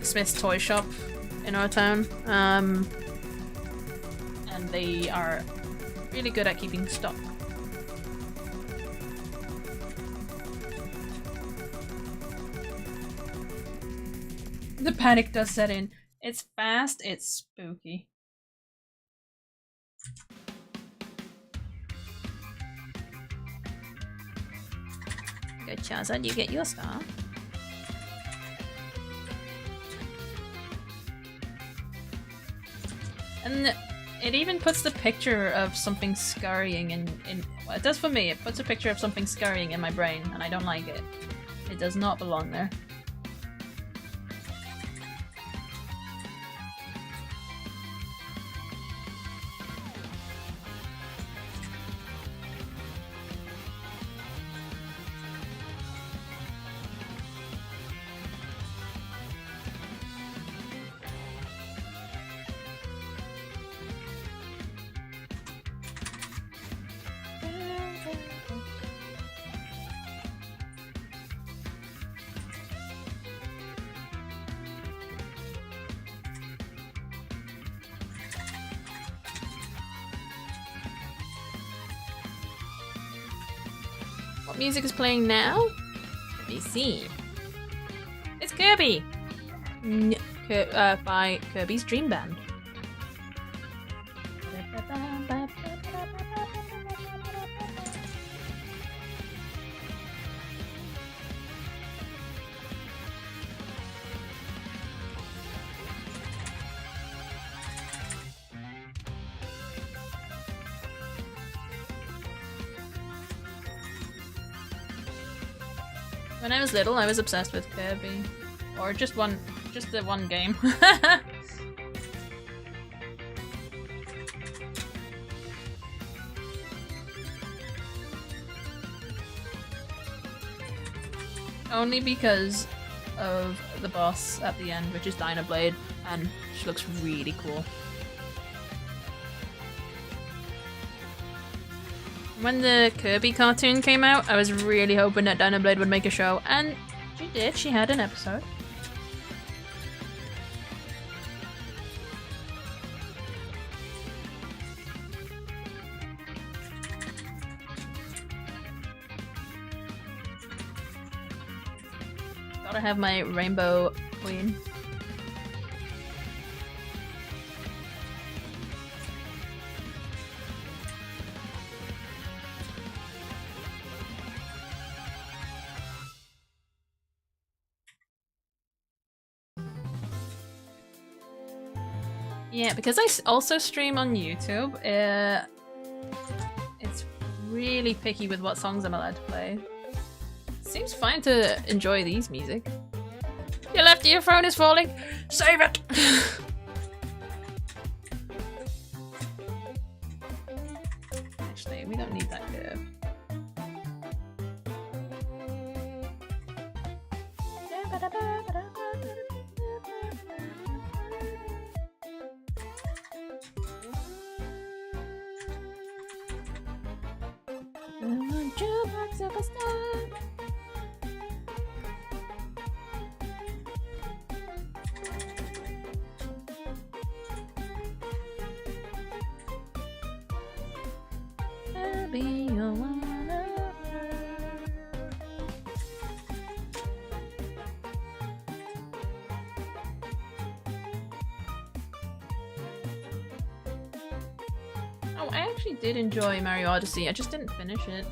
Smith's Toy Shop in our town. And they are really good at keeping stock. The panic does set in. It's fast, it's spooky. Good, Charizard, you get your star. And it even puts the picture of something scurrying in well, it does for me. It puts a picture of something scurrying in my brain, and I don't like it. It does not belong there. What music is playing now? Let me see. It's Kirby! By Kirby's Dream Band. When I was little, I was obsessed with Kirby. Or just the one game. Only because of the boss at the end, which is Dynablade, and she looks really cool. When the Kirby cartoon came out, I was really hoping that Dynablade would make a show, and she did. She had an episode. Gotta have my rainbow queen. Yeah, because I also stream on YouTube, it's really picky with what songs I'm allowed to play. Seems fine to enjoy these music. Your left earphone is falling! Save it! Actually, we don't need that curve. Superstar. I'll be your one. Oh, I actually did enjoy Mario Odyssey. I just didn't finish it.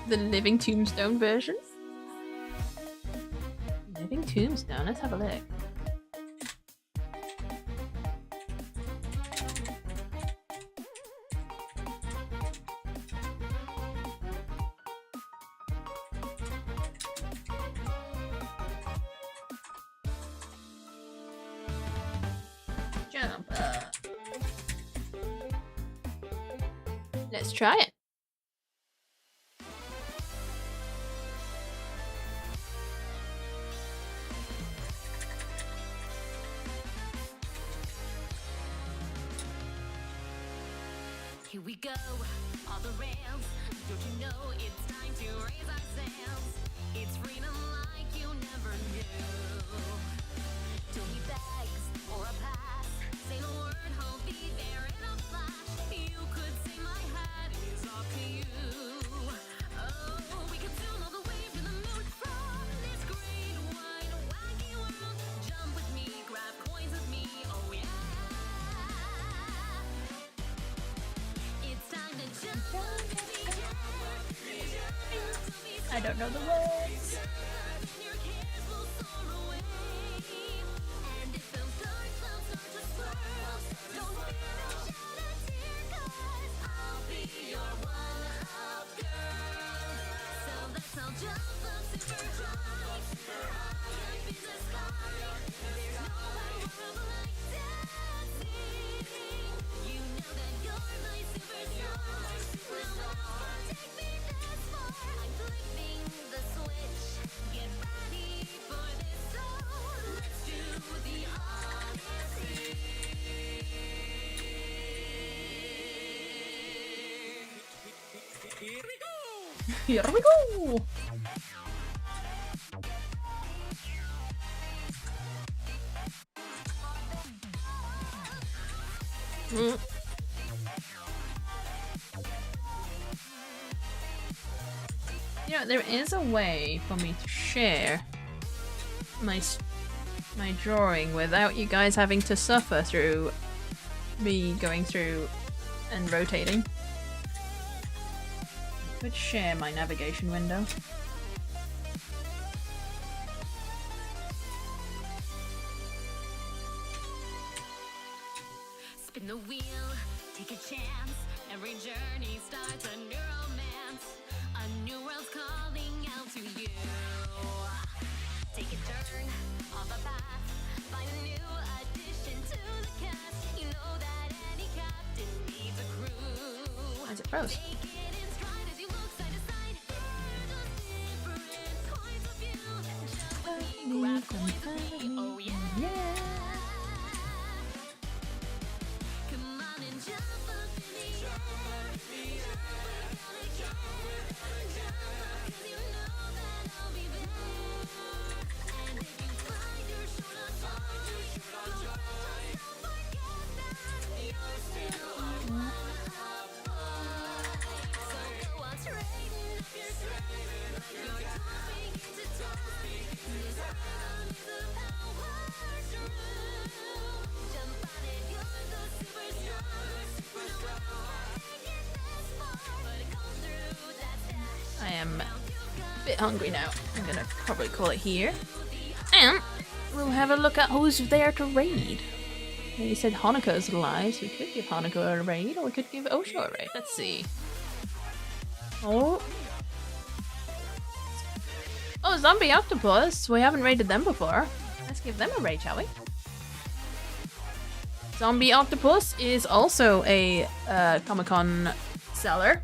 The Living Tombstone version? Living Tombstone, let's have a look. Jump up. Let's try it. Here we go, all the rails. Don't you know it's time to raise our sails? It's freedom like you never knew. Don't need bags or a pass. Say the word, I'll be there in a flash. You could say my hat is off to you. Oh, we could zoom all the way to the moon from this great wide wacky world. Jump with me, grab coins with me, oh yeah. I don't know the words. Here we go! You know, there is a way for me to share my drawing without you guys having to suffer through me going through and rotating. I could share my navigation window. Spin the wheel, take a chance. Every journey starts a new romance. A new world's calling out to you. Take a turn off the path. Find a new addition to the cast. You know that any captain needs a crew. Why is it froze? Take it in stride as you look side to side. Different points of view. Jump with me, grab coins with me. Oh yeah. Come on and jump up in the air. Jump without a care. Jump up 'cause you know that I'll be there. And if you find your short on time, don't forget that you're still one of us. So go on trading up your strength. You're jumping into time. This rhythm is the power through. Jump on it, you're the superstar. No one will make it this far, but come through that dash. I am a bit hungry now. I'm gonna probably call it here. And we'll have a look at who's there to raid. He said Hanako's alive, so we could give Hanako a raid, or we could give Osho a raid. Let's see. Oh, Zombie Octopus. We haven't raided them before. Let's give them a raid, shall we? Zombie Octopus is also a Comic-Con seller.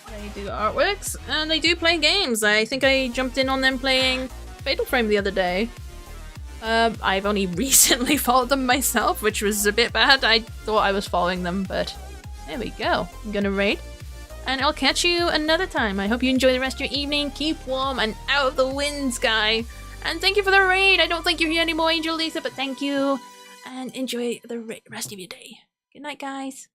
They do artworks, and they do play games. I think I jumped in on them playing Fatal Frame the other day. I've only recently followed them myself, which was a bit bad. I thought I was following them, but there we go. I'm gonna raid, and I'll catch you another time. I hope you enjoy the rest of your evening. Keep warm and out of the wind, Sky. And thank you for the raid. I don't think you're here anymore, Angel Lisa, but thank you. And enjoy the rest of your day. Good night, guys.